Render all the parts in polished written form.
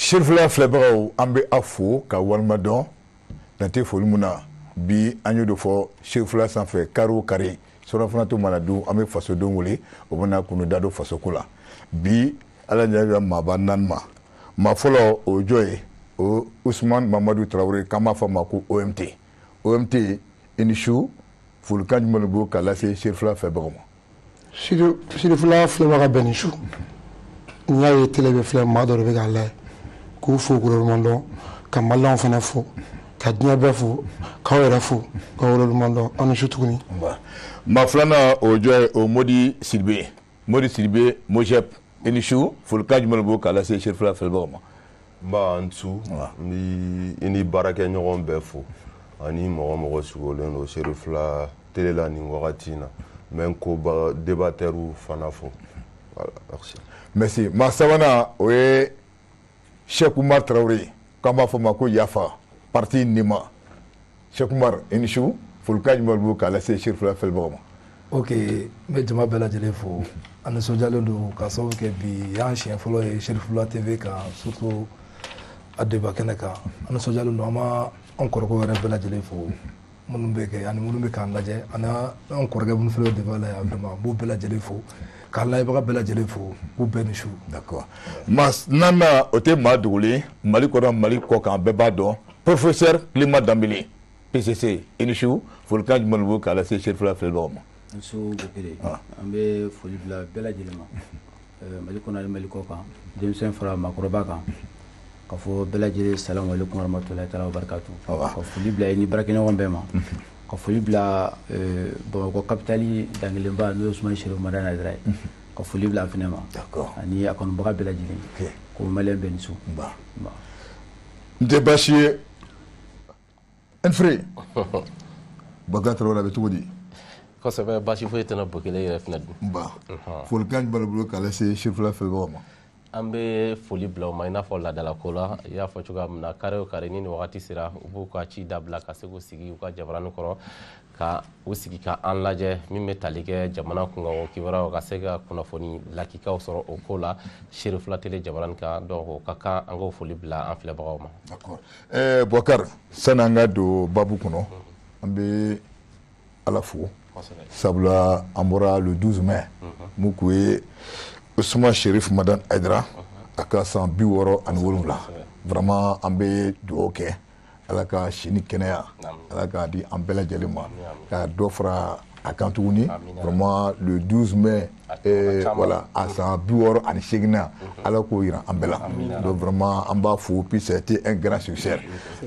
Chirfula filɛbagaw an bɛ a fo ka walima dɔn dan tɛ foli min na bi an y'o de fɔ Chirfula sanfɛ kari o kari surafana to mana dun an bɛ fasodenw wele o bɛna kunu da don fasoko la bi ala ɲɛ maaba naani ma maa fɔlɔ o jɔ ye o Usumani Mamadu Tarawele k'an b'a fɔ a ma ko OMT i ni su folikan jumɛn de b'o k'a lase Chirfula filɛbagaw ma. Chirfula filɛbaga bɛɛ ni su n y'a ye télé bɛ filɛ maa dɔ de bɛ k'a lajɛ k'u fo waleɲuman dɔn ka maliyɛnw fana fo ka diɲɛ bɛɛ fo k'aw yɛrɛ fo ka waleɲuman dɔn aw ni su tuguni. maa filanan o jɔ ye o Modi Sidibe Mojep i ni su folikan jumɛn de b'o k'a lase Chirfula filɛbagaw ma. N b'a n su n bɛ i ni baarakɛɲɔgɔn bɛɛ fo ani mɔgɔ sugulen don Chirfula télé la nin wagati in na n bɛ n ko débatteurs fana fo. Merci. maa sabanan o ye Cheikh Umar Tarawele k'an b'a fɔ ma ko Yafa parti Nima. Cheikh Umar i ni su folikan jumɛn de b'o k'a lase Chirfula filɛbagaw ma. Ok, n bɛ jama bɛɛ lajɛlen fo a nisɔndiyalen don ka sababu kɛ bi y'an siɲɛ fɔlɔ ye Chirfula TV kan surtout a débat kɛnɛ kan a nisɔndiyalen don an ma an kɔrɔkɛw yɛrɛ bɛɛ lajɛlen fo minnu bɛ kɛ ani minnu bɛ k'an lajɛ ani an kɔrɔkɛ minnu fana bɛ débat la yan vraiment n b'u bɛɛ lajɛlen fo k'an layɛbaga bɛɛ lajɛlen fo k'u bɛɛ ni su. D'accord. maa naaninan o tɛ maa dogolen Mali kɔnɔ Mali kɔ kan bɛɛ b'a dɔn professeur Kilema Danbele PCC i ni su folikan jumɛn de b'o k'a lase Chirfula filɛbagaw ma. Muso Bokele an bɛ foli bila bɛɛ lajɛlen ma Mali kɔnɔ ani Mali kɔ kan denmisɛn fara maakɔrɔba kan ka fɔ bɛɛ lajɛlen salamu aleykum warahmatulahi taala wabarakatu ka foli bila i ni baarakɛɲɔgɔn bɛɛ ma ka foli bila Bamakɔ capitale dankelenba n'o ye Usumani Sɛrifu Madani Hayidara ye ka foli bila an fana ma ani a kanubaga bɛɛ lajɛlen ko maliyɛn bɛɛ ni su. n tɛ baasi ye Enfré Bakari Tarawele a bɛ cogo di. kosɛbɛ baasi foyi tɛna Bokele yɛrɛ fana dun. folikan jumɛn de b'o k'a lase Chirfula filɛbagaw ma. an bɛ foli bila u ma i n'a fɔ laadalako la i y'a fɔ cogoya min na kare o kare ni nin wagati sera u b'u ka ci dabila ka se k'u sigi u ka jabaranin kɔrɔ ka u sigi ka an lajɛ min bɛ tali kɛ jamana kunkan kibaruyaw ka se ka kunnafoni lakikaw sɔrɔ o ko la Chirfula télé jabaranin kan donc o ka kan an k'o foli bila an filɛbagaw ma. D'accord. Bokar sani an ka don babu kɔnɔ an bɛ ala fo sabula an bɔra le 12 mai mun kun ye Usumani Sɛrifu Madani Hayidara a ka san 67 vraiment an bɛ dugawu kɛ ala ka si ni kɛnɛya ala k'a di an bɛɛ lajɛlen ma ka dɔ fara a kan tuguni vraiment le 12 mai voilà a san 68 ala k'o jira an bɛɛ la donc vraiment an b'a fo puis ça a été un grand succès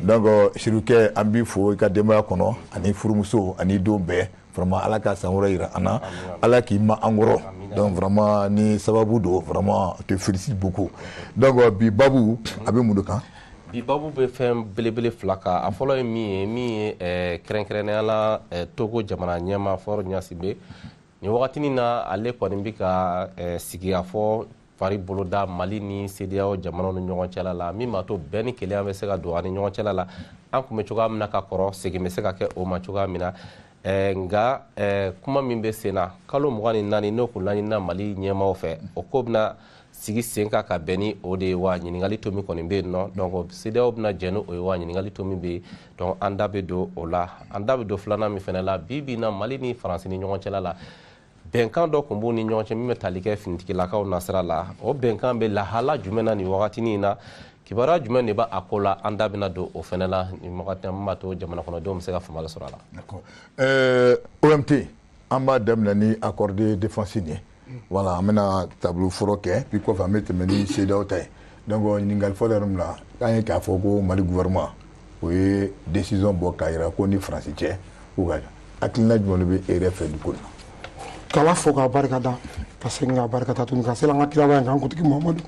donc Sirikɛ an b'i fo i ka denbaya kɔnɔ ani furumuso ani denw bɛɛ vraiment ala ka san wɛrɛ jira an na ala k'i ma an kɔrɔ donc vraiment ni sababu don vraiment te félicite beaucoup donc bi babu a bɛ mun de kan. bi babu bɛ fɛn belebele fila kan a fɔlɔ ye min ye kɛrɛnkɛrɛnnenya la Togo jamana ɲɛmaa Faure Gnassingbé nin wagatinin na ale kɔni bɛ ka sigikafɔ fari boloda Mali ni CEDEAO jamanaw ni ɲɔgɔn cɛla la min b'a to bɛn ni kelenya bɛ se ka don ani ɲɔgɔn cɛla la an kun bɛ cogoya min na ka kɔrɔ segin bɛ se ka kɛ o ma cogoya min na nka kuma min bɛ sen na kalo 24 n'o kun laɲinina Mali ɲɛmaaw fɛ o ko bɛna sigi sen kan ka bɛn ni o de ye wa ɲininkali to min kɔni bɛ yen nɔ donc CEDEAO bɛna jɛn ni o ye wa ɲininkali to min bɛ yen donc an da bɛ don o la an da bɛ don filanan min fana la bi na Mali ni Faransi ni ɲɔgɔn cɛla la bɛnkan dɔ tun b'u ni ɲɔgɔn cɛ min bɛ tali kɛ finitigilakaw nasira la o bɛnkan bɛ lahala jumɛn na nin wagatinin in na kibaruya jumɛn de b'a ko la an da bɛna don o fana la nin wagati min b'a to jamana kɔnɔdenw bɛ se ka faamuyali sɔrɔ a la. D'accord. OMT an b'a daminɛ ni accord de défense nin ye voilà an bɛna tableau fɔlɔ kɛ puis kɔfɛ an bɛ tɛmɛ ni CEDEAO ta ye donc ɲininkali fɔlɔ yɛrɛ min na k'an ye k'a fɔ ko Mali gouvernement o ye décision bɔ k'a jira ko ni Faransi cɛ ko ka hakilina jumɛn de bɛ e yɛrɛ fɛ nin ko in na. K'Ala fo k'a barikada ka segin k'a barikada tuguni ka seli an ka kiraba in kan kuntigi Muhamadu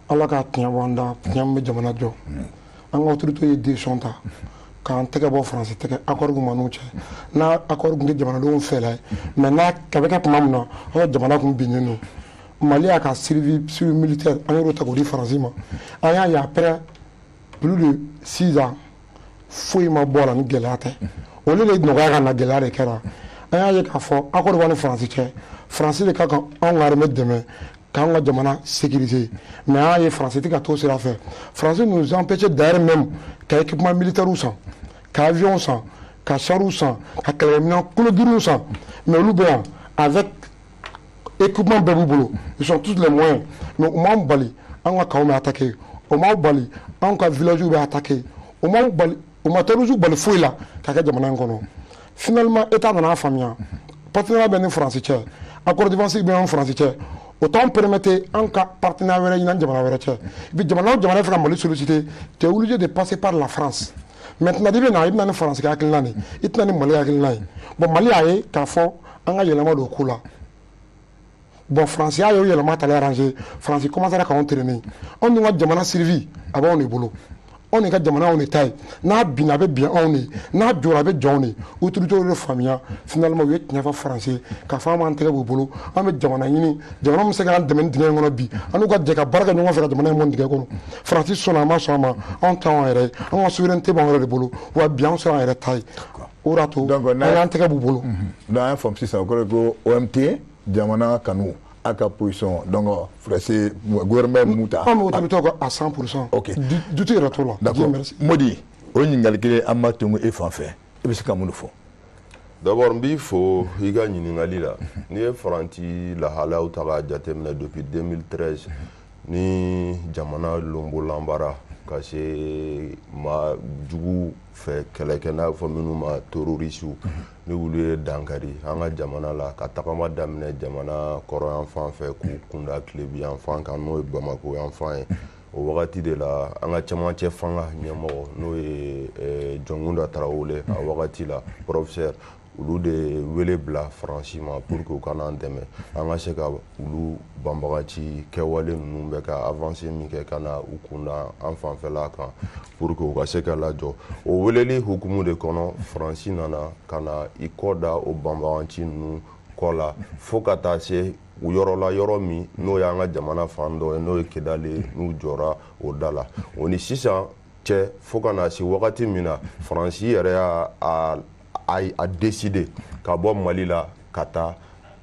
ala ka tiɲɛ bɔ an da tiɲɛ min bɛ jamana jɔ an ka autorité ye décision ta k'an tɛgɛ bɔ Faransi tɛgɛ accord kun m'an n'u cɛ n'a accord kun tɛ jamanadenw fɛla ye mais n'a kɛbɛ kɛ tuma min na an ka jamana kun binnen don Mali y'a ka service militaire an y'o ta k'o di Faransi ma an y'a ye après plus de 6 ans foyi ma bɔ a la ni gɛlɛya tɛ olu de nɔgɔya ka na gɛlɛya de kɛra an y'a ye k'a fɔ accord b'a ni Faransi cɛ Faransi de ka kan anw ka armée dɛmɛ k'an ka jamana sécuriser mais an ye Français ka t'o sira fɛ Français nous empêche d'ailleurs même ka équipement militaire san ka avion san ka chars san ka kɛlɛminɛn kologirinw san mais olu bɛ yan avec équipement bɛɛ b'u bolo ils sont tous les moyens mais u m'an bali an ka kaw bɛ attaquer u m'an bali an ka villages bɛ attaquer u m'an bali u ma terroristes bali foyi la k'a kɛ jamana in kɔnɔ finalement état nana faamuya partenariat bɛ ni France cɛ accord de vente bɛ ni France cɛ o t'anw permettre an ka partenaire wɛrɛ ɲini jamana wɛrɛ cɛ bi jamana o jamana fɛ ka Mali solliciter tu es obligé de passer par la France maintenant i bɛ na ni France ka hakilina ni i tɛna ni Mali hakilina ye bon Mali y'a ye k'a fɔ an ka yɛlɛma don o ko la bon France y'a ye o yɛlɛma tali arranger France commencera k'anw traîner anw dun ka jamana survie a b'anw de bolo anw de ka jamana anw de ta ye n'a binna a bɛ bin anw de n'a jɔra a bɛ jɔ anw de autorités de faamuya finalement u ye tiɲɛ fɔ France k'a fɔ an b'an tɛgɛ b'u bolo an bɛ jamana ɲini jamana min bɛ se k'an dɛmɛ ni dingɛ in kɔnɔ bi an n'u ka jɛ ka baara kɛ ɲɔgɔn fɛ ka jamana in bɔ dingɛ kɔnɔ France sɔnna a ma sɔn a ma anw t'anw yɛrɛ ye an ka souveraineté b'anw yɛrɛ de bolo wa bi anw sera an yɛrɛ ta ye o de y'a to an y'an tɛgɛ b'u bolo. donc an y'a faamu sisan o kɔrɔ ye ko OMT jamana kanu a ka position donc frɛse gouvernement mun ta. an bɛ autorité kan à 100%. ok dutigi yɛrɛ t'o la. d'accord Modi o ɲininkali kelen an b'a tɛnku e fan fɛ e bɛ se ka mun de fɔ. d'abord n b'i fo i ka ɲininkali la n'i ye Faransi lahalaw ta k'a jateminɛ depuis 2013 ni jamana lonbolanbara ka se ma jugu fɛ kɛlɛkɛ n'a fɔ minnu ma terrorisiw ni olu ye dankari an ka jamana la ka tagama daminɛ jamana kɔrɔ yan fan fɛ k'u kunda tilebi yan fan kan n'o ye Bamako yan fan ye o wagati de la an ka cɛmancɛ fanga ɲɛmɔgɔ n'o ye Jɔnkunda Tarawele a wagati la professeur olu de wele bila Faransi ma pour que u kana an dɛmɛ an ka se ka olu banbagaci kɛwale ninnu bɛ ka avancé min kɛ ka na u kunda an fanfɛla kan pour que u ka se ka lajɔ o weleli hukumu de kɔnɔ Faransi nana ka na i kɔ da o banbagaci ninnu kɔ la fo ka taa se u yɔrɔ la yɔrɔ min n'o y'an ka jamana fan dɔ ye n'o ye Kidali n'u jɔra o da la o ni sisan cɛ fo ka na se wagati min na Faransi yɛrɛ y'a a décidé ka bɔ Mali la ka taa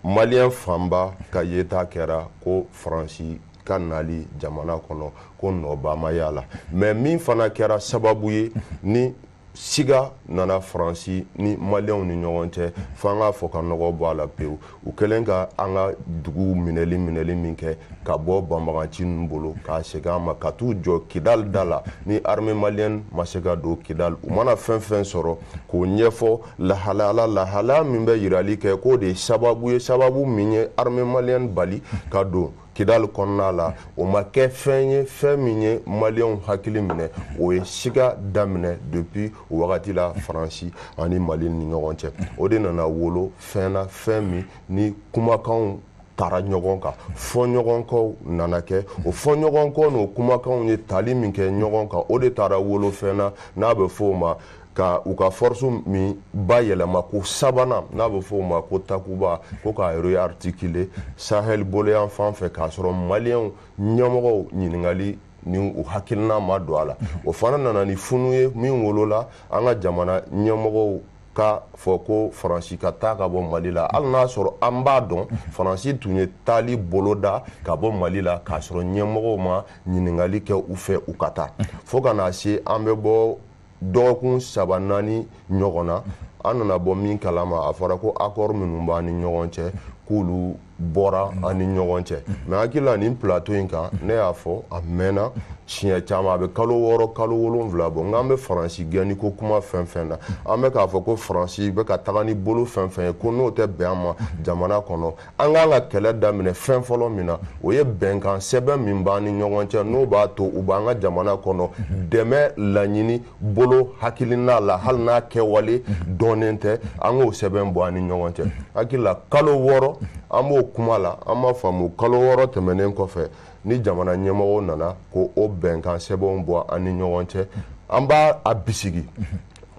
Malien fanba ka yeta kɛra ko Faransi ka nali jamana kɔnɔ ko nɔba ma y'a la mais min fana kɛra sababu ye ni siga nana Faransi ni Maliens ni ɲɔgɔn cɛ f'an k'a fɔ ka nɔgɔ bɔ a la pewu u kɛlen ka an ka dugu minɛli min kɛ ka bɔ banbagaci ninnu bolo k'a segin an ma ka t'u jɔ Kidali da la ni armée malienne ma se ka don Kidali u mana fɛn fɛn sɔrɔ k'o ɲɛfɔ lahalaya min bɛ yirali kɛ k'o de ye sababu min ye armée malienne bali ka don Kidali kɔnɔna la o ma kɛ fɛn ye fɛn min ye Maliens hakili minɛ o ye siga daminɛ depuis o wagati la Faransi ani Mali ni ɲɔgɔn cɛ o de nana wolo fɛn na fɛn min ni kumakanw tara ɲɔgɔn kan fɔɲɔgɔnkɔw nana kɛ o fɔɲɔgɔnkɔ n'o kumakanw ye tali min kɛ ɲɔgɔn kan o de taara wolo fɛn na n'a bɛ fɔ o ma ka u ka force min bayɛlɛma ko sabanan n'a bɛ fɔ o ma ko Takuba ko k'a réarticuler Sahel boloyan fan fɛ k'a sɔrɔ Maliens ɲɛmɔgɔw ɲininkali ni u hakilina ma don a la o fana nana ni funu ye min wolola an ka jamana ɲɛmɔgɔw ka fɔ ko Faransi ka taa ka bɔ Mali la hali n'a sɔrɔ an b'a dɔn Faransi tun ye taali boloda ka bɔ Mali la k'a sɔrɔ ɲɛmɔgɔw ma ɲininkali kɛ u fɛ u ka taa fo ka na se an bɛ bɔ dɔgɔkun 3-4 ɲɔgɔn na an nana bɔ min kalama a fɔra ko accord minnu b'an ni ɲɔgɔn cɛ k'olu bɔra an ni ɲɔgɔn cɛ mais hakili la nin plateau in kan ne y'a fɔ a mɛnna siɲɛ caman a bɛ kalo 6 kalo 7 bɔ nka an bɛ Faransi gɛnni ko kuma fɛn fɛn na an bɛ k'a fɔ ko Faransi bɛ ka taga ni bolo fɛn fɛn ye ko n'o tɛ bɛn an ma jamana kɔnɔ an k'an ka kɛlɛ daminɛ fɛn fɔlɔ min na o ye bɛnkan sɛbɛn min b'an ni ɲɔgɔn cɛ n'o b'a to u b'an ka jamana kɔnɔ dɛmɛ laɲini bolo hakilina la hali n'a kɛwale dɔnnen tɛ an k'o sɛbɛn bɔ an ni ɲɔgɔn cɛ hakili la kalo 6 an b'o kuma la an b'a faamu kalo 6 tɛmɛnen kɔfɛ ni jamana ɲɛmɔgɔw nana ko o bɛnkan sɛbɛnw bɔ an ni ɲɔgɔn cɛ an b'a a bisigi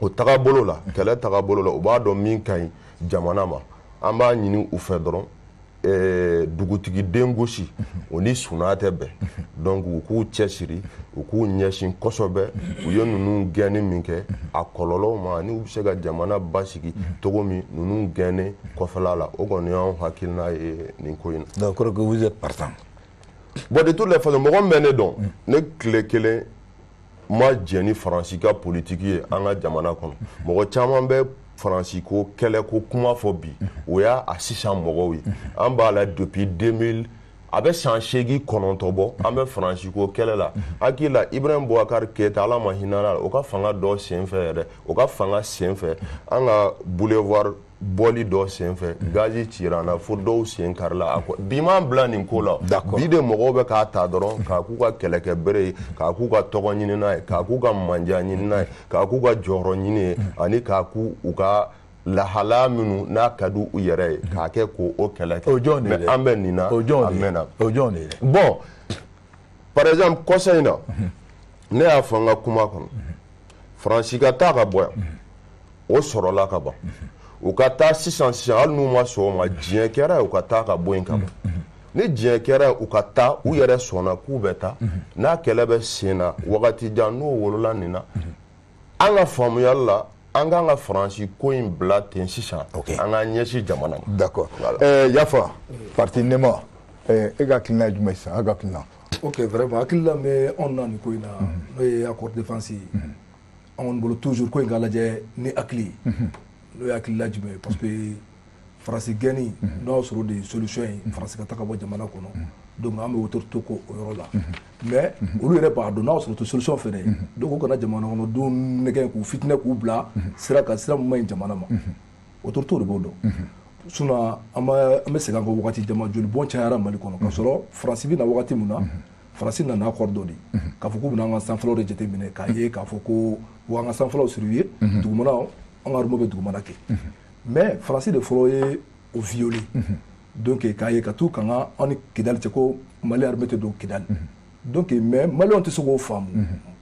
o tagabolo la kɛlɛ tagabolo la u b'a dɔn min ka ɲi jamana ma an b'a ɲini u fɛ dɔrɔn dugutigi den gosi o ni suna tɛ bɛn donc u k'u cɛsiri u k'u ɲɛsin kosɛbɛ u ye ninnu gɛnni min kɛ a kɔlɔlɔw ma ni u bɛ se ka jamana basigi cogo min ninnu gɛnnen kɔfɛla la o kɔni y'anw hakilina ye nin ko in na. donc que vous êtes partant bon de toutes les façons mɔgɔ min bɛ ne dɔn ne tile kelen ma jɛn ni faransi ka politiki ye an ka jamana kɔnɔ mɔgɔ caman bɛ faransi ko kɛlɛ ko kuma fɔ bi o y'a sisan mɔgɔw ye an b'a la depuis 2000 a bɛ san 89 bɔ an bɛ faransi ko kɛlɛ la hakili la Ibrahim Boubacar Keita ala ma hinɛ a la o ka fanga dɔ senfɛ yɛrɛ o ka fanga senfɛ an ka boulevard bɔli dɔ senfɛ gazi cira an na fo dɔw sen karila bi m'an bila nin ko la bi de mɔgɔw bɛ k'a ta dɔrɔn k'a k'u ka kɛlɛkɛ bere ye k'a k'u ka tɔgɔ ɲini n'a ye k'a k'u ka manja ɲini n'a ye k'a k'u ka jɔyɔrɔ ɲini ye ani k'a k'u ka lahala minnu n'a ka di u yɛrɛ ye k'a kɛ k'o kɛlɛ kɛ mais an bɛ nin na a mɛnna bon par exemple kɔsa in na ne y'a fɔ n ka kuma kɔnɔ faransi ka taa ka bɔ yan o sɔrɔla ka ban u ka taa sisan hali n'u ma sɔn o ma diɲɛ kɛra u ka taa ka bɔ yen ka ban ni diɲɛ kɛra u ka taa u yɛrɛ sɔnna k'u bɛ taa n'a kɛlɛ bɛ sen na wagati jan n'o wolola nin na an ka faamuyali la an k'an ka faransi ko in bila ten sisan an ka ɲɛsin jamana ma. D'accord. Yafa parti nema e ka hakilina ye jumɛn sisan a ka hakilina. Ok vraiment hakilina bɛ anw na nin ko in na n'o ye accord défense ye an kɔni bolo toujours ko in k'a lajɛ ni hakili ye n'o ye hakilila jumɛn ye parce que faransi gɛnni n'o y'a sɔrɔ de solution ye faransi ka taa ka bɔ jamana kɔnɔ donc an bɛ autorité ko o yɔrɔ la mais olu yɛrɛ b'a dɔn n'a y'a sɔrɔ o tɛ solution fɛnɛ ye donc o kana jamana kɔnɔdenw nɛgɛ k'u fitinɛ k'u bila sira kan sira min ma ɲi jamana ma autorité de b'o dɔn sinon an bɛ segin an kɔ wagati jama joli bɔn cayara Mali kɔnɔ k'a sɔrɔ faransi bɛ na wagati min na faransi nana accord dɔ de k'a fɔ k'u bɛna an ka sanfɛlaw de jateminɛ k'a ye k'a fɔ ko wa an ka sanfɛlaw surveiller dugumana an ka armée bɛ dugumana kɛ mais faransi de fɔlɔ ye o violer donc k'a ye ka t'u kanga an ni Kidali cɛ ko Mali armée tɛ don Kidali donc mais Maliens tɛ se k'o faamu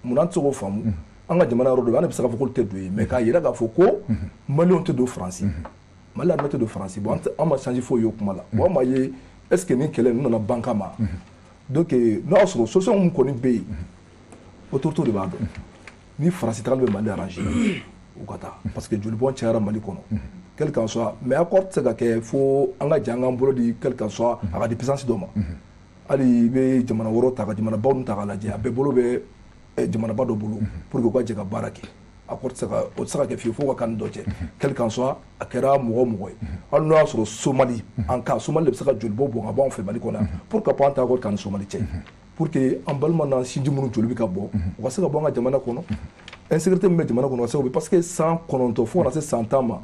munna an tɛ se k'o faamu an ka jamana yɔrɔ dɔ an de bɛ se k'a fɔ k'olu tɛ don yen mais k'a yira k'a fɔ ko Maliens tɛ don faransi Mali armée tɛ don faransi bon an ma changer foyi y'o kuma la bon an m'a ye est ce que nin kɛlɛ nin nana ban kama donc n'a y'a sɔrɔ solution min kɔni bɛ yen autorité de b'a dɔn ni faransi tagali bɛ Mali arranger u ka taa parce que joli bɔn cayara Mali kɔnɔ quel qu'en soit mais accord tɛ se ka kɛ fo an ka jan an bolo di quel qu'en soit a ka di puissance dɔ ma hali i bɛ jamana wɔɔrɔ ta ka jamanabaw ninnu ta k'a lajɛ a bɛɛ bolo bɛ jamanaba dɔ bolo pour que u ka jɛ ka baara kɛ accord tɛ se ka kɛ fiyewu fo ka kan dɔ cɛ quel qu'en soit a kɛra mɔgɔ o mɔgɔ ye hali n'o y'a sɔrɔ Somali an ka Somali de bɛ se ka joli bɔ ka bɔ anw fɛ Mali kɔnɔ yan pour que an ta accord k'an ni Somali cɛ pour que an balima n'an sinji minnu joli bɛ ka bɔ u ka se ka bɔ an ka jamana kɔnɔ insécurité min bɛ jamana kɔnɔ ka se ka bɔ parce que 109 fo ka na se 110 ma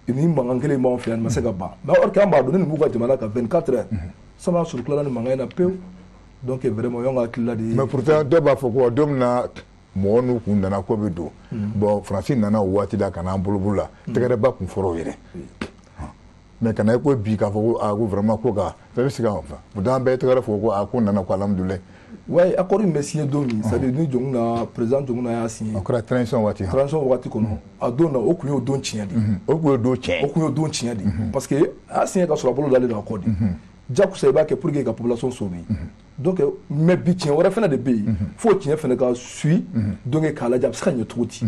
ni mankan kelen b'anw fɛ yan nin ma se ka ban mais or que an b'a dɔn ni nin b'u ka jamana kan 24 heures sani an surutilala ni mankan in na pewu donc vraiment o y'an ka hakilila de ye. mais pourtant dɔw b'a fɔ ko don min na mɔgɔ n'u kun nana ko bɛ don bon faransi nana o waati la ka n'an bolobolo la tɛgɛrɛba kun fɔra o yɛrɛ mais kana ye ko bi k'a fɔ ko ko vraiment ko ka fɛn bɛ se ka pourtant an bɛɛ tɛgɛrɛ fɔ ko ko nana ko alhamdulilayi. ouais accord in bɛ signé don min c'est à dire ni Jonguna président Jonguna y'a signé. o kɛra transition waati. transition waati kɔnɔ a don na o kun y'o don tiɲɛ de. o kun y'o don tiɲɛ. o kun y'o don tiɲɛ de parce que a y'a signé ka sɔrɔ a bolo dalen don a kɔ de. jakusa i b'a kɛ pour que ka population sauver donc mais bi tiɲɛ wɛrɛ fɛnɛ de bɛ yen fo tiɲɛ fɛnɛ ka suit donc k'a lajɛ a bɛ se ka ɲɛ cogo di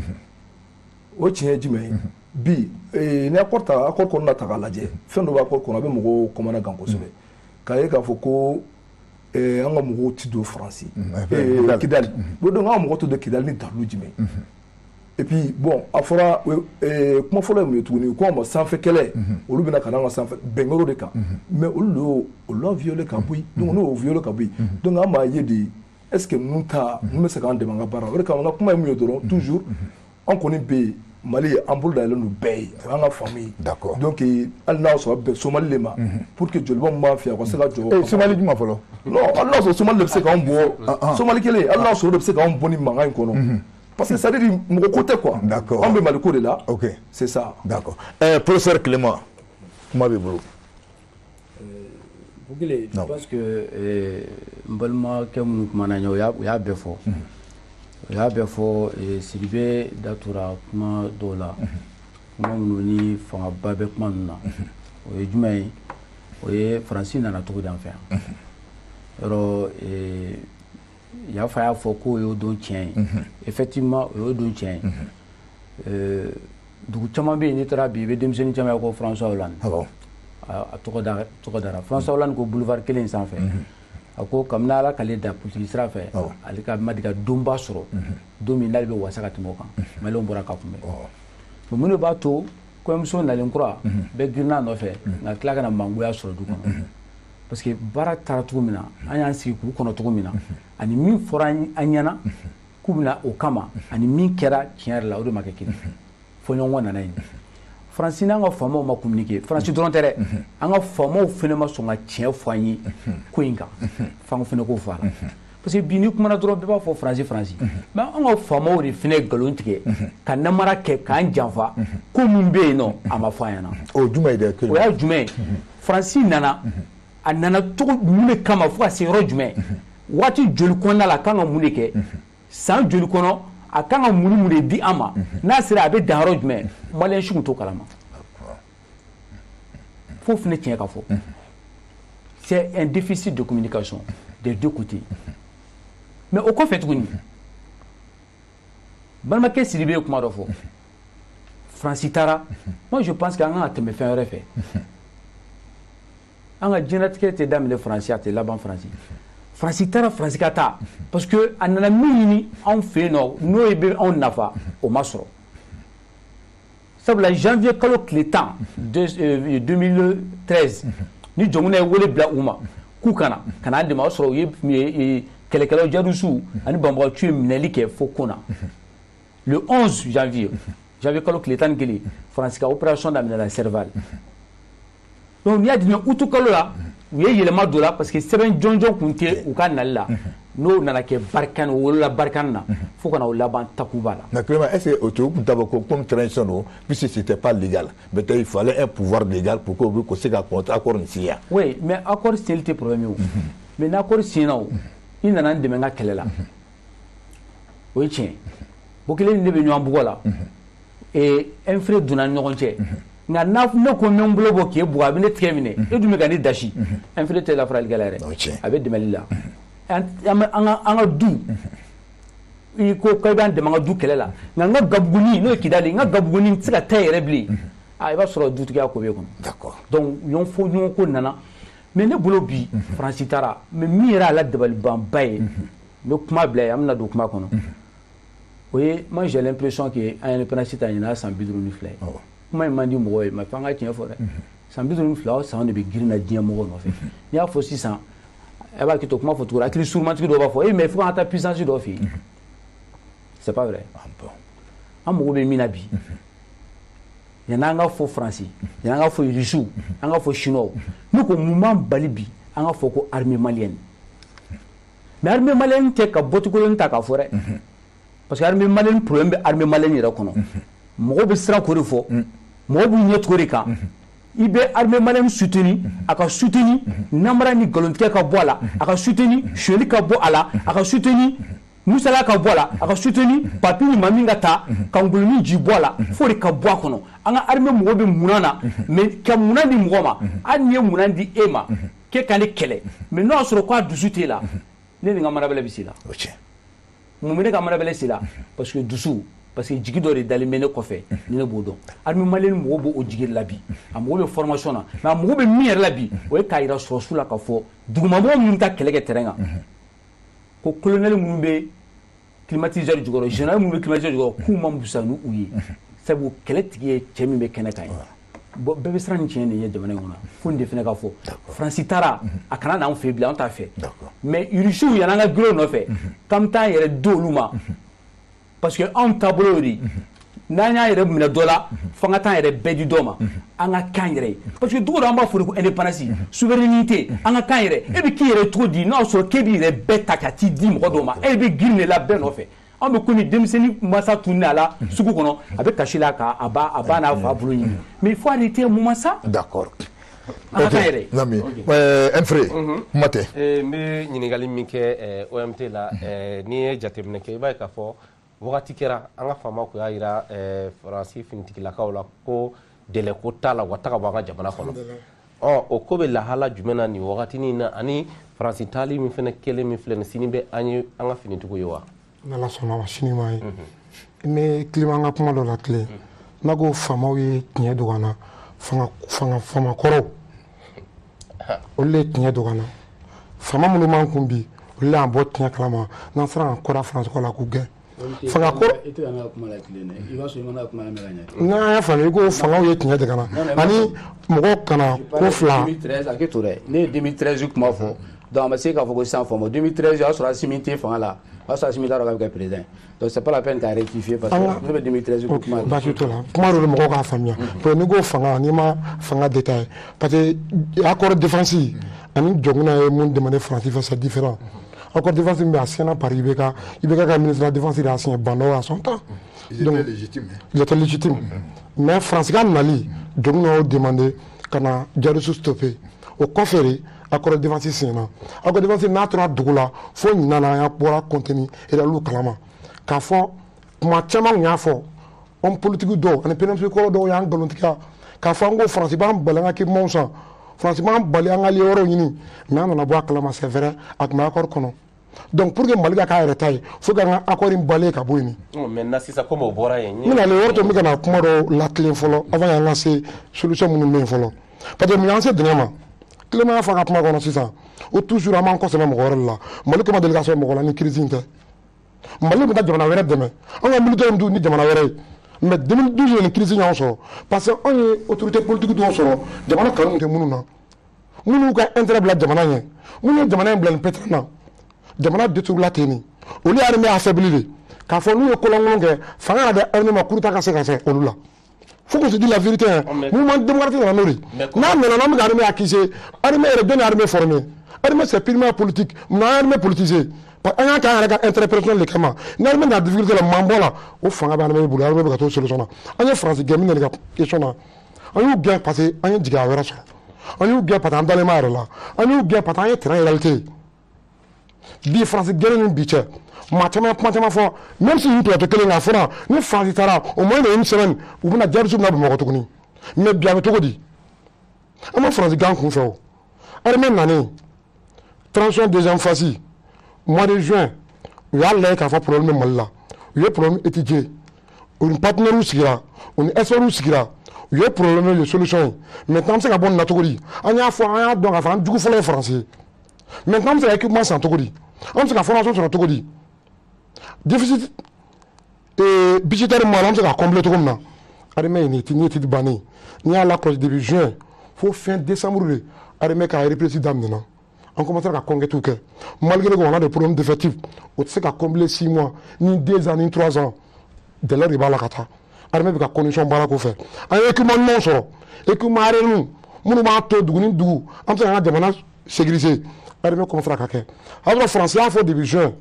o tiɲɛ ye jumɛn ye bi ni accord kɔnɔna ta k'a lajɛ fɛn dɔ bɛ accord kɔnɔ a bɛ mɔgɔw kɔmana gan kosɛbɛ k'a ye k'a fɔ ko an ka mɔgɔw tɛ don faransi Kidali donc an ka mɔgɔw tɛ don Kidali ni dalilu jumɛn et puis bon a fɔra kuma fɔlɔ ye mun ye tuguni ko an ma sanfɛ kɛlɛ olu bɛna ka na an ka sanfɛ bɛnkɛro de kan mais olu y'a violé ka bɔ yen donc n'o y'o violé ka bɔ yen donc an b'a ye de est ce que ninnu ta ninnu bɛ se k'an dɛmɛ an ka baara la o de kama n ka kuma ye mun ye dɔrɔn toujours an kɔni bɛ yen Mali an bolo dayɛlɛn don bɛɛ ye o y'an ka faamu ye donc hali n'a sɔrɔ bɛn Somali de ma pour que joliba min b'an fɛ yan o ka se ka jɔ. Somali jumɛn fɔlɔ. non hali n'a sɔrɔ Somali de bɛ se k'an bɔ Somali kelen hali n'a sɔrɔ de bɛ se k'an bɔ ni mankan in kɔnɔ. parce que ça veut dire mɔgɔ ko tɛ quoi. d'accord an bɛ Mali ko de la. ok c'est ça. d'accord professeur Clément kuma b'i bolo. Bukile je pense que n balimakɛ minnu kumana ɲɛ o y'a bɛɛ fɔ. o y'a bɛɛ fɔ Sidibe da tora kuma dɔw la kuma minnu ni fangaba bɛ kuma ninnu na o ye jumɛn ye o ye faransi nana cogo di an fɛ yan yɔrɔ Yafa y'a fɔ k'o y'o don tiɲɛ ye effectivement o y'o don tiɲɛ ye dugu caman bɛ yen n'i taara bi i bɛ denmisɛnnin caman ye ko François Hollande a tɔgɔ dara François Hollande ko boulevard kelen sanfɛ a ko kabini ala k'ale da politiki sira fɛ ale ka ma ka donba sɔrɔ don min n'ale bɛ wasa ka tɛmɛ o kan maliyɛnw bɔra ka kunbɛn mais mun de b'a to kɔɲɔmuso nalen kura bɛɛ girinna a nɔfɛ nka tila ka na mangoya sɔrɔ du kɔnɔ parce que baara taara cogo min na an y'an sigi k'u kɔnɔ cogo min na ani min fɔra an ɲɛna k'u bɛna o kama ani min kɛra tiɲɛ yɛrɛ la o de ma kɛ kelen fɔ ɲɔgɔn nana yen faransi n'an ka faamaw ma communiquer faransi dɔrɔn tɛ dɛ an ka faamaw fana ma sɔn ka tiɲɛ fɔ an ye ko in kan f'an fana k'o fɔ a la parce que bi ni kumana dɔrɔn bɛɛ b'a fɔ faransi mais an ka faamaw de fana ye nkalon tigɛ ka namara kɛ k'an janfa ko min bɛ yen nɔ a ma fɔ an ɲɛna o jumɛn ye dɛ o y'a jumɛn ye faransi nana a nana cogo mun de kama fo ka se yɔrɔ jumɛn waati joli kɔnɔna la a kan ka mun de kɛ san joli kɔnɔ a kan ka mun de di an ma n'a sera a bɛ dan yɔrɔ jumɛn maliyɛn si tun t'o kalama fo fana tiɲɛ ka fɔ c'est un déficit de communication des deux côtés mais o kɔfɛ tuguni balimakɛ Sidibe ye kuma dɔ fɔ faransi taara moi je pense que an kan ka tɛmɛ fɛn wɛrɛ fɛ an ka diɲɛlatigɛ tɛ daminɛ faransi a tɛ laban faransi taara faransi ka taa parce que a nana min ɲini anw fɛ yen nɔ n'o ye bɛ anw nafa o ma sɔrɔ sabula janvier kalo tile 10 2013 ni jɔnkuna ye wele bila u ma k'u kana an dɛmɛ o sɔrɔ u ye kɛlɛkɛlaw jarusiw ani banbagaciw ye minɛli kɛ fo Kona le 11 janvier kalo tile 11 faransi ka opération daminɛna Serval donc n'i y'a di utu kalo la u ye yɛlɛma don la parce que sɛbɛn jɔnjɔn tun tɛ u ka nali la n'o nana kɛ barikani o wolola barikani na fo kana o laban Takuba la. Mais Clément, est-ce que tu as comme transition puisque c'était pas légal, mais il fallait un pouvoir légal pour que vous puissiez accord ici. Oui, mais accord c'est le problème. Mais l'accord c'est non, il n'en a pas de même qu'elle là. Oui tiens, beaucoup les ne veulent pas boire là. Et un frère d'un ɲɔgɔn cɛ. Nka ne ko n bɛ n bolo bɔ k'e bugɔ a bɛ ne tigɛ minɛ e dun bɛ ka ne dasi an fana tɛ lafaralikɛla yɛrɛ a bɛ dɛmɛli la an ka du i ko k'i b'an dɛmɛ an ka du kɛlɛ la nka n ka gabuguni n'o ye Kidali n ka gabuguni n tɛ se ka taa yɛrɛ bilen i b'a sɔrɔ dutigiya ko b'e kɔnɔ donc ɲɔgɔn fɔ ɲɔgɔn ko nana mais ne bolo bi faransi taara mais min yɛrɛ ala dabalibanba ye n bɛ kuma bila yen an bɛna don kuma kɔnɔ o ye moi j'ai l'impression que an ye indépendance ta ɲinan san 52 ye kuma in man di mɔgɔ ye mais f'an ka tiɲɛ fɔ dɛ san 52 san de bɛ girinna diɲɛ mɔgɔ nɔfɛ n'i y'a fɔ sisan e b'a hakili to kuma fɔ cogo la hakili surumantigi dɔw b'a fɔ mais fo ka taa puissance dɔ fɛ yen c'est pas vrai an mago bɛ min na bi yan'an ka fɔ faransi yan'an ka fɔ rusiw an ka fɔ chinois ne ko mun b'an bali bi an ka fɔ ko armée malienne mais armée malienne tɛ ka bɔcogo ta k'a fɔ dɛ parce que armée malienne problème bɛ armée malienne yɛrɛ kɔnɔ mɔgɔw bɛ siran k'o de fɔ mɔgɔw b'u ɲɛ tugu de kan i bɛ armée malienne soutenir a ka soutenir namara ni nkalontigɛ ka bɔ a la a ka soutenir sonyali ka bɔ a la a ka soutenir musala ka bɔ a la a ka soutenir papi ni maa min ka taa ka ngolo ni ji bɔ a la fo de ka bɔ a kɔnɔ an ka armée mɔgɔw bɛ munan na mais ka munan di mɔgɔ ma hali n'i ye munan di e ma k'e ka ne kɛlɛ mais n'o y'a sɔrɔ k'a dusu t'e la ne ni n ka marabɛlɛ bɛ se la mun bɛ ne ka marabɛlɛ se la parce que dusu parce que jigi dɔ de dalen bɛ ne kɔfɛ ni ne b'o dɔn armée malienne mɔgɔw b'o jigi la bi a mɔgɔw bɛ formation na mais a mɔgɔw bɛ min yɛrɛ la bi o ye k'a yira sɔrɔsiw la k'a fɔ dugumamɔgɔw minnu ta kɛlɛ kɛ terrain kan ko colonel minnu bɛ climatiseur jukɔrɔ général minnu bɛ climatiseur jukɔrɔ k'u ma fusa n'u ye sabu kɛlɛ tigi ye cɛ min bɛ kɛnɛ kan ye bɛɛ bɛ siran ni tiɲɛ de ye jamana in kɔnɔ fo nin de fana ka fɔ faransi taara a kana n'anw fɛ bilen anw t'a fɛ mais rusiw yan'an ka gulon nɔfɛ k'an bɛ taa yɛrɛ di olu ma parce que anw taabolo de n'an y'a yɛrɛ minɛ dɔ la f'an ka taa yɛrɛ bɛɛ di dɔ ma an ka kan yɛrɛ ye parce que dogo dɔ an b'a fɔ de ko indépendance souveraineté an ka kan yɛrɛ e bɛ k'i yɛrɛ cogo di n'a sɔrɔ k'e b'i yɛrɛ bɛɛ ta ka t'i di mɔgɔ dɔw ma e bɛ girin de la bɛɛ nɔfɛ an bɛ komi denmisɛnnin mansa tunnen a la sugu kɔnɔ a bɛ kasi la k'a ba n'a fa bolo ɲini mais il faut arrêter mun masa d'accord an ka kan yɛrɛ Nami Enfré kuma tɛ n bɛ ɲininkali min kɛ OMT la n'i ye jateminɛ kɛ i b'a ye k'a fɔ wagati kɛra an ka faamaw ko y'a jira faransi finitigilakaw la ko délai ko t'a la wa taga bɔ an ka jamana kɔnɔ o ko bɛ lahala jumɛn na nin wagatinin na ani faransi taali min fana kɛlen min filɛ nin sini bɛ an ka finitigiw ye wa n'ala sɔnna ma sini ma ye n bɛ Clément an ka kuma dɔ la tile n'a ko faamaw ye tiɲɛ dogo an na famakɔrɔw olu de ye tiɲɛ dogo an na fama minnu man kun bi olu y'an bɔ tiɲɛ kalama n'an sera an kɔra faransi kɔ la k'u gɛn fanga ko n'an y'a faamu i ko fangaw ye tiɲɛ de ka na ani mɔgɔw kana ko fila hakɛ to dɛ ne ye 2013 kuma fɔ donc a ma se k'a fɔ ko sisan faamu 2013 o y'a sɔrɔ Assimi tɛ fanga la o y'a sɔrɔ Assimi t'a dɔn k'a bɛ kɛ président donc c'est pas la peine k'a rectifier parce que ne bɛ 2013 kuma baasi t'o la kuma dɔ de mɔgɔw k'a faamuya parce que n'i ko fanga n'i ma fanga détaillé parce que accord défense ani jɔnkuna ye mun demandé Faransi fɛ c'est différent accord défense min bɛ a signé par IBK ka ministre de la défense de a signé Bandao à son temps donc il était légitime mais Faransi ka nali jɔnkuna y'o demandé ka na Jarisu stopper o kɔfɛ de accord défense signé na accord défense n'a tora dugu la fo ɲinan na an y'a bɔra contenu réel kalama k'a fɔ kuma caman y'a fɔ homme politique dɔw ani péninsule dɔw y'an nkalontigiya k'a fɔ an ko Faransi b'an bali an ka équipements san Faransi b'an bali an ka yɔrɔ ɲini mais an nana bɔ a kalama c'est vrai a tun bɛ accord kɔnɔ donc pour que Mali ka k'a yɛrɛ ta ye fo k'an ka accord in bali ka bɔ yen. maintenant sisan comme o bɔra yen. n bɛna le yɔrɔ to n bɛ ka na kuma dɔ latilen fɔlɔ avant y'an ka se solution minnu bɛ yen fɔlɔ parce que mun y'an se dingɛ ma tilema y'a fɔ a ka kuma kɔnɔ sisan o toujours an b'an kɔsɛbɛ mɔgɔ wɛrɛ de la Mali ko ma deli ka sɔrɔ mɔgɔ la ni crise in tɛ. Mali bɛ taa jamana wɛrɛ dɛmɛ an ka militaire dun ni jamana wɛrɛ ye mais 2012 ni crise y'an sɔrɔ parce que an ye autorité politique dɔw sɔrɔ jamana kanu tɛ minnu na minnu ka intérêt bila jamana ɲɛ minnu ye jamana in bila nin pétrin na jamana détourla ten nin olu ye armée affaibli de k'a fɔ n'u ye kolonkolon kɛ fanga yɛrɛ de armée ma coup d'état ka se ka kɛ olu la faut qu'on se dise la vérité hein mouvement démocratique nana n'o de n'a nana n'an bɛ ka armée accuser armée yɛrɛ jɔn ye armée formée armée c'est purement politique munna an ye armée politisée an y'a k'an yɛrɛ ka interprétation de kama ni armée na difficulté la manbɔ la o fanga bɛ armée bolo armée bɛ ka t'o solution na an ye Faransi gɛn min ka question na an y'u gɛn parce que an ye jigiya wɛrɛ sɔrɔ an y'u gɛn parce que an dalen b'a yɛrɛ la an y'u gɛn parce que an ye terrain réalité bi Faransi gɛnni ni bi cɛ maa caman kuma caman fɔ même si nin tun tɛ kelen k'a fɔ na ni Faransi taara au moins de une semaine u bɛna Jarisu bɛna Bamakɔ tuguni mais bi a bɛ cogo di an ma Faransi gɛn kun fɛ o armée nanen transition deuxième phase mois de juin u y'a lajɛ k'a fɔ problème bɛ Mali la u ye problème étudié u ni partenaires sigira u ni experts sigira u ye problème ye solution ye maintenant an bɛ se ka bɔ nin na cogo di an y'a fɔ an y'a dɔn k'a fɔ an jugu fɔlɔ ye Faransi ye maintenant an bɛ se ka équipement san cogo di an bɛ se ka formation sɔrɔ cogo di déficit budgétaire mo an bɛ se ka combler cogo min na armée ye nin ye étude bannen n'i y'a lakɔlɔsi depuis juin fo fin décembre de armée ka répression daminɛna on commence à conquêter tout malgré qu'on a des problèmes d'effectifs on sait qu'à combler 6 mois ni 2 ans ni 3 ans de l'heure il va la kata armée avec condition bala ko fait un équipement non soro équipement arenu munu ma to duguni dugu am sa demana sécurité armée commence à kake alors français a fait début juin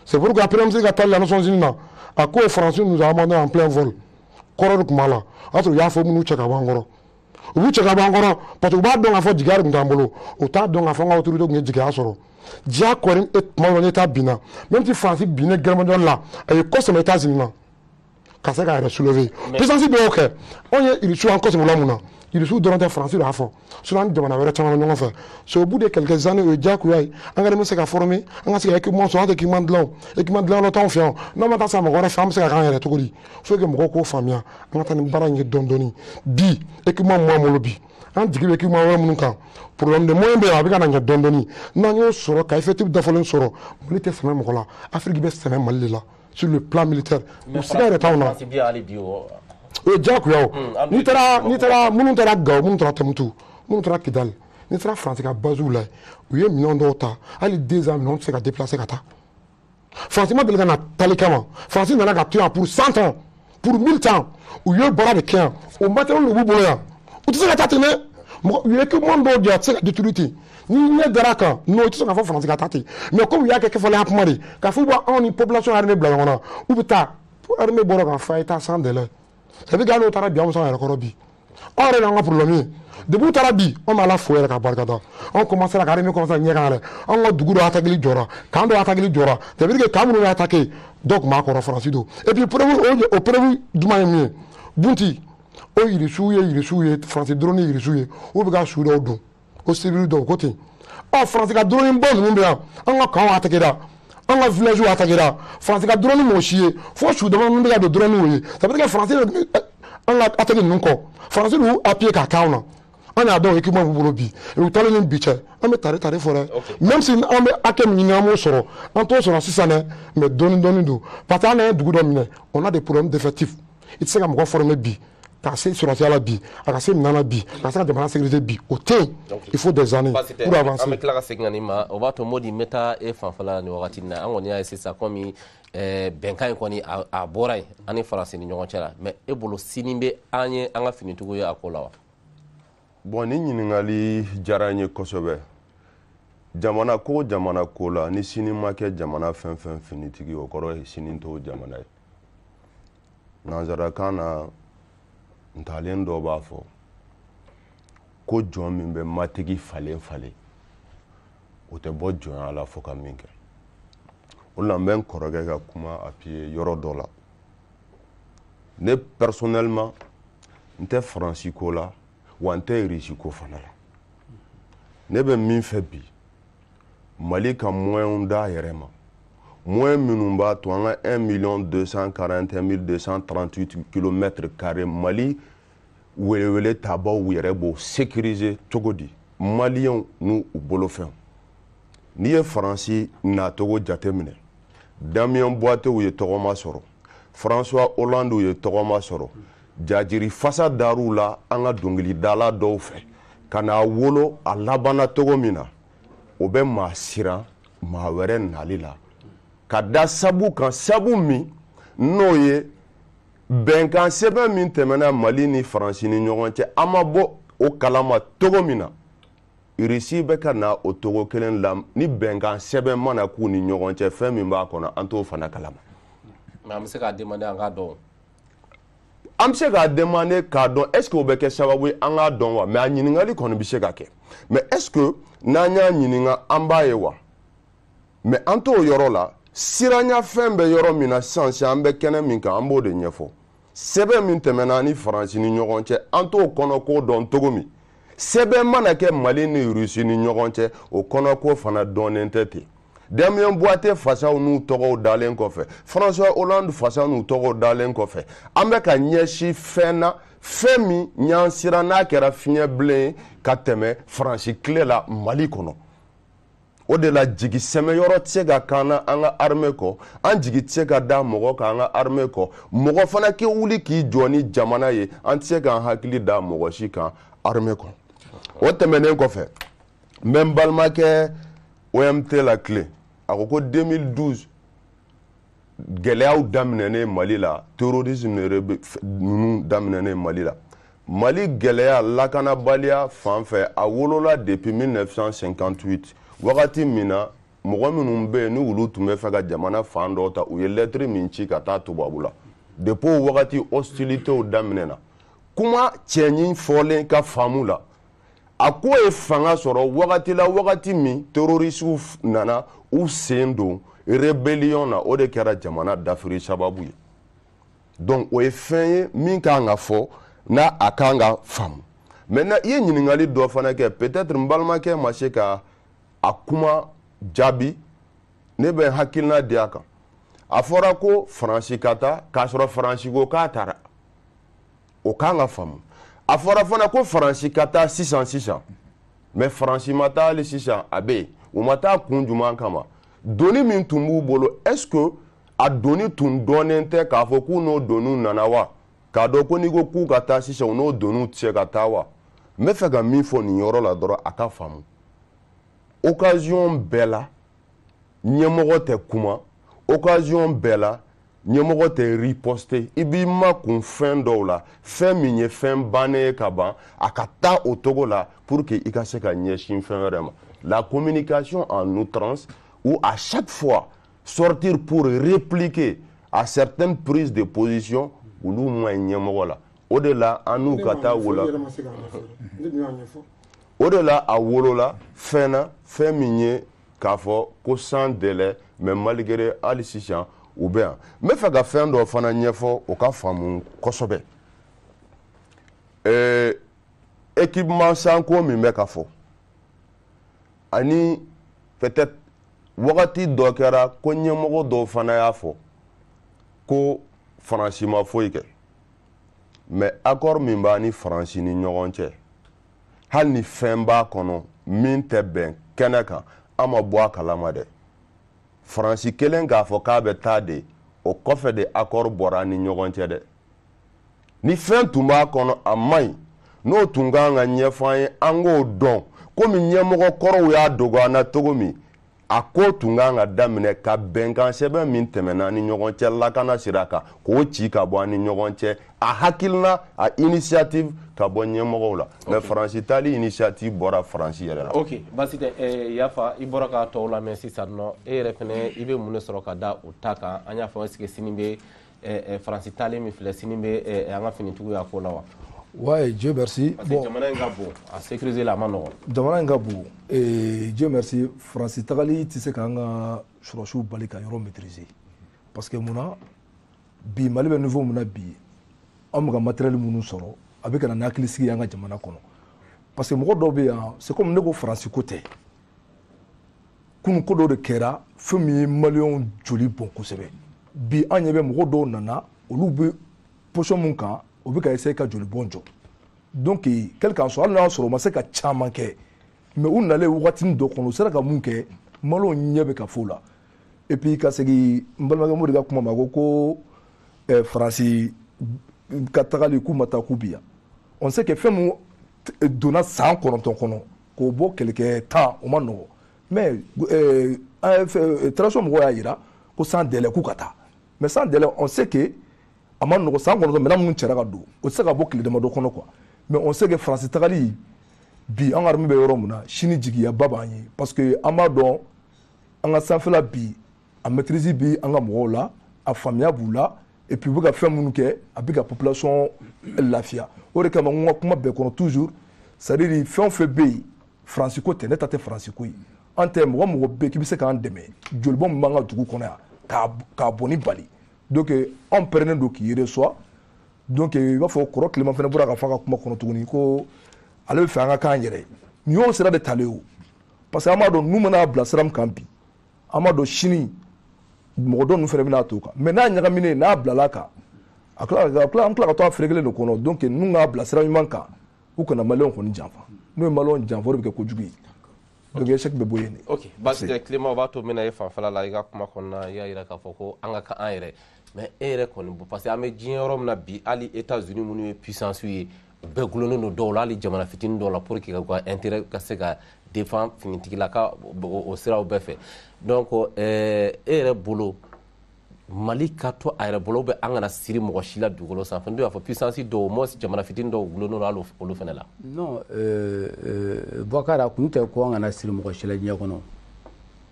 c'est pourquoi après on sait qu'à la Nations Unies à quoi français nous a amené en plein vol koror kumala alors il a fait munu cheka bangoro u cɛ ka bɔ an kɔrɔ parce que u b'a dɔn k'a fɔ jigiya de tun t'an bolo u t'a dɔn k'a fɔ an ka autorité tun ye jigiya sɔrɔ diya kɔni tuma dɔ n'État binna même si Faransi binna gɛrɛmajɔni la a ye kɔsɛbɛ États-Unis na ka se k'a yɛrɛ soulever puissance dɔw kɛ anw ye Irisiw an kɔsɛbɛla mun na Irisiw dɔrɔn tɛ Faransi de y'a fɔ sinon an ni jamana wɛrɛ caman bɛ ɲɔgɔn fɛ c'est au bout de quelques années o ye diyagoya ye an ka bɛ se ka former an ka se ka équipement sɔrɔ an tɛ équipement dilan yɔrɔ t'anw fɛ yan n'an ma taa sa mɔgɔ wɛrɛ fɛ an bɛ se ka k'an yɛrɛ cogo di faut que mɔgɔw k'o faamuya an ka taa nin baara in kɛ dɔɔni dɔɔni bi équipement m'an bolo bi an jigi bɛ équipement wɛrɛ minnu kan problème de moyen bɛ yen a bɛ ka na ɲɛ dɔɔni dɔɔni n'an y'o sɔrɔ ka effectif dafalen sɔrɔ Mali tɛ sɛmɛ mɔgɔ la Afrique bɛ sɛmɛ Mali de la sur le plan militaire u siga yɛrɛ t'anw na o ye diyagoya o n'i taara minnu taara Gao minnu taara Tɛmutu minnu taara Kidali n'i taara Faransi ka base la u ye minɛn dɔw ta hali 2 ans minɛnw tɛ se ka déplacer ka taa Faransi ma deli ka na tali kama Faransi nana ka to yan pour 100 ans pour 1000 ans u ye baara de kɛ yan o matériel de b'u bolo yan u tɛ se ka taa ten dɛ u ye équipement dɔw di yan a tɛ se ka détruire ten ni ɲɛ dara kan non i tɛ se k'a fɔ Faransi ka taa ten mais comme u y'a kɛ kɛfɔlenya kuma de k'a fɔ u b'anw ni population armée bila ɲɔgɔn na u bɛ taa armée bɔra k'a fɔ a ye taa sans délai ça veut dire que n'o taara bi an bɛ s'an yɛrɛ kɔrɔ bi anw yɛrɛ y'an ka problème ye depuis u taara bi an bɛ Ala fo yɛrɛ ka barikada anw commencé ka armée commencé ɲɛ kan yɛrɛ an ka dugu dɔ attaquer jɔra kan dɔ attaquer jɔra ça veut dire que kan minnu y'a attaquer dɔw tun b'a kɔrɔ Faransi don et puis o preuve jumɛn ye min ye Bunti o Irisiw ye Faransi drone ye Irisiw ye u bɛ ka su dɔw dun o civil dɔw ko ten ɔ Faransi ka drone bɔ ninnu bɛ yan an ka camps attaquer la an ka village attaquer la Faransi ka drone m'o si ye fo su dama ninnu bɛ ka don drone ye ça veut dire que Faransi an ka attaquer ninnu kɔ Faransi y'u appuyer k'a k'anw na an y'a dɔn équipement b'u bolo bi u taalen ni bi cɛ an bɛ tare fɔ dɛ même si an bɛ hakɛ min ɲini an b'o sɔrɔ an t'o sɔrɔ sisan dɛ mais dɔɔni don parce que an n'an ye dugu dɔ minɛ on a des problèmes d'effectifs i tɛ se ka mɔgɔ former bi k'a se sɔrɔsiya la bi a ka se minan na bi a ka se ka jamana sécurité bi o tɛ yen il faut des années pour avancer. an bɛ tila ka segin ka nin ma o b'a to Modi n bɛ taa e fanfɛla la nin wagati in na an kɔni y'a ye sisan komi bɛnkan in kɔni a bɔra yen an ni faransi ni ɲɔgɔn cɛ la mais e bolo sini bɛ an ye an ka finitigiw ye a ko la wa. bon ni ɲininkali diyara n ye kosɛbɛ jamana ko la ni sini ma kɛ jamana fɛn fɛn finitigi o kɔrɔ ye sini t'o jamana ye nanzarakan na ntalen dɔ b'a fɔ ko jɔn min bɛ matigi falen o tɛ bɔ jɔnya la fo ka min kɛ o la n bɛ n kɔrɔkɛ ka kuma appuyer yɔrɔ dɔ la ne personnellement n tɛ faransi ko la wa n tɛ Russie ko fana la ne bɛ min fɛ bi Mali ka moyen d'a yɛrɛ ma moyen minnu b'a to an ka 1 241 238 km² Mali welewele tabaw yɛrɛ b'o sécuriser cogo di Maliens n'u bolofɛnw n'i ye Faransi nacogo jateminɛ Damien Boitew ye tɔgɔma sɔrɔ François Hollande ye tɔgɔma sɔrɔ jajiri fasa dar'u la an ka dɔnkilidala dɔw fɛ ka n'a wolo a labanna cogo min na o bɛ maa siran maa wɛrɛ nali la ka da sabu kan sabu min n'o ye bɛnkan sɛbɛn min tɛmɛna Mali ni Faransi ni ɲɔgɔn cɛ an ma bɔ o kalama cogo min na Russie bɛ ka na o cogo kelen la ni bɛnkan sɛbɛn mana k'u ni ɲɔgɔn cɛ fɛn min b'a kɔnɔ an t'o fana kalama. mais an bɛ se k'a demander an k'a dɔn. an bɛ se k'a demander k'a dɔn est ce que o bɛ kɛ sababu ye an k'a dɔn wa mais a ɲininkali kɔni bɛ se ka kɛ mais est ce que n'an y'a ɲininka an b'a ye wa mais an t'o yɔrɔ la siranya fɛn bɛ yɔrɔ min na sisan an bɛ kɛnɛ min kan an b'o de ɲɛfɔ sɛbɛn min tɛmɛna ni Faransi ni ɲɔgɔn cɛ an t'o kɔnɔko dɔn cogo min sɛbɛn mana kɛ Mali ni Russie ni ɲɔgɔn cɛ o kɔnɔko fana dɔnnen tɛ ten Damien Boite fasaw n'u tɔgɔw dalen kɔfɛ François Hollande fasaw n'u tɔgɔw dalen kɔfɛ an bɛ ka ɲɛsin fɛn na fɛn min ɲan siran n'a kɛra fiɲɛ bilen ye ka tɛmɛ Faransi tile la Mali kɔnɔ o de la jigi sɛmɛyɔrɔ tɛ se ka k'an na an ka armée kɔ an jigi tɛ se ka da mɔgɔ kan an ka armée kɔ mɔgɔ fana k'i wuli k'i jɔ ni jamana ye an tɛ se k'an hakili da mɔgɔ si kan armée kɔ o tɛmɛnen kɔfɛ n bɛ n balimakɛ OMT la tile a ko 2012 gɛlɛyaw daminɛnen Mali la terrorisme ninnu daminɛnen Mali la Mali gɛlɛya lakanabaliya fan fɛ a wolola depuis 1958 wagati min na mɔgɔ minnu bɛ yen ni olu tun bɛ fɛ ka jamana fan dɔ ta u ye lettre min ci ka taa tubabu la depuis o wagati hostilitéw daminɛna kuma cɛɲi fɔlen ka faamu la a ko ye fanga sɔrɔ wagati la wagati min terrorisiw nana u sen don rébellion na o de kɛra jamana dafiri sababu ye donc o ye fɛn ye min kan ka fɔ n'a a kan ka faamu maintenant i ye ɲininkali dɔ fana kɛ peut-être n balimakɛ ma se ka a kuma jaabi ne bɛ hakilina di a kan a fɔra ko Faransi ka taa k'a sɔrɔ Faransi ko k'a taara o kan ka faamu a fɔra fana ko Faransi ka taa sisan mais Faransi ma taa hali sisan a bɛ yen u ma taa kun jumɛn kama doni min tun b'u bolo est-ce que a doni tun dɔnnen tɛ k'a fɔ k'u n'o doniw nana wa k'a dɔn ko n'i ko k'u ka taa sisan u n'o doniw tɛ se ka taa wa n bɛ fɛ ka min fɔ nin yɔrɔ la dɔrɔn a ka faamu occasion bɛɛ la ɲɛmɔgɔ tɛ kuma occasion bɛɛ la ɲɛmɔgɔ tɛ riposter i b'i makun fɛn dɔw la fɛn min ye fɛn bannen ye ka ban a ka taa o cogo la pour que i ka se ka ɲɛsin fɛn wɛrɛ ma la communication en outrance ou à chaque fois sortir pour répliquer à certaines prises de position olu ma ɲi ɲɛmɔgɔ la o de la an n'u ka taa wolo o de la a wolola fɛn na fɛn min ye k'a fɔ ko sans délai mais malgré hali sisan u bɛ yan n bɛ fɛ ka fɛn dɔ fana ɲɛfɔ o ka faamu kosɛbɛ équipement sanko min bɛ ka fɔ ani peut-être wagati dɔ kɛra ko ɲɛmɔgɔ dɔw fana y'a fɔ ko Faransi ma foyi kɛ mais accord min b'a ni Faransi ni ɲɔgɔn cɛ hali ni fɛn b'a kɔnɔ min tɛ bɛn kɛnɛ kan an ma bɔ a kalama dɛ faransi kelen k'a fɔ k'a bɛ taa de o kɔfɛ de accord bɔra an ni ɲɔgɔn cɛ dɛ ni fɛn tun b'a kɔnɔ a man ɲi n'o tun kan ka ɲɛfɔ an ye an k'o dɔn komi ɲɛmɔgɔ kɔrɔw y'a dogo an na cogo min a ko tun kan ka daminɛ ka bɛnkan sɛbɛn min tɛmɛna an ni ɲɔgɔn cɛ lakana sira kan k'o ci ka bɔ an ni ɲɔgɔn cɛ a hakilina a initiative ka bɔ ɲɛmɔgɔw la mais faransi taali initiative bɔra faransi yɛrɛ la. ok basi tɛ yafa i bɔra ka tɔw lamɛn sisan nɔ e yɛrɛ fɛnɛ i bɛ mun de sɔrɔ ka da o ta kan an y'a fɔ est-ce que sini bɛ faransi taali min filɛ sini bɛ an ka finitigiw ko la wa. Ouais, Dieu merci. Bon, à sécuriser la mano. Jamana nga bon, Dieu merci. Francis Tagali, tu sais qu'on a choisi bali ka yoro maîtriser. Parce que mona bi mali be nouveau mona bi am ga matériel munu soro avec na nakili sigi nga jamana kono. Parce que mo do be c'est comme nego France côté. Kunu ko do de kera fumi million joli bon kosebe. Bi anyebe mo do nana olu be pocho mun kan o bɛ ka essayer ka joli bɔn jɔ donc quel qu'en soit hali n'a y'a sɔrɔ o ma se ka caman kɛ mais u nalen wagatinin dɔ kɔnɔ u sera ka mun kɛ malo ɲɛ bɛ ka f'o la et puis ka segin n balimakɛ Modi ka kuma ma ko faransi ka tagali k'u ma taa k'u bi yan on sait que fɛn mun donna san 9 kɔnɔ k'o bɔ kɛlɛkɛ 10 o ma nɔgɔ mais transition mɔgɔw y'a jira ko sans délai k'u ka taa mais sans délai on sait que a ma nɔgɔ san kɔnɔntɔn minɛn minnu cɛra ka don o tɛ se ka bɔ tile damadɔ kɔnɔ quoi mais on sait que faransi tagali bi an ka armée bɛ yɔrɔ min na sini jigiyaba b'an ye parce que an b'a dɔn an ka sanfɛla bi a maîtrise bi an ka mɔgɔw la a faamuya b'u la et puis u bɛ ka fɛn minnu kɛ a bɛ ka population lafiya o de kama n ka kuma bɛɛ kɔnɔ toujours c'est à dire fɛn o fɛn bɛ yen faransi ko tɛ ne ta tɛ faransi ko ye an tɛ mɔgɔ mɔgɔ bɛ yen k'i bɛ se k'an dɛmɛ jolibɔn min b'an ka dugu kɔnɔ yan k'a bɔnni bali donc on prenait do qui reçoit donc il va faut kɔrɔ Clément fana bɔra ka fɔ ka kuma kɔnɔ tuguni ko ale bɛ fɛ an ka k'an yɛrɛ ni y'o sira de talen o parce que an b'a dɔn n'u mana bila sira min kan bi an b'a dɔn sini mɔgɔ dɔ ninnu fana bɛna to kan mais n'a ɲagaminen n'a bilala kan an tila ka to a feere kelen de kɔnɔ donc ninnu ka bila sira ɲuman kan u kana maliyɛnw kɔni janfa n'o ye maliyɛnw janfa o de bɛ kɛ kojugu ye donc échec bɛ bɔ yen de. ok basi tɛ Clément o b'a to n bɛna ye fanfɛla la i ka kuma kɔnɔna i y'a jira k'a fɔ ko an ka k'an yɛrɛ mais e yɛrɛ kɔni parce que an bɛ diɲɛ yɔrɔ min na bi hali États-Unis minnu ye puissance ye u bɛɛ gulonnen don dɔw la hali jamana fitinin dɔw la pour que ka intérêt ka se ka défend finitigilaka o siraw bɛɛ fɛ donc e yɛrɛ bolo Mali ka to a yɛrɛ bolo bɛ an kana siri mɔgɔ si la dugukolo sanfɛ n'o y'a fɔ puissance dɔw moins jamana fitinin dɔw gulonnen don hali olu fana la. non Boubacar a kun tɛ ko an kana siri mɔgɔ si la diɲɛ kɔnɔ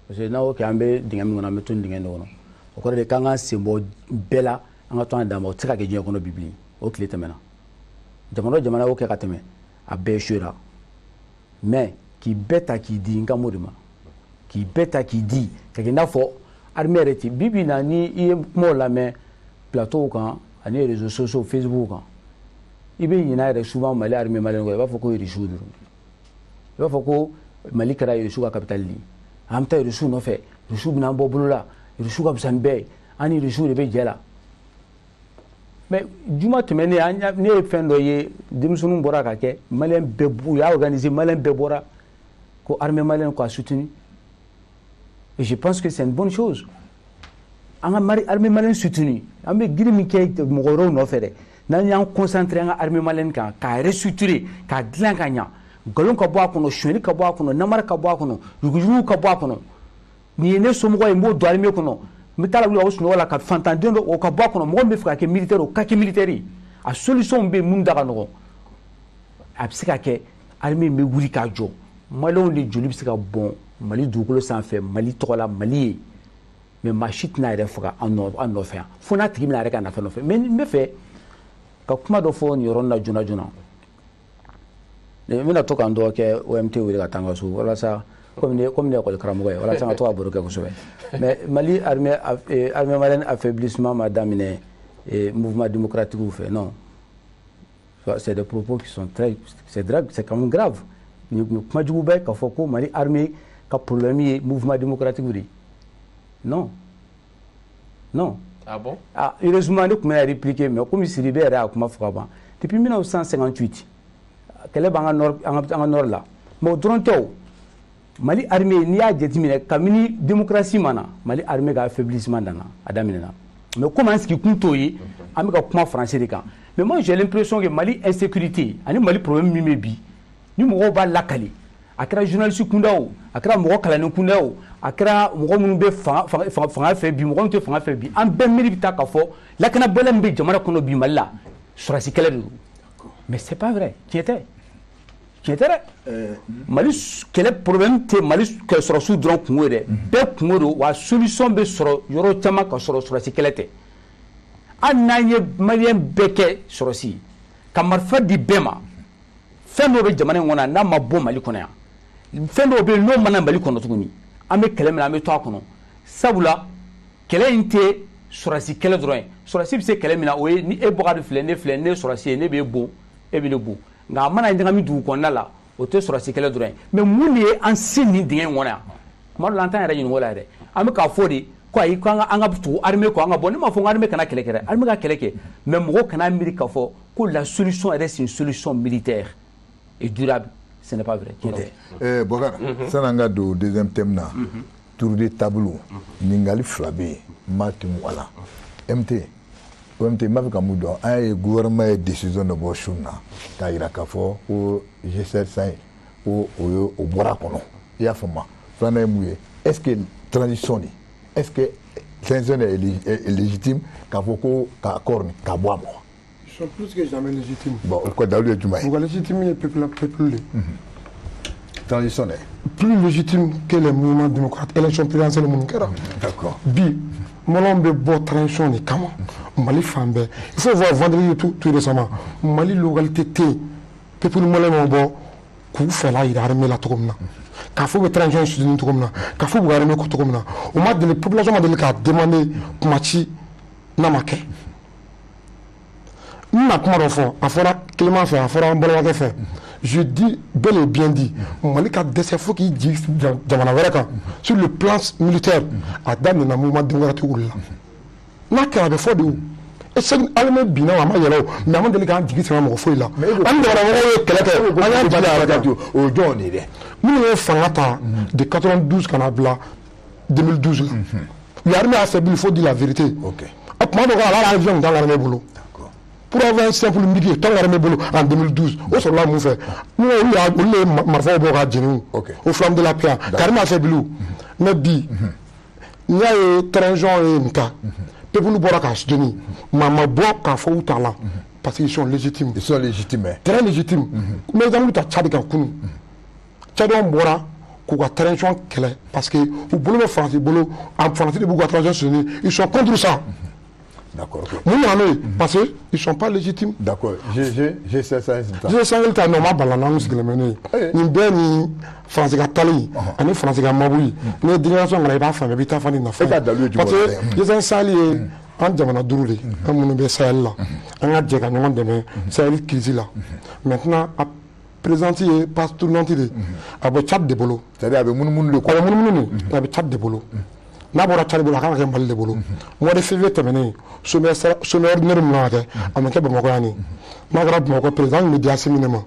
parce que n'a y'o kɛ an bɛ dingɛ min kɔnɔ an bɛ to nin dingɛ in de kɔnɔ o kɔrɔ de k'an ka sen bɔ bɛɛ la an ka to an dan ma o tɛ se ka kɛ diɲɛ kɔnɔ bi bilen o tile tɛmɛna jamana o jamana y'o kɛ ka tɛmɛ a bɛɛ échouera mais k'i bɛɛ ta k'i di n ka mot de ma k'i bɛɛ ta k'i di ka kɛ i n'a fɔ armée yɛrɛ ten bi bi in na ni i ye kumaw lamɛn plateau kan ani réseaux sociaux Facebook kan i bɛ ɲinɛ yɛrɛ souvent Mali armée maliyɛn kɔ i b'a fɔ ko Irisiw de don i b'a fɔ ko Mali kɛra Irisiw ka capitale de ye an bɛ taa Irisiw nɔfɛ Irisiw bɛna an bɔ bolo la Irisiw ka fisa ni bɛɛ ye an ni Irisiw de bɛ jɛ la mais juma tɛmɛnen ne ye fɛn dɔ ye denmisɛnninw bɔra ka kɛ maliyɛn bɛɛ u y'a organisé maliyɛn bɛɛ bɔra ko armée maliyɛn k'a soutenu et je pense que c'est une bonne chose an ka armée maliyɛn soutenu an bɛ giri min kɛ mɔgɔ wɛrɛw nɔfɛ dɛ n'an y'an concentré an ka armée maliyɛn kan k'a restructurer k'a dilan ka ɲa nkalon ka bɔ a kɔnɔ sonyɛli ka bɔ a kɔnɔ namara ka bɔ a kɔnɔ yugujuguw ka bɔ a kɔnɔ nin ye ne somɔgɔ ye n b'o don armée kɔnɔ n bɛ taa wuli o sunɔgɔ la ka fantanden dɔ o ka bɔ a kɔnɔ mɔgɔ min bɛ fɛ ka kɛ militaire o ka kɛ militaire ye a solution bɛ yen mun da ka nɔgɔn a bɛ se ka kɛ armée bɛ wuli k'a jɔ maliyɛnw de joli bɛ se ka bɔn Mali dugukolo sanfɛ Mali tɔgɔ la Mali ye mais maa si tɛna yɛrɛ faga an nɔfɛ yan fo n'a tigi bɛna yɛrɛ ka nafa nɔfɛ mais n bɛ fɛ ka kuma dɔ fɔ nin yɔrɔ in na joona joona n bɛna to ka n dɔgɔ kɛ OMT wele ka taa n ka so walasa comme ne école karamɔgɔ ye walasa n ka to ka baro kɛ kosɛbɛ mais Mali armée maliyɛn affaiblissement ma daminɛ mouvement démocratique fɛ non c'est des propos qui sont c'est quand même grave ni kuma jugu bɛ k'a fɔ ko Mali armée ka problème ye mouvement démocratique de non ah bon ah heureusement ne tun bɛna répliquer mais comme Sidibé yɛrɛ y'a kuma fɔ ka ban depuis 1958 kɛlɛ b'an ka nord la mais o dɔrɔn tɛ o Mali armée n'i y'a jateminɛ kabini démocratie ma na Mali armée ka affaiblissement nana a daminɛna mais comme an sigi kun t'o ye an bɛ ka kuma français de kan mais moi j'ai l'impression que Mali insécurité ani Mali problème min bɛ bi ni mɔgɔw b'a lakali a kɛra journaliste kunda o a kɛra mɔgɔ kalanni kunda o a kɛra mɔgɔ minnu bɛ fanga fɛ bi mɔgɔ min tɛ fanga fɛ bi an bɛɛ miiri bɛ taa k'a fɔ lakanabɛlɛ min bɛ jamana kɔnɔ bi Mali la sɔrɔdasi kɛlɛ de don mais c'est pas vrai tiɲɛ tɛ tiɲɛ tɛ dɛ Mali kɛlɛ problème tɛ Mali sɔrɔdasiw dɔrɔn kungo ye dɛ bɛɛ kungo don wa solution bɛ sɔrɔ yɔrɔ caman ka sɔrɔ sɔrɔdasi kɛlɛ tɛ hali n'an ye maliyɛn bɛɛ kɛ sɔrɔdasi ye ka marifa di bɛɛ ma fɛn dɔw bɛ jamana in kɔnɔ n'a ma bɔ Mali kɔnɔ yan fɛn dɔw bɛ yen n'o mana Mali kɔnɔ tuguni an bɛ kɛlɛ min na an bɛ to a kɔnɔ sabula kɛlɛ in tɛ sɔrɔdasi kɛlɛ dɔrɔn ye sɔrɔdasi bɛ se kɛlɛ min na o ye ni e Bukari filɛ ne ye sɔrɔdasi ye ne bɛ e bon e bɛ ne bon nka a mana ɲagami dugu kɔnɔna la o tɛ sɔrɔdasi kɛlɛ dɔrɔn ye mais mun de ye an sen nin dingɛ in kɔnɔ yan tuma dɔ la an t'an yɛrɛ ɲininka o la yɛrɛ an bɛ k'a fɔ de ko ayi ko an ka tugu armée kɔ an ka bɔ ne m'a fɔ ko armée kana kɛlɛ kɛ dɛ armée ka kɛlɛ kɛ mais mɔgɔw kana miiri k'a fɔ ko la solution yɛrɛ c'est une solution militaire et durable ce n'est pas vrai. Bokar san'an ka don deuxième thème na tour de table ɲininkali fila bɛ yen n m'a tɛmɛ a la MT n b'a fɛ ka mun dɔn an ye gouvernement ye décision dɔ bɔ su na k'a jira k'a fɔ ko G7 ko o bɔra a kɔnɔ i y'a faamu filanan ye mun ye est ce que transition nin est ce que transition est légitime k'a fɔ ko ka accord nin k'a bɔ a ma. Ils sont plus que jamais légitimes. Bon, o ka dalu ye jumɛn ye. U ka légitime ye peuple de. Transition dɛ. Plus légitime que les mouvements démocrates élection présidentielle minnu kɛra. D'accord. Bi Malon bɛ bɔ transition de kama Mali fan bɛɛ il faut voir vendredi tout récemment Mali localité tɛ yen peuple malien ma bɔ k'u fɛla yira armée la cogo min na k'a fɔ u bɛ transition soutenir cogo min na k'a fɔ u bɛ armée kɔ cogo min na o ma deli population ma deli k'a demander kuma ci n'a ma kɛ n na kuma dɔ fɔ a fɔra Clément fɛ a fɔra an balimakɛ fɛ je dis bel et bien dit Mali ka dɛsɛ fo k'i jigi jamana wɛrɛ kan sur le plan militaire a daminɛna mouvement démocratique la n'a kɛra a bɛ fɔ de o alimɛ binna a ma yɛlɛ o mais a ma deli k'an jigi sɛbɛn mɔgɔ foyi la an jamana mɔgɔw ye kɛlɛ kɛ an y'an jigi a yɛrɛ kan o jɔn de dɛ minnu ye fanga ta de 92 ka na bila 2012 la u armée a affaibli il faut dire la vérité a tuma dɔ kɔnɔ ala avion t'an ka armée bolo pour avoir un simple milieu t'an ka armée bolo en 2012 o sɔrɔla mun fɛ olu ye marifaw bɔ ka jeni o flamme de la paix ka armée affaibli mais bi n'i y'a ye transition ye nin ta peuple bɔra k'a soutenir mais a ma bɔ k'a fɔ u t'a la parce qu'ils sont légitimes. Ils sont légitimes. Très légitimes. Mais ils ont ta Tchad kan kunu. Tchad bɔra k'u ka transition kɛlɛ parce que u bolo bɛ France bolo en France de b'u ka transition soutenir ils sont contre ça. D'accord. Mun y'an ye parce que ils sont pas légitimes. D'accord. G5 ta nɔma balana an sigilen bɛ n'o ye nin bɛɛ ni France ka tali ani France ka mabu ye n'i ye déclaration kɛ i b'a faamuya i bɛ taa fan nin nafa parce que G5 Sahel ye an jamana duuru de an minnu bɛ Sahel la an ka jɛ ka ɲɔgɔn dɛmɛ Sahel crise la maintenant a présidente ye passe tournante de a bɛ Tchad de bolo c'est-à-dire a bɛ munumunu de kɔ a bɛ munumunu de a bɛ Tchad de bolo n'a bɔra Tchad bolo a kan ka kɛ Mali de bolo mois de février tɛmɛnen sommet ordinaire min kan ka kɛ a ma kɛ Bamakɔ yan nin n'a kɛra Bamakɔ président min bɛ di Assimi ne ma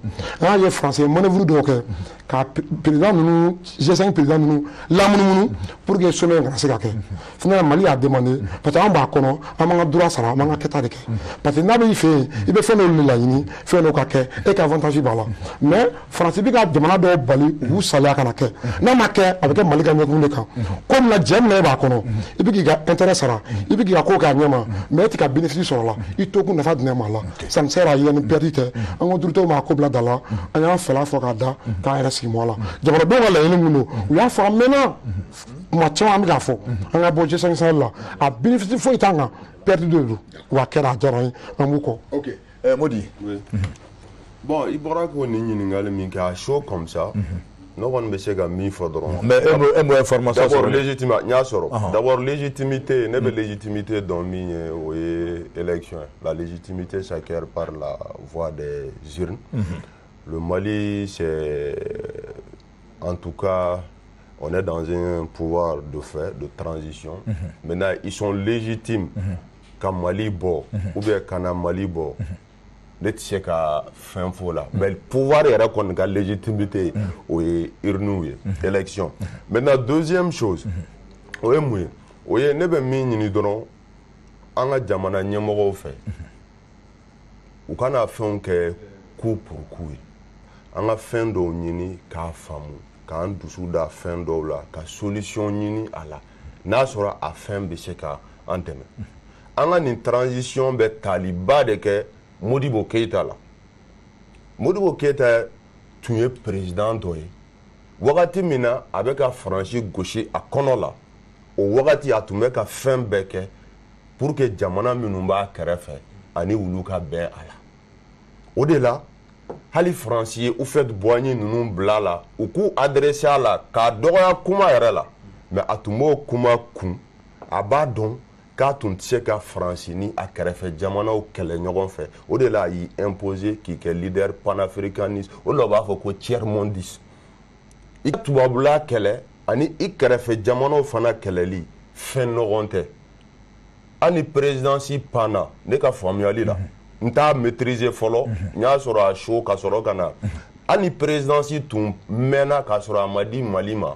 an y'a ye français manœuvre dɔw kɛ ka président ninnu G5 président ninnu lamunumunu pour que sommet kana se ka kɛ finalement Mali y'a demandé parce que an b'a kɔnɔ an b'an ka droit sara an b'an ka kɛta de kɛ parce que n'a bɛ i fɛ yen i bɛ fɛn dɔw de laɲini fɛn dɔw ka kɛ e ka avantage b'a la mais France bɛ ka jamana dɔw bali u b'u saliya kana kɛ n'a ma kɛ a bɛ kɛ Mali ka ɲɛkumun de kan comme na jɛ minɛ b'a kɔnɔ i bɛ k'i ka intérêt sara i bɛ k'i ka ko k'a ɲɛ ma mais e tɛ ka bénéfice sɔrɔ la i to kun nafa dinɛ ma la ça ne sert à rien ni perte tɛ an ka autorités m'a ko bila da la an y'an fɛla fɔ k'a da k'an yɛrɛ sigi mɔgɔ la jamanadenw ka laɲini min don u y'a fɔ an mɛnna kuma caman an bɛ k'a fɔ an ka bɔ G5 Sahel la a bénéfice foyi t'an kan perte de don wa a kɛra a diyara an ye an b'u kɔ. Ok Modi. Bon i bɔra k'o nin ɲininkali min kɛ à chaud comme ça. Ne kɔni bɛ se ka min fɔ dɔrɔn. Mais e m'o information sɔrɔ. D'abord légitimité n y'a sɔrɔ. D'abord légitimité ne bɛ légitimité dɔn min ye o ye élection la légitimité s'acquiert par la voie des urnes. Le Mali c'est en tout cas on est dans un pouvoir de fait de transition. Maintenant ils sont légitimes ka Mali bɔ ou bien kana Mali bɔ. ne tɛ se ka fɛn fɔ la mais pouvoir yɛrɛ kɔni ka légitimité o ye urne ye élection maintenant deuxième chose o ye mun ye o ye ne bɛ min ɲini dɔrɔn an ka jamana ɲɛmɔgɔw fɛ u kana fɛnw kɛ coup pour coup ye an ka fɛn dɔw ɲini k'a faamu k'an dusu da fɛn dɔw la ka solution ɲini a la n'a sɔrɔ a fɛn bɛ se ka an dɛmɛ an ka nin transition bɛ taliba de kɛ Modibo Keïta la Modibo Keïta tun ye président dɔ ye wagati min na a bɛ ka Faransi gosi a kɔnɔ la o wagati a tun bɛ ka fɛn bɛɛ kɛ pour que jamana minnu b'a kɛrɛfɛ ani olu ka bɛn a la o de la hali Faransi ye Houphouët-Boigny ninnu bila la u k'u adressé a la k'a dɔgɔya kuma yɛrɛ la mais a tun b'o kuma kun a b'a dɔn k'a tun tɛ se ka Faransi ni a kɛrɛfɛ jamanaw kɛlɛ ɲɔgɔn fɛ o de la a y'i imposer k'i kɛ leader panafricaniste o de la u b'a fɔ ko tiers mondiste i ka tubabula kɛlɛ ani i kɛrɛfɛ jamanaw fana kɛlɛli fɛn nɔgɔn tɛ hali présidence panna ne ka faamuyali la n t'a maîtriser fɔlɔ n y'a sɔrɔ a chaud ka sɔrɔ ka na hali présidence tun mɛnna ka sɔrɔ a ma di Mali ma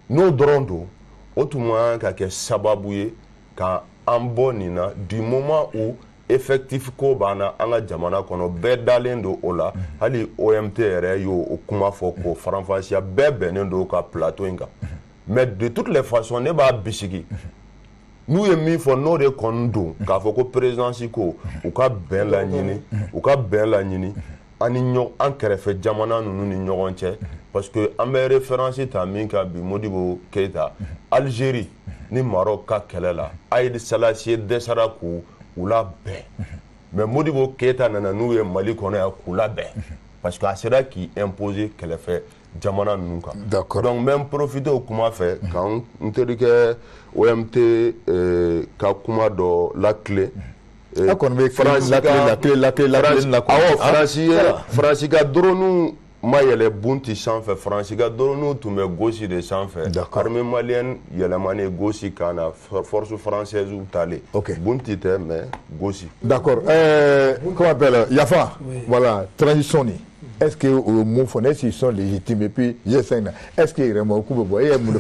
n'o dɔrɔn don o tun man ka kɛ sababu ye ka an bɔ nin na du moment où effectif ko b'an na an ka jamana kɔnɔ bɛɛ dalen don o la hali OMT yɛrɛ y'o kuma fɔ ko faranfasiya bɛɛ bɛnnen don ka plateau in kan mais de toutes les façons ne b'a bisigi n'u ye min fɔ n'o de kɔni don k'a fɔ ko présidence ko u ka bɛn laɲini ani an kɛrɛfɛ jamana ninnu ni ɲɔgɔn cɛ parce que an bɛ référence ta min ka bi Modibo Keïta Algérie ni Maroc ka kɛlɛ la Haïlé Sélassié dɛsɛra k'u labɛn mais Modibo Keïta nana n'u ye Mali kɔnɔ yan k'u labɛn parce que a sera k'i imposer kɛlɛfɛ jamana ninnu kan donc n bɛ n profiter o kuma fɛ k'an n terikɛ OMT ka kuma dɔ laclé Faransi ka drone ma yɛlɛ Bunti sanfɛ Faransi ka drone tun bɛ gauche de sanfɛ armée malienne yɛlɛmani gauche ka na force française talen Bunti tɛ mais gauche d'accord comment appelle Yafa voilà transition ni est-ce que au mot fond est-ce qu'ils sont légitimes et puis G5 est-ce que vraiment coup bobo et mon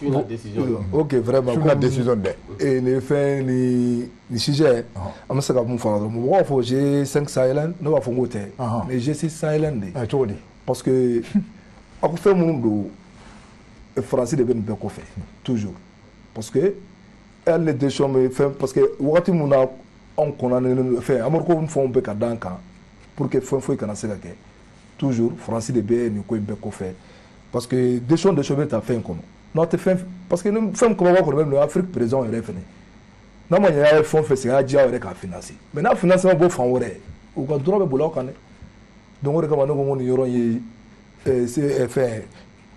la décision OK vraiment la décision de et les fins les sujets on sait que mon fond moi faut G5 Sahel ne va fongote mais G6 Sahel parce que à fait mon do français de ben ko fait toujours parce que elle les deux choses fait parce que wakati mun na on connaît fait amor ko fond be ka danka pour que fond kana se ka toujours français de bien ni ko be ko fait parce que des choses ta fait comme notre fin parce que nous femme comme ko même l'Afrique présent est fini na mo nya fond fait c'est dia ore ka financer mais na financement bo fan ore o ko droit be bolo kan donc on recommande ko ni yoro yi c'est fait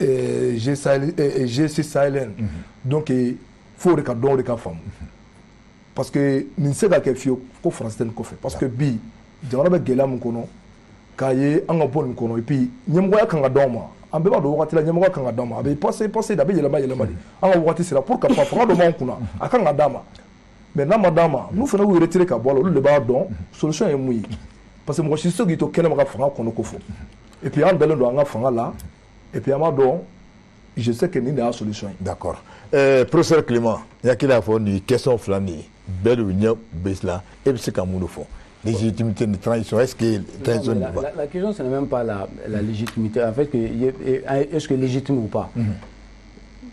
G6 Sahel donc il faut que don ka femme parce que ni se ka ke fio ko français ko fait parce que bi jamana be gela mun kono kaye an ka bɔ nin kɔnɔ et puis ɲɛmɔgɔya kan ka d'aw ma an bɛɛ b'a dɔn wagati la ɲɛmɔgɔya kan ka d'aw ma a bɛ passer a bɛ yɛlɛma de an ka wagati sera pour que fanga dɔ b'an kunna a kan ka d'a ma mais n'a ma d'a ma n'u fana y'u retirer ka bɔ a la olu de b'a dɔn solution ye mun ye parce que mɔgɔ si tɛ se k'i to kɛnɛma ka fanga kɔnɔ ko fɔ et puis an dalen don an ka fanga la et puis an b'a dɔn je sais que nin de y'a solution ye. d'accord professeur Clément n hakili y'a fɔ nin question fila nin bɛɛ de ɲɛ bɛ la e bɛ se ka mun de fɔ. Légitimité de transition, est-ce que transition la question ce n'est même pas la légitimité en fait que est-ce que légitime ou pas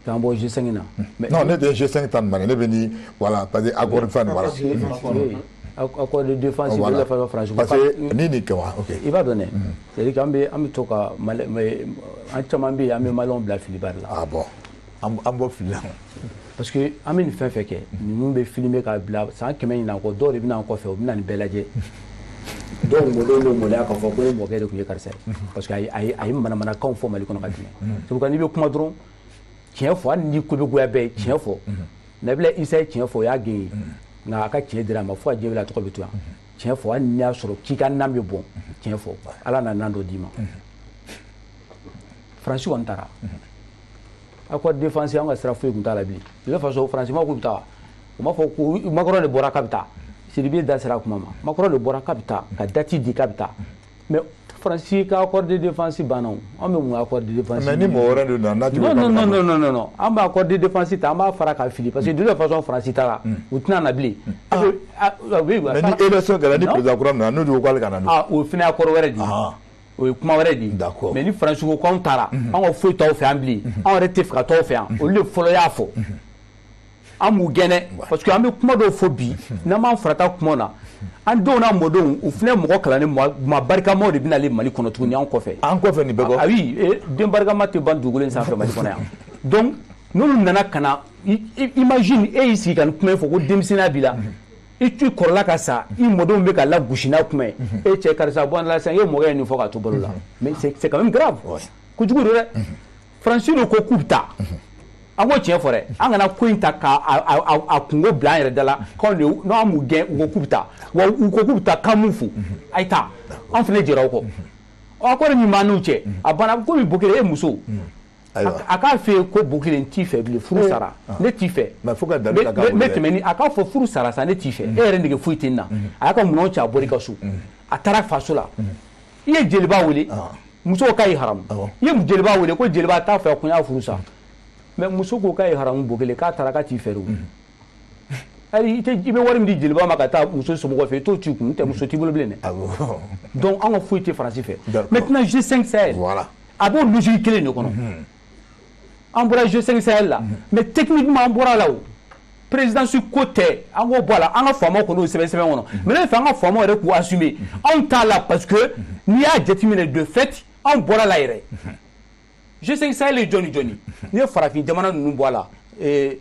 quand bon G5 là non ne de G5 tant man ne venu voilà parce que accord de fan voilà accord de défense de la France parce que ni quoi OK il va donner c'est-à-dire qu'en be to ka en caman be an be malon bila filibar la ah bon an bo filan parce que an bɛ nin fɛn fɛn kɛ ninnu bɛ filmer k'a bila san 100 ɲinan kɔ dɔw de bɛ na an kɔfɛ u bɛ na nin bɛɛ lajɛ dɔw mɔdenw bɛ maloya k'a fɔ ko ne mɔkɛ de tun ye karisa ye parce que a ye manamanakanw fɔ Mali kɔnɔ ka tɛmɛ sabu n'i bɛ kuma dɔrɔn tiɲɛ fɔ hali ni ko bɛ goya bɛɛ ye tiɲɛ fɔ Nabila Isa ye tiɲɛ fɔ o y'a gagné nka a ka tiɲɛ dira a ma fo a jɛ bɛ la tɔgɔ bɛ to yan tiɲɛ fɔ hali n'i y'a sɔrɔ k'i ka nan bɛ bɔn tiɲɛ fɔ Ala na nan dɔ d'i ma Faransi kɔni taara accord de défense an ka sira foyi tun t'a la bilen de toute façon Faransi ma k'u bɛ taa u m'a fɔ ko Macron de bɔra k'a bɛ taa Sidibe da sera kuma ma Macron de bɔra k'a bɛ taa ka date di k'a bɛ taa mais Fransi ka accord de défense banna an bɛ mun accord de défense mais ni mɔgɔ wɛrɛ de nana non an b'a accord de défense ta an b'a fara ka fili parce que de toute façon Fransi taara u tɛna na bilen mais ni élection kɛra ni président kura nana n'o de ko k'ale ka na ah o fana accord wɛrɛ di o ye kuma wɛrɛ di mais ni Fransi ko k'anw taara an ka foyi t'aw fɛ yan bilen anw yɛrɛ tɛ fɛ ka t'aw fɛ yan olu de fɔlɔ y'a fɔ an b'u gɛnɛ parce que an bɛ kuma dɔw fɔ bi n'an m'an farata kuma na an denw n'a mɔdenw u fana mɔgɔ kalannen maa barikamaw de bɛ nalen Mali kɔnɔ tuguni an kɔfɛ nin bɛɛ kɔ ah oui den barikama tɛ ban dugukolo in sanfɛ Mali kɔnɔ yan donc n'olu nana ka na imagine e y'i sigi ka nin kuma in fɔ ko denmisɛnninya b'i la i t'i kɔrɔla ka sa i mɔdenw bɛ ka lagosi n'a kuma ye e cɛ karisa bɔ an la sisan i ye mɔgɔ ye nin fɔ ka to balo la mais c'est quand même grave kojugu don dɛ Fransi de ko k'u bɛ taa an ko tiɲɛ fɔ dɛ an kana ko in ta k'a kungo bila an yɛrɛ da la n'an m'u gɛn u ko k'u bɛ taa wa u ko k'u bɛ taa k'an m'u fo a ye taa an fana jɛra o kɔ accord min b'an n'u cɛ a banna komi Bokele e muso a k'a fɛ yen ko Bokele n t'i fɛ bilen furu sara ne t'i fɛ ne tɛmɛ ni a k'a fɔ furu sara sa ne t'i fɛ e yɛrɛ nege foyi tɛ n na a y'a ka minɛnw cɛ a bɔra i ka so a taara faso la i ye jeliba wele muso ko k'a ye haramu i ye jeliba wele ko jeliba t'a fɛ ko n y'a furu sa mais muso ko k'a ye haramu Bokele k'a taara k'a t'i fɛ o hali i bɛ wari min di jeliba ma ka taa muso somɔgɔ fɛ i t'o t'i kun n tɛ muso t'i bolo bilen dɛ donc an ka foyi tɛ Faransi fɛ maintenant G5 Sahel a b'o logique kelen de kɔnɔ an bɔra G5 Sahel la mais techniquement an bɔra la o présidence ko tɛ an k'o bɔ a la an ka faamaw kɔni y'o sɛbɛn kɔnɔ mais ne fɛ an ka faamaw yɛrɛ k'u assumer anw t'a la parce que n'i y'a jateminɛ de fait anw bɔra la yɛrɛ G5 Sahel ye jɔni jɔni n'i ye farafin jamana ninnu bɔ a la i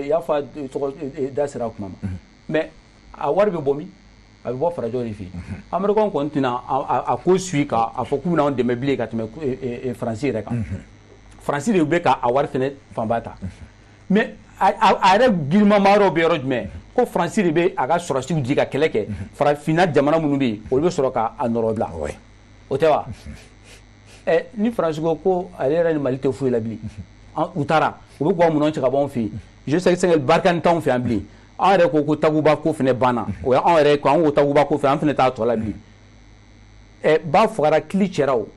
y'a fɔ tɔgɔ da sera kuma ma mais a wari bɛ bɔ min a bɛ bɔ farajɛw de fɛ yen Américains kɔni tɛna a ko suit k'a fɔ k'u bɛna anw dɛmɛ bilen ka tɛmɛ Faransi yɛrɛ kan Faransi de bɛ k'a wari fɛnɛ fanba ta mais a yɛrɛ girimama yɔrɔ bɛ yɔrɔ jumɛn ko Faransi de bɛ a ka sɔrɔsiw di ka kɛlɛ kɛ farafinna jamana minnu bɛ yen olu bɛ sɔrɔ k'a nɔrɔ bila o tɛ wa ni Faransi ko ale yɛrɛ ni Mali tɛ foyi la bilen u taara u bɛ k'u minɛnw cɛ ka bɔ anw fɛ yen G5 Sahel barika nin t'anw fɛ yan bilen an yɛrɛ ko Takuba ko fɛnɛ banna o ye anw yɛrɛ ko an ko Takuba ko fɛ an fɛnɛ t'a tɔ la bilen ba fagara kili cɛra o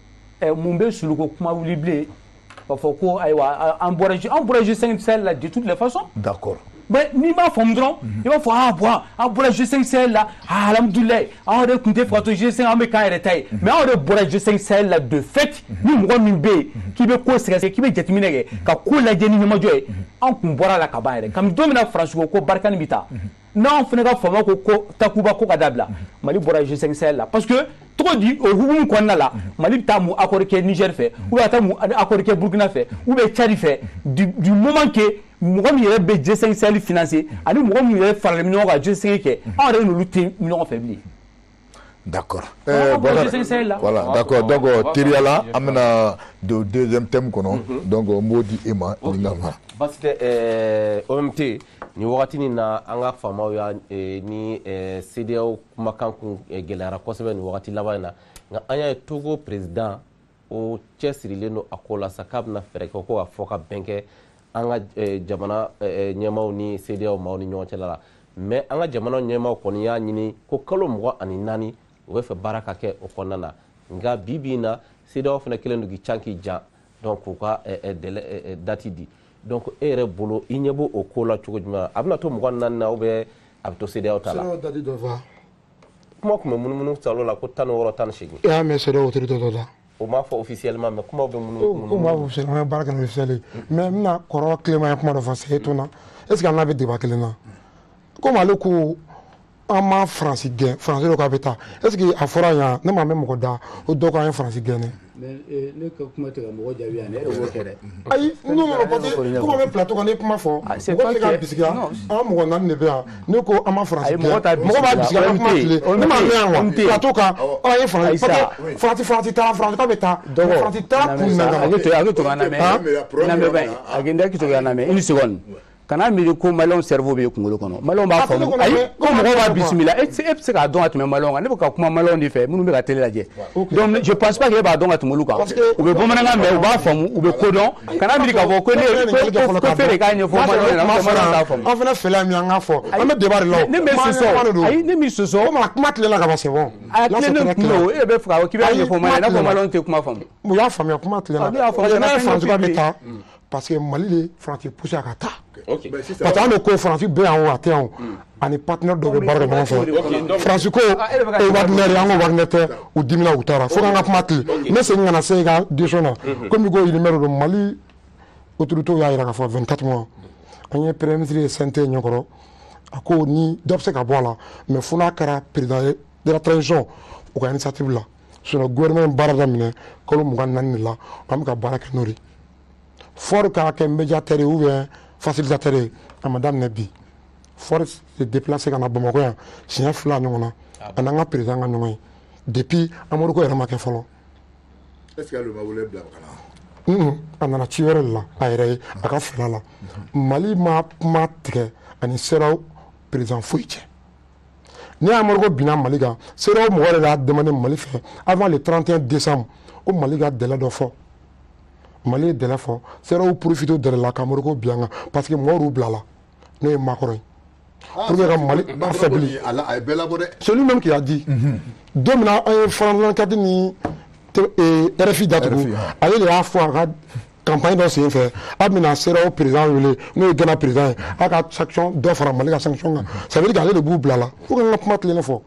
mun bɛ suluko kuma wuli bilen k'a fɔ ko ayiwa an bɔra G5 Sahel la de toutes les façons d'accord mais n'i m'a faamu dɔrɔn i b'a fɔ an bɔra G5 Sahel la alhamdulilayi an yɛrɛ tun tɛ fɛ ka to G5 an bɛ k'an yɛrɛ ta ye mais an yɛrɛ bɔra G5 Sahel la de fait ni mɔgɔ min bɛ yen k'i bɛ ko sɛgɛsɛgɛ k'i bɛ jateminɛ kɛ ka ko lajɛ ni ɲɛmajɔ ye an kun bɔra la ka ban yɛrɛ kabini don min na Faransi ko barikani bɛ taa n'anw fana ka faama ko Takuba ko ka dabila Mali bɔra G5 Sahel la parce que cogo di o hukumu kɔnɔna la Mali bɛ taa mun accord kɛ Niger fɛ ou bien ka taa mun accord kɛ Burkina fɛ ou bien Tchad fɛ du moment que mɔgɔ min yɛrɛ bɛ G5 Sahel financer ani mɔgɔ min yɛrɛ faralen ɲɔgɔn kan G5 kɛ an yɛrɛ n'olu tɛ ɲɔgɔn fɛ bilen. D'accord. Voilà, d'accord. Donc, Tiriala, amena de deuxième thème kono. Donc, modi ema lingama. Parce que OMT ni wakati ni na anga fama ya ni CDAO kumakan kun gɛlɛyara kosɛbɛ ni wakati laban na nga an y'a ye Togo président o cɛsirilen don a ko la sa k'a bɛna fɛɛrɛ kɛ ko ka fɔ ka bɛn kɛ an ka jamana ɲɛmaw ni CDAO maaw ni ɲɔgɔn cɛla la mais an ka jamana ɲɛmaw kɔni y'a ɲini ko kalo 24 u bɛ fɛ baara ka kɛ o kɔnɔna na nka bi bi in na CEDEAO fana kelen don k'i can k'i jan donc u ka dati di donc e yɛrɛ bolo i ɲɛ b'o o ko la cogo jumɛn a bɛna to 24 na ou bien a bɛ to CEDEAO ta la. CEDEAO dati dɔ fɔ. kuma tun bɛ munumunu salo la ko 16 18. i y'a mɛn CEDEAO autorité dɔ la. o m'a fɔ officiellement mais kumaw bɛ munumunu. o m'a fɔ officiellement baara kɛ ni officiel ye mais n bɛna kɔrɔ tilema ye kuma dɔ fɔ c'est étonnant est ce que an n'a bɛ débat kelen na comme ale ko an ma Faransi gɛn Faransi dɔ k'a bɛ taa est ce que a fɔra yan ne maa mɛn mɔgɔ da o dɔ k'an ye Faransi gɛn dɛ. mais ne ka kuma tɛ ka mɔgɔ jaabi yan ne yɛrɛ b'o kɛ dɛ. ayi non parce que kuma bɛ plateau kan ne kuma fɔ mɔgɔ tɛ ka bisigiya an mɔgɔ naani de bɛ yan ne ko an ma Faransi gɛn mɔgɔ b'a bisigiya an kuma tile ne maa mɛn yan wa plateau kan an ye Faransi parce que Faransi taara Faransi k'a bɛ taa Faransi taara kun na. a bɛ to ka lamɛn lamɛnba ye a k'i da k'i to ka lamɛn une seconde kana miiri ko maliyɛnw cerveau bɛ kunkolo kɔnɔ maliyɛnw b'a faamu ayi ko mɔgɔw b'a bisimila e bɛ se k'a dɔn ka tɛmɛ maliyɛnw kan ne bɛ ka kuma maliyɛnw de fɛ minnu bɛ ka télé lajɛ donc je pense pas que e b'a dɔn ka tɛmɛ olu kan u bɛ bamanankan mɛn u b'a faamu u bɛ ko dɔn kana miiri k'a fɔ ko ne fɛ de k'a ɲɛfɔ maliyɛnw ɲɛna maliyɛnw t'a faamu an fana fɛla min an k'a fɔ an bɛ débat de la ne bɛ sɔsɔ ayi ne bɛ sɔsɔ o ma kuma tilela ka ban c'est bon a tilennen kulo e bɛ fɛ k'a fɔ k'i b'a ɲɛfɔ maliyɛn n'a fɔ maliyɛnw tɛ kuma faamu u y'a faamuya kuma tilela parce que n'a ye faransi bɛ taa parce que Mali de faransi poussé a ka taa parce que an bɛ ko faransi bɛ yan o a tɛ yan o ani partenaire dɔw bɛ baara kɛ ɲɔgɔn fɛ faransi ko o Wagner an ko Wagner tɛ u dimina u taara fo k'an ka kuma tile n bɛ segin ka na se ka décision na komi ko Yirimɛri don Mali autorités y'a jira k'a fɔ 24 mois an ye premier ministre ye CNT ɲɛkɔrɔ a ko ni dɔ bɛ se ka bɔ a la mais fo n'a kɛra président de la transition u ka initiative la sinon gouvernement baara daminɛ kalo 24 de la an bɛ ka baara kɛ n'o de fɔri k'a kɛ médiateur ou bien facilitateur ye a ma daminɛ bi fɔri se déplacer ka na Bamakɔ yan siɲɛ 2 ɲɔgɔn na a n'an ka président ka ɲɔgɔn ye depuis Amadu ko yɛrɛ ma kɛ fɔlɔ est-ce que ale ma wele bila ka na a nana ci wɛrɛ de la a yɛrɛ ye a ka fɛla la Mali ma kuma tigɛ ani CEDEAO président foyi cɛ ni Amadu ko binna Mali kan CEDEAO mɔgɔ yɛrɛ y'a demandé Mali fɛ avant le 31 décembre ko Mali ka délai dɔ fɔ Mali ye délai fɔ CEDEAO profité o délai la ka Amadu ko bin an kan parce que mɔgɔw y'u bila la n'o ye Macron ye pour que ka Mali affaibli a ye bɛɛ labɔ dɛ celui même qui a dit don min na an ye France ni RFI datugu ale de y'a fɔ a ka campagne dɔ sen fɛ a bɛna CEDEAO président wele n'o ye Ghana président ye a ka sanction dɔ fara Mali ka sanction kan ça veut dire qu'ale de b'u bila la fo ka n ka kuma tilenni fɔ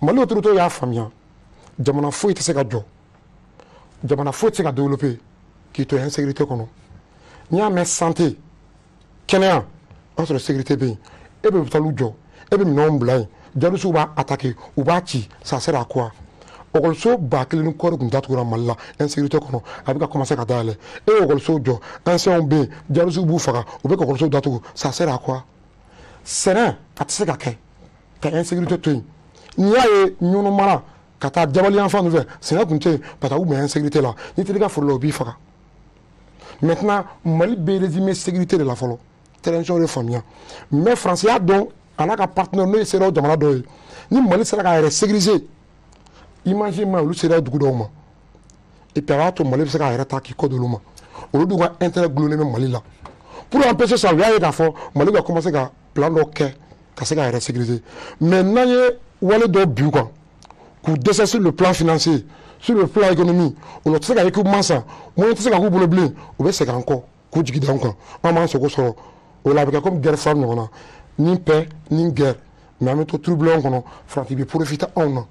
Mali autorités y'a faamuya jamana foyi tɛ se ka jɔ jamana foyi tɛ se ka développer k'i to insécurité kɔnɔ n'i y'a mɛn santé kɛnɛya o y'a sɔrɔ sécurité bɛ yen e bɛ hôpitaliw jɔ e bɛ minɛnw bila yen jalosiw b'a attaquer u b'a ci ça sert à quoi ɔkɔliso 1000 ni kɔɔri tun datugura Mali la insécurité kɔnɔ a bɛ ka commencer ka dayɛlɛ e ye ɔkɔlisow jɔ anciens bɛ yen jalosiw b'u faga u bɛ ka ɔkɔlisow datugu ça sert à quoi sɛnɛ a tɛ se ka kɛ ka insécurité to yen n'i y'a ye ɲɔnɔ mara ka taa jabali yan fan fɛ sɛnɛ tun tɛ yen parce que u bɛ insécurité la n'i tɛ i ka foro la u b'i faga maintenant Mali bɛ résumé sécurité de la fɔlɔ transition de faamuya mais France y'a dɔn a n'a ka partenaire n'o ye CEDEAO jamana dɔw ye ni Mali sera k'a yɛrɛ sécuriser imagine ma olu sera dugu dɔw ma et puis a b'a to Mali bɛ se k'a yɛrɛ ta k'i kɔ don olu ma olu dun ka intérêt gulonnen bɛ Mali la pour empêcher ça u y'a ye k'a fɔ Mali ka commencer ka plan dɔ kɛ ka se k'a yɛrɛ sécuriser mais n'an ye wale dɔ bin u kan k'u dɛsɛ sur le plan financier sur le plan économique olu tɛ se ka équipement san moyen tɛ se ka k'u bolo bilen u bɛ segin an kɔ k'u jigi da an kan an b'an sogo sɔrɔ o la a bɛ kɛ comme guerre froide ɲɔgɔn na ni paix ni guerre mais an bɛ to tourbillon kɔnɔ France bɛ profiter anw na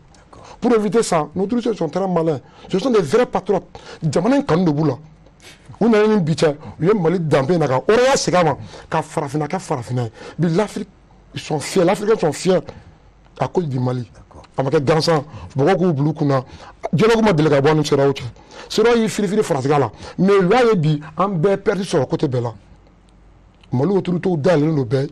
pour éviter ça nos autorités sont très malins ce sont des vrais patriotes jamana in kanu de b'u la u nana ni bi cɛ u ye Mali danbe na ka hɔrɔnya segin a ma ka farafinna kɛ farafinna ye bi l'Afrique ils sont fiers l'Africains sont fiers à cause du Mali a ma kɛ gansan mɔgɔw k'u bila u kunna dialogue ma deli ka bɔ ni CEDEAO cɛ CEDEAO y'i firifiri faransikan la mais u y'a ye bi an bɛɛ perte sɔrɔ côté bɛɛ la Mali autorités dayɛlɛlen don bɛɛ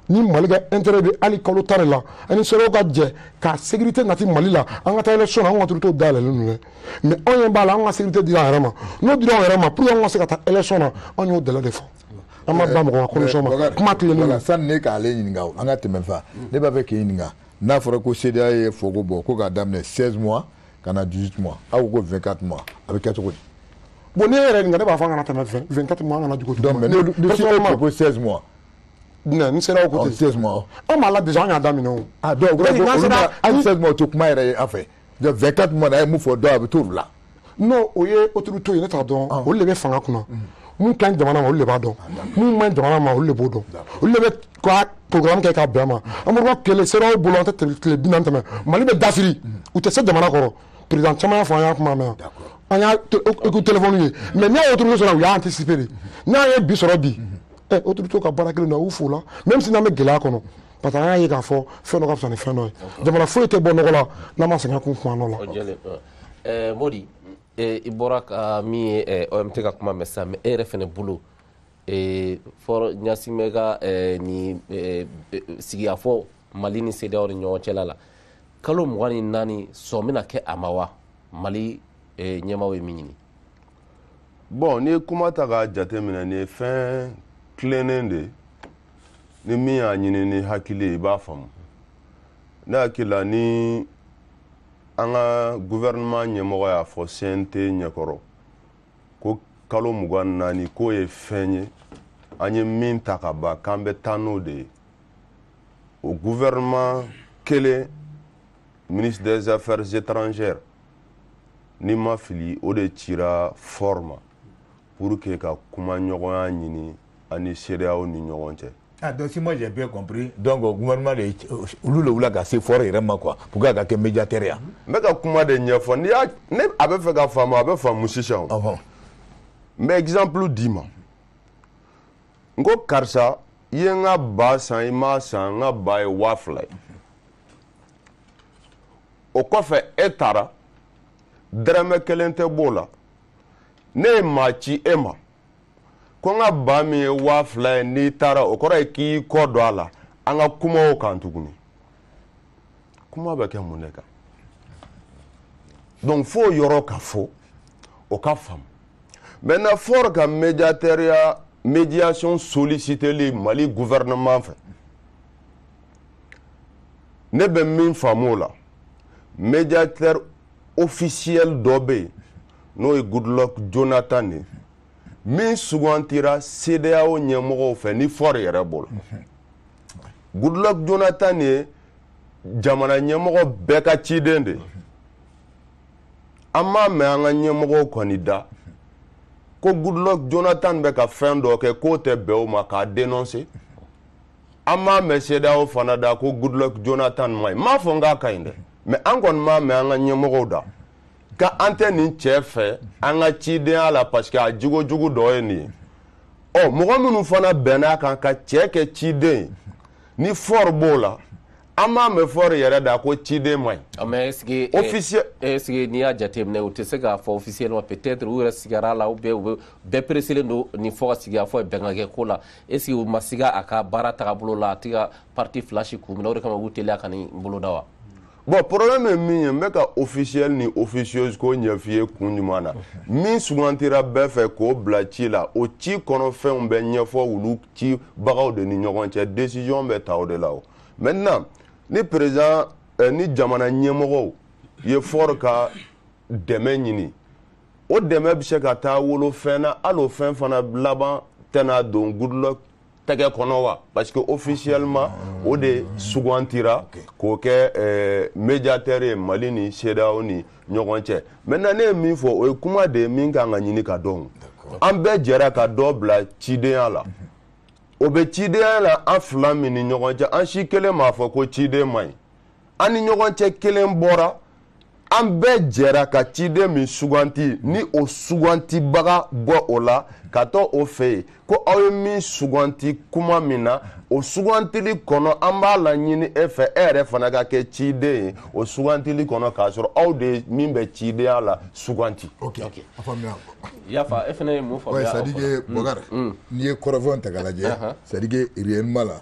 ni Mali ka intérêt bɛ hali kalo 10 de la ani CEDEAO ka jɛ ka sécurité nati Mali la an ka taa élection na an ka autorités dayɛlɛlen don dɛ mais anw ɲɛ b'a la an ka sécurité dira an yɛrɛ ma n'o dira an yɛrɛ ma pour que an ka se ka taa élection na an y'o délai de fɔ an ma ban mɔgɔ ka condition ma kuma tilenni la sanni ne k'ale ɲininka an ka tɛmɛ fa ne b'a fɛ k'i ɲininka n'a fɔra ko CEDEAO ye fogo bɔ ko k'a daminɛ 16 mois ka na 18 mois aw ko 24 mois a bɛ kɛ cogo di bon ne yɛrɛ nin ne b'a fɔ an kana tɛmɛ 24 mois an kana jugu donc mais ne CEDEAO ko 16 mois ni CEDEAO ko 16 mois an b'a la déjà an y'a daminɛ o ah donc olu 16 mois to kuma yɛrɛ ye an fɛ donc 24 mois na ye mun fɔ dɔw a bɛ t'olu la non o ye autorité ye ne t'a dɔn olu de bɛ fanga kunna mun ka ɲi jamana ma olu de b'a dɔn mun man ɲi jamana ma olu de b'o dɔn olu de bɛ ka programme kɛ k'a bɛn a ma an bɛ bɔ tile CEDEAO bolo an tɛ tile 40 tɛmɛ Mali bɛ dafiri u tɛ se jamana kɔrɔ président caman y'a fɔ an y'a kuma mɛn an y'a écoute téléphone ye mais n'i y'a autorité sɔrɔ u y'a anticiper de n'a ye bi sɔrɔ bi autorité ka baara kelen na u fo la même si n'an bɛ gɛlɛya kɔnɔ parce que an y'a ye k'a fɔ fɛn dɔ ka fisa ni fɛn dɔ ye jamana foyi tɛ bɔ nɔgɔ la n'an ma sɛgɛn kun kuma nɔ la. Modi i bɔra ka min ye OMT ka kuma mɛn sisan mais e yɛrɛ fɛnɛ bolo fɔra Ɲasimɛ ka ni sigiyafɔ Mali ni CEDEAO ni ɲɔgɔn cɛla la kalo 24 sɔn bɛna kɛ a ma wa Mali ɲɛmaaw ye min ɲini bon ni kuma ta ka jateminɛ ni fɛn tilennen de ni min y'a ɲini ni hakili ye i b'a faamu ne hakili la ni an ka gouvernement ɲɛmɔgɔ y'a fɔ CNT ɲɛkɔrɔ ko kalo 24 k'o ye fɛn ye an ye min ta ka ban k'an bɛ taa n'o de ye o gouvernement kelen ministre des affaires étrangères ni ma fili o de cira forme pour que ka kuma ɲɔgɔnya ɲini ani CEDEAO ni ɲɔgɔn cɛ. Ah, donc si moi j'ai bien compris, donc le gouvernement de olu wula ka se fort yɛrɛ quoi pour que ka kɛ médiateur ya. N bɛ ka kuma de ɲɛfɔ ni y'a ne a bɛ fɛ ka faamu a bɛ faamu sisan o. N bɛ exemple d'i ma n ko karisa i ye n ka ba san i m'a san n ka ba ye 2000 ye o kɔfɛ e taara dɛrɛmɛ 1 tɛ b'o la ne ye maa ci e ma ko n ka ba min ye 2000 ye n'i taara o kɔrɔ ye k'i kɔ don a la an ka kuma o kan tuguni kuma bɛ kɛ mun de kan donc fo yɔrɔ ka fɔ o ka faamu maintenant fort ka médiateur médiation solliciteli Mali gouvernement fɛ ne bɛ min faamu o la médiateur officiel dɔ bɛ yen n'o ye Goodluck Jonathan ye min sugantira CEDEAO ɲɛmɔgɔw fɛ ni fort yɛrɛ bolo Goodluck Jonathan ye jamana ɲɛmɔgɔ bɛɛ ka ciden de an m'a mɛn an ka ɲɛmɔgɔw kɔni da ko Goodluck Jonathan bɛ ka fɛn dɔ kɛ k'o tɛ bɛn o ma k'a dénoncer an m'a mɛn CEDEAO fana da ko Goodluck Jonathan ma ɲi n m'a fɔ n k'a ka ɲi dɛ mais an kɔni m'a mɛn an ka ɲɛmɔgɔw da ka an tɛ nin cɛ fɛ an ka cidenya la parce que a jogojugu dɔ ye nin ye ɔ mɔgɔ minnu fana bɛnn'a kan ka cɛ kɛ ciden ni fort b'o la an m'a mɛn fort yɛrɛ da ko ciden ma ɲi. mais est ce que n'i y'a jateminɛ u tɛ se k'a fɔ officiellement peut-être u yɛrɛ sigara la ou bien u bɛɛ presselen don nin fɔ ka sigi a fɔ bɛn ka kɛ ko la est ce que u ma siga a ka baara tagabolo la a tɛ ka parti flash k'u minɛ o de kama u k'u teliya ka nin boloda wa. Bon, problème est min ye n bɛ ka officiel ni officieuse ko ɲɛf'i ye kun ɲuman na min sugantira bɛɛ fɛ k'o bila ci la o ci kɔnɔ fɛnw bɛ ɲɛfɔ olu cibagaw de ni ɲɔgɔn cɛ décision bɛ ta o de la o maintenant ni président ni jamana ɲɛmɔgɔw ye fort ka dɛmɛ ɲini o dɛmɛ bɛ se ka taa wolo fɛn na hali o fɛn fana laban tɛna don Goodluck tɛgɛ kɔnɔ wa parce que officiellement o de sugantira k'o kɛ médiateur ye Mali ni CEDEAO ni ɲɔgɔn cɛ maintenant ne ye min fɔ o ye kuma de ye min kan ka ɲini ka dɔn an bɛɛ jɛra ka dɔ bila cidenya la o bɛ cidenya la an fila min ni ɲɔgɔn cɛ an si kelen m'a fɔ ko ciden man ɲi an ni ɲɔgɔn cɛ kelen bɔra an bɛɛ jɛra ka ciden min suganti ni o sugantibaga bɔ o la ka taa o fɛ yen ko aw ye min suganti kuma min na o sugantili kɔnɔ an b'a laɲini e fɛ e yɛrɛ fana ka kɛ ciden ye o sugantili kɔnɔ k'a sɔrɔ aw de min bɛ cidenya la suganti. Ok, a faamuya. Yafa e fana ye mun faamuya. Ouais, c'est-à-dire que Bokar n'i ye kɔrɔfɔn ta k'a lajɛ c'est-à-dire que réellement la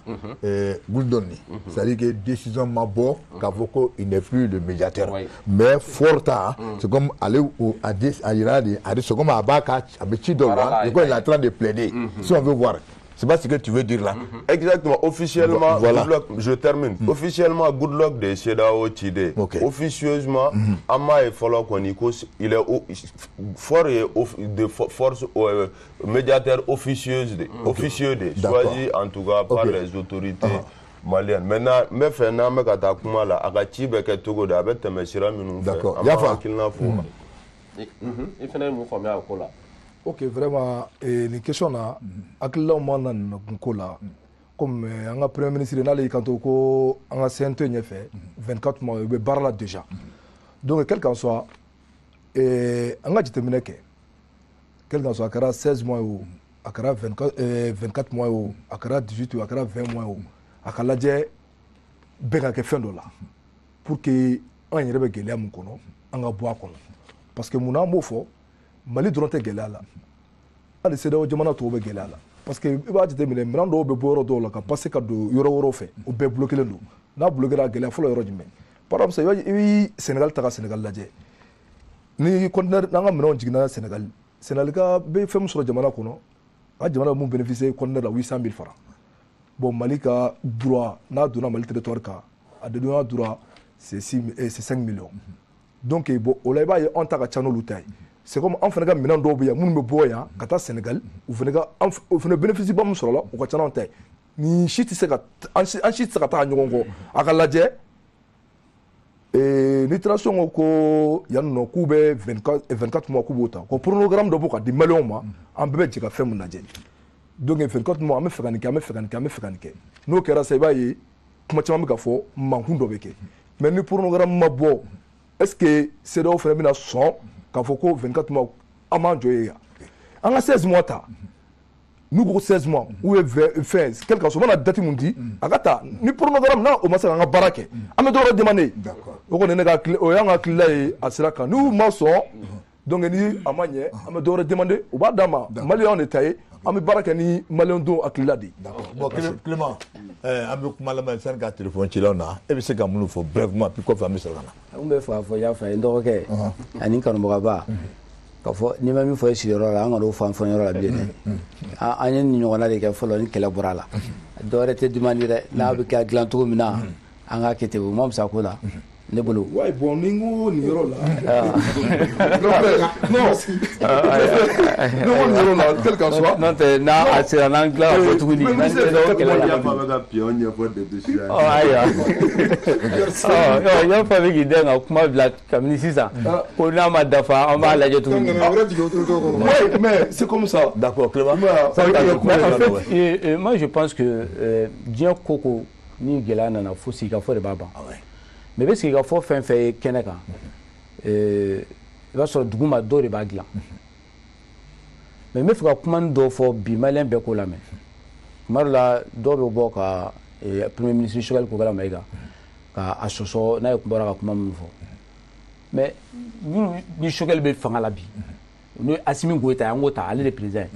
Goudon ni c'est-à-dire que décision ma bɔ k'a fɔ ko il n'est plus le médiateur mais fort ta c'est comme ale a yira de c'est comme a b'a ka a bɛ ci dɔ la il est en train de plaider si on veut voir. C'est pas ce que tu veux dire là. Exactement. Officiellement, voilà. Goodluck, je termine. Officiellement, Goodluck de CEDEAO Chide. Officieusement, Ama et Folokonikos, il est fort de force médiateur officieuse, officieux de, choisi en tout cas par les autorités maliennes. Maintenant, mais fait n'a pas qu'à t'accumuler là, à Kachibe que Togo d'abord te mesura minous. D'accord. Yafa. Il fait mon famille à Kola. Ok, vraiment, les questions là, akila mana nko la, comme un premier ministre n'a les canto ko un CNT n'y fait 24 mois, il barre là déjà. Donc quel qu'en soit, un gars terminé que, quel qu'en soit, akara 16 mois ou akara 24 mois ou akara 18 ou akara 20 mois ou akala je bega que fin là, pour que un y rebe gélé mon kono, un gars bois kono, parce que mon amour fort. Mali dɔrɔn tɛ gɛlɛya la hali CEDEAO jamana tɔw bɛ gɛlɛya la parce que i b'a jateminɛ minɛn dɔw bɛ bɔ yɔrɔ dɔw la ka passer ka don yɔrɔ wɛrɛw fɛ o bɛɛ bloqué don n'a bloqué la gɛlɛya fɔlɔ yɔrɔ jumɛn par exemple i bɛ Sénégal ta ka Sénégal lajɛ ni conteneur n'an ka minɛnw jiginna Sénégal Sénégal ka bɛ fɛn min sɔrɔ jamana kɔnɔ a jamana mun bénéficier conteneur la 800 000 francs bon Mali ka droit n'a donné Mali territoire ka a donné droit c'est 5 millions donc bon o la ba on ta ka channel lutay c'est comme en fana ka minan do biya mun be boya ka ta Sénégal ou fana bénéficier ba mun soro la o ka channel tay ni shit se ka an shit se ka ta nyogon ko aka lajɛ ni transition ko yanno ku be 24 mois ku bota ko programme do boka di million ma an bebe jika fɛn mun lajɛ donc 24 mois an bɛ fɛ ka nin kɛ n'o kɛra sa i b'a ye kuma caman bɛ ka fɔ mankun dɔ bɛ kɛ mais ni programme ma bɔ est ce que CEDEAO fana bɛna sɔn k'a fɔ ko 24 mois an b'an jɔ yen yan an ka 16 mois ta n'u ko 16 mois ou bien quel que soit mana date mun di a ka taa ni programme na o ma se ka an ka baara kɛ an bɛ dɔwɛrɛ demander o kɔni ne ka o y'an ka hakilila ye a sira kan n'u ma sɔn donc ni a ma ɲɛ an bɛ dɔwɛrɛ demander u b'a d'an ma maliyɛnw de ta ye an bɛ baara kɛ ni maliyɛn denw hakilila de ye. bon Clément an bɛ kuma lamɛn sani ka téléphone cilaw na e bɛ se ka minnu fɔ brèvement puis kɔfɛ an bɛ sɔrɔ ka na. n bɛ fɛ ka fɔ y'a fɔ a ye n dɔgɔkɛ ani n kanubagaba ka fɔ n'i ma min fɔ i sigiyɔrɔ la an kana o fɔ an fɔyɔrɔ la bilen dɛ an ye nin ɲɔgɔnna de kɛ fɔlɔ ni kɛlɛ bɔra a la dɔwɛrɛ tɛ demande dɛ n'a bɛ kɛ dilan cogo min na an k'a kɛ ten o ma fisa ko la ne bolo. ouais bon ni n ko nin yɔrɔ la. non nin yɔrɔ la tel que soit. n'o tɛ n'a a sera n'an tila ka fɔ tuguni. Comment il a pas ka pion ɲɛfɔ depuis sisan. ayiwa y'a fɔ a bɛ k'i den ka kuma bila kabini sisan ko n'a ma dafa an b'a lajɛ tuguni. ouais mais c'est comme ça. d'accord Clément. moi je pense que diɲɛ ko ko ni gɛlɛya nana fo sigikafɔ de b'a ban. mais bɛ sigikafɔ fɛn fɛn ye kɛnɛ kan i b'a sɔrɔ dugu ma dɔw de b'a dilan mais n bɛ fɛ ka kuma dɔw fɔ bi maliyɛn bɛɛ k'o lamɛn tuma dɔ la dɔw bɛ bɔ ka premier ministre Choguel Kokala Mayiga ka a sɔsɔ n'a ye bɔra ka kuma minnu fɔ mais ni Choguel bɛ fanga la bi n'o Asimi Goyita an k'o ta ale de président ye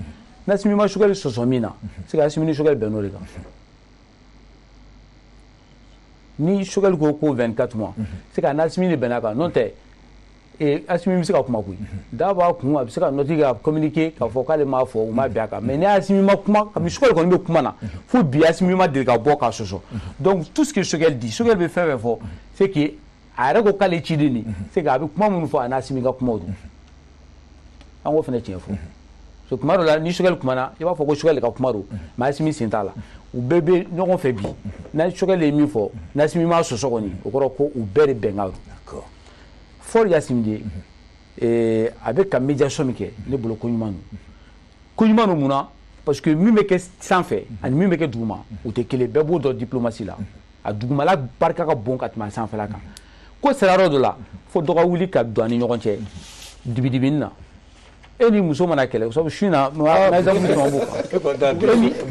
n'Asimi ma Choguel sɔsɔ min na c'est que Asimi ni Choguel bɛn n'o de kan. ni Choguel ko 24 mois c'est ka Asimi de bɛn'a kan n'o tɛ Asimi bɛ se ka kuma koyi da b'a kun a bɛ se ka nɔti ka communiquer k'a fɔ k'ale m'a fɔ u ma bɛn a kan mais ni Asimi ma kuma kabini Choguel kɔni bɛ kuma na fo bi Asimi ma deli ka bɔ k'a sɔsɔ donc tout ce que Choguel dit Choguel bɛ fɛn fɛn fɔ c'est que a yɛrɛ ko k'ale ciden de c'est que a bɛ kuma minnu fɔ a n'Asimi ka kumaw don an k'o fana tiɲɛ fɔ so tuma dɔ la ni Choguel kumana i b'a fɔ ko Choguel ka kuma don mais Asimi sen t'a la. u bɛɛ bɛ ɲɔgɔn fɛ bi n'a Choguel ye min fɔ n'Asimi ma sɔsɔ kɔni o kɔrɔ ko u bɛɛ de bɛnkan don fɔli Asimi de a bɛ ka médiation min kɛ ne bolo ko ɲuman don mun na parce que min bɛ kɛ sanfɛ ani min bɛ kɛ duguma u tɛ kelen bɛɛ b'o dɔn diplomatie la a dugumala barika ka bon ka tɛmɛ a sanfɛla kan ko sera yɔrɔ dɔ la fo dɔ ka wuli ka don an ni ɲɔgɔn cɛ dibidibini na e ni muso mana kɛlɛ sabu su in na n'a exemple min sɔn b'o kan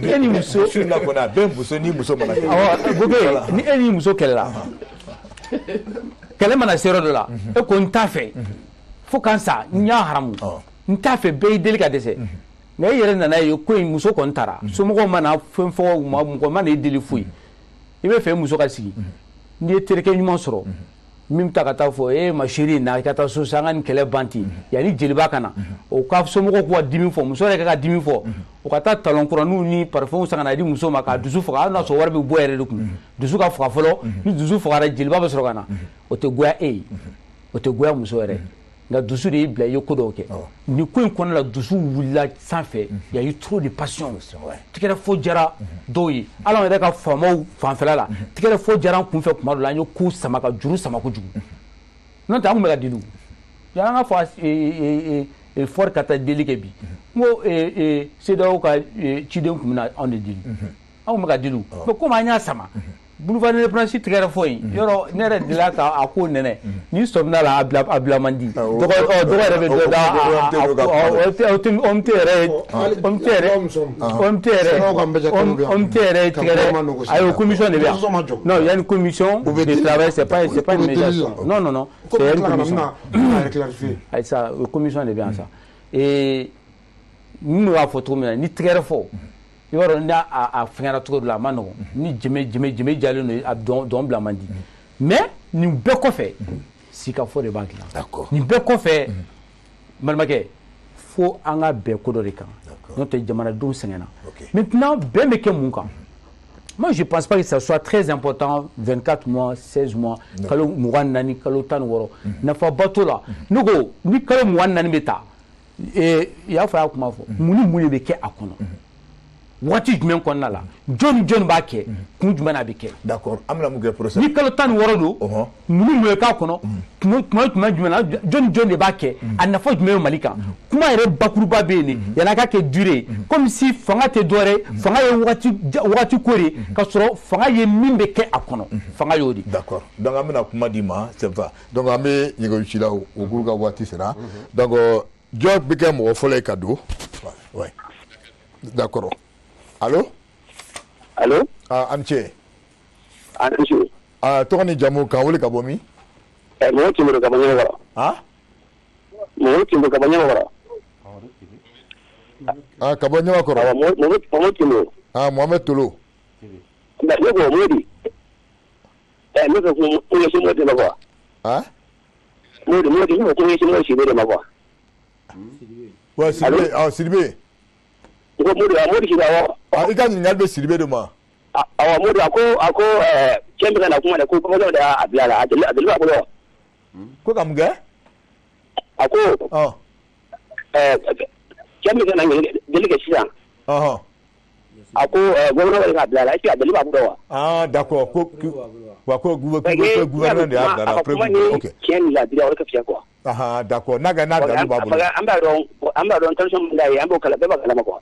e ni muso su in na kɔni a bɛ muso ni muso mana kɛlɛ. awɔ Gobe ni e ni muso kɛlɛla kɛlɛ mana se yɔrɔ dɔ la e ko n t'a fɛ fo ka n sa n y'a haramu n t'a fɛ bɛɛ y'i deli ka dɛsɛ mais e yɛrɛ nana ye ko in muso kɔni taara somɔgɔw mana fɛn fɔ mɔgɔ mana e deli foyi i bɛ fɛ muso ka sigi n'i ye terikɛ ɲuman sɔrɔ min bɛ taa ka taa fɔ ma chérie na i ka taa so sa an ka nin kɛlɛ ban ten yanni jeliba ka na o ka somɔgɔw k'u ka dimi fɔ muso yɛrɛ ka dimi fɔ o ka taa talon kuraniw ni parfum san ka na di muso ma k'a dusu faga hali n'a sɔrɔ wari bɛ bɔ yɛrɛ de kun dusu ka faga fɔlɔ ni dusu fagara jeliba bɛ sɔrɔ ka na o tɛ goya e ye o tɛ goya muso yɛrɛ nka dusu de y'i bila i ye ko dɔw kɛ nin ko in kɔnɔna la dusu wulila sanfɛ y a eu trop de passion tigɛrɛ fo jara dɔw ye hali anw yɛrɛ ka faamaw fanfɛla la tigɛrɛ fo jara an kunfɛ tuma dɔ la an ye ko sama ka juru sama kojugu n'o tɛ an tun bɛ ka deli yan an ka fɔ fɔri ka taa deli kɛ bi n ko CEDEAO ka ciden tun bɛna anw de deli anw tun bɛ ka deli mais komi an y'a sama boulevard de l'Indépendance tigɛrɛ fɔ yen yɔrɔ ne yɛrɛ delila k'a ko nɛnɛ n'i sɔmina la a bila man di dɔgɔ yɛrɛ bɛ dɔ da OMT yɛrɛ tigɛrɛ ayi o commission de bɛ yan non il y a une commission de travail c'est pas une médiation non c'est une commission ayi sa o commission de bɛ yan sa n bɛ k'a fɔ cogo min na ni tigɛrɛ fɔ i b'a dɔn n'a fɛngɛra cogo dɔ la a ma nɔgɔn ni jɛmɛ jalen don a dɔn bila man di mais nin bɛɛ kɔfɛ sikafɔ de b'a dilan nin bɛɛ kɔfɛ balimakɛ fo an ka bɛn ko dɔ de kan n'o tɛ jamanadenw sɛgɛnna maintenant bɛn bɛ kɛ mun kan moi je pense pas que ça soit très important 24 mois 16 mois kalo 24 kalo 16 nafaba t'o la ne ko ni kalo 24 bɛ ta i y'a fɔ a y'a kuma fɔ mun ni mun de bɛ kɛ a kɔnɔ waati jumɛn kɔnɔna la jɔn b'a kɛ kun jumɛn na a bɛ kɛ d'accord an bɛna mun kɛ procès ni kalo 16 don mun ni mun bɛ k'a kɔnɔ tuma jumɛn na jɔn de b'a kɛ a nafa jumɛn bɛ Mali kan kuma yɛrɛ bakuruba bɛ yen de yan'a ka kɛ durée comme si fanga tɛ dɔwɛrɛ fanga ye wagati ko de ka sɔrɔ fanga ye min bɛ kɛ a kɔnɔ fanga y'o de d'accord donc an bɛna kuma di ma c'est ça donc an bɛ ɲɛgɛn ci la o k'u ka waati sera donc jɔn bɛ kɛ mɔgɔ fɔlɔ ye ka don ouais d'accord allo allo an ce an ce tɔgɔ ni jamu k'an wele ka bɔ min mɔgɔ Timbo ka bɔ Ɲamagɔrɔ mɔgɔ Timbo ka bɔ Ɲamagɔrɔ ka bɔ Ɲamakɔrɔ mɔgɔ Timbo Mohamed Tolo ne ko Modi ne ko ko ɲɛsin Modi ma quoi Modi ne ko ko ɲɛsin Modi Sidibe ma quoi ouais Sidibe ko Modi Sidibe i ka ɲininkali bɛ Sidibe de ma awɔ Modi a ko cɛ bɛ ka na kuma de ko kɔmɔdɔ de y'a bila la a deli b'a bolo ko ka mun kɛ a ko cɛ bɛ ka na deli kɛ sisan a ko gouvernement de k'a bila la est-ce que a deli b'a bolo wa d'accord ko gouvernement de y'a bila la après ok tiɲɛ ni ladira o de ka fiyɛ quoi d'accord n'a dalu b'a bolo an b'a dɔn tension min b'a ye an b'o kala bɛɛ b'a kalama quoi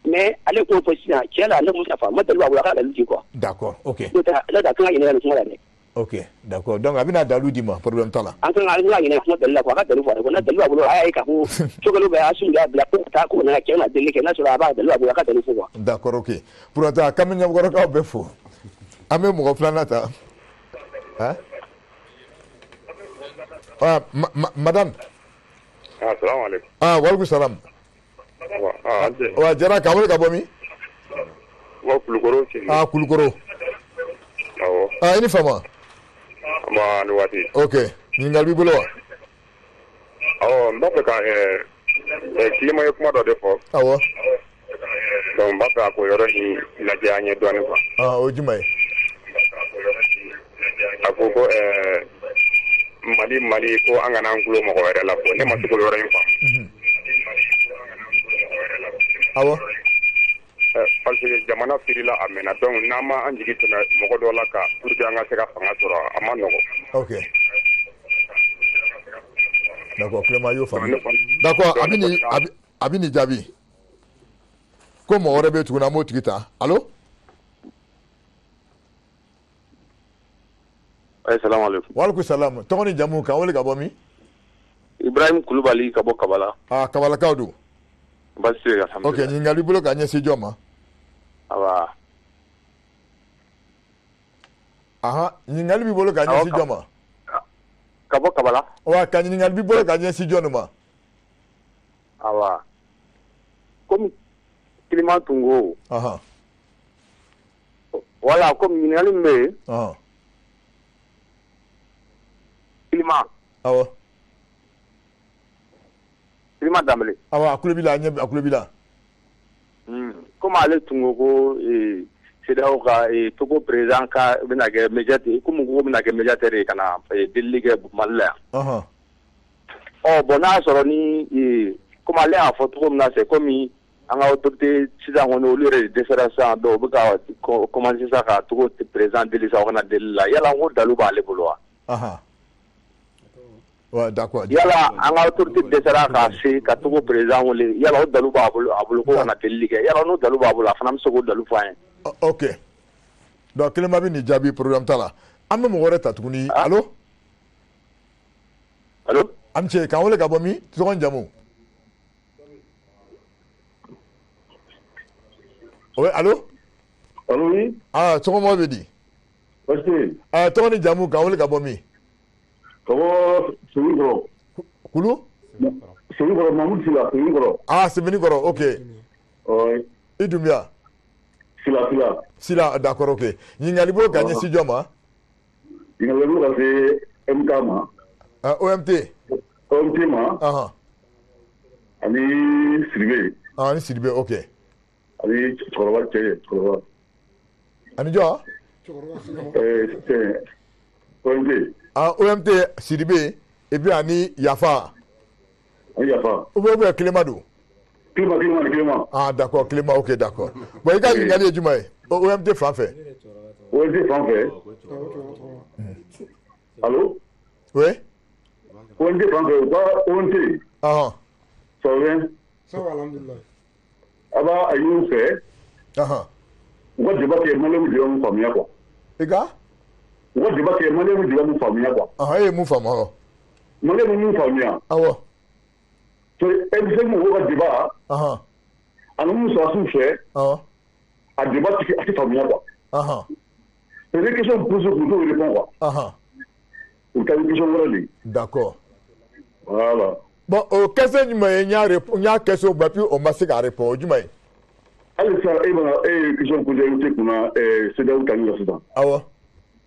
mais ale k'o fɔ sisan cɛ la ale muso fa ma dalu b'a bolo a ka dalu di quoi d'accord ok n'o tɛ ale da kan ka ɲininka nin kuma la dɛ ok d'accord donc a bɛna dalu di ma problème t'a la an kan ka ɲininka kuma dalu la quoi a ka dalu fɔ ko n'a dalu b'a bolo a y'a ye k'a fɔ cogolo bɛ Assimi y'a bila ko ka taa ko nana cɛ na deli kɛ n'a sɔrɔ a b'a dalu b'a bolo a ka dalu fɔ quoi d'accord ok pour autant k'an bɛ Ɲamagɔrɔkaw bɛɛ fo an bɛ mɔgɔ filanan ta madame assalamu alaikum waleykum salam jara k'an wele ka bɔ min Kulukoro Kulukoro awɔ i ni fama ni waati ok ɲininkali b'i bolo wa awɔ n b'a fɛ ka Kilema ye kuma dɔ de fɔ awɔ donc n b'a fɛ a ko yɔrɔ in lajɛ an ye dɔɔnin quoi o jumɛn ye a ko ko Mali ko an kana an tulo mɔgɔ wɛrɛ la ko ne ma se k'o yɔrɔ in faamu awɔ parce que jamana firila a mɛnna donc n'an ma an jigi tɛmɛ mɔgɔ dɔ la ka pour que an ka se ka fanga sɔrɔ a ma nɔgɔ ok d'accord Kilema y'o faamu d'accord a bɛ nin jaabi ko mɔgɔ wɛrɛ bɛ yen tuguni an b'o tigi ta allo assalamu alaikum waleykum salam tɔgɔ ni jamu k'an wele ka bɔ min Ibrahim Kulubali ka bɔ Kabala Kabalakaw don baasi tɛ yen ok alhamdulilayi ɲininkali b'i bolo ka ɲɛsin jɔn ma awa ɲininkali b'i bolo ka ɲɛsin jɔn ma ka bɔ Kabala ka ɲininkali b'i bolo ka ɲɛsin jɔn de ma awa komi Kilema tun ko wala komi ɲininkali min bɛ yen Kilema awɔ Kilema Danbele a tulo b'i la a tulo b'i la komi ale tun ko ko CEDEAO ka Togo président ka bɛna kɛ médiateur komi ko bɛna kɛ médiateur ye ka na delili kɛ Mali la yan bon n'a y'a sɔrɔ ni komi ale y'a fɔ cogo min na c'est komi an ka autorité sisan kɔni olu yɛrɛ de dɛsɛra sisan donc u bɛ ka commencer sisan ka Togo président deli sisan o kana deli la yala n ko dalu b'ale bolo wa ouais d'accord yala an ka autorité dɛsɛra ka se ka Togo président wele yala o dalu b'a bolo ko kana delili kɛ yala n'o dalu b'a bolo a fana bɛ se k'o dalu fɔ an ye ok donc Kilema bɛ nin jaabi problème t'a la an bɛ mɔgɔ wɛrɛ ta tuguni allo an ni ce k'an wele ka bɔ min tɔgɔ ni jamu oui allo oui sɔgɔma bɛ di tɔgɔ ni jamu k'an wele ka bɔ min ka bɔ Sebenikɔrɔ kulu Sebenikɔrɔ Mamudu Sila Sebenikɔrɔ Sebenikɔrɔ ok i Dunbiya Sila d'accord ok ɲininkali bolo ka ɲɛsin jɔn ma ɲininkali bolo ka se MK ma OMT ma ani Sidibe Ah, ni Sidibe, ok. Ani cɛkɔrɔba cɛ ye cɛkɔrɔba. Ani jɔ? C'est OMT. Ah, OMT Sidibe, et puis ani Yafa. Ani Yafa. Ou bien Clément do? Clément. Ah, d'accord, Clément, ok, d'accord. Bon, il y a une galerie du maïs. OMT français. OMT français. Allô? Oui? OMT français, pas OMT. Ah. Ça va? Ça va, alhamdulillah. Aba a y'u fɛ u ka débat kɛ maliyɛnw de bɛ mun faamuya quoi. I ka? U ka débat kɛ maliyɛnw de bɛ mun faamuya quoi. E ye mun faamu awɔ. Maliyɛnw bɛ mun faamuya. Awɔ. M5 mɔgɔw ka débat ani mun sɔrɔsiw fɛ a débat a tɛ faamuya quoi. C'est des questions posées pour nous répondre quoi. U taa ni question wɛrɛ de. D'accord. Voilà. Bon, o question jumɛn ye n y'a question ba puis o ma se k'a répondre o jumɛn ye? Hali sisan e ye question posé e tɛ kunna CEDEAO tali la sisan. Awɔ.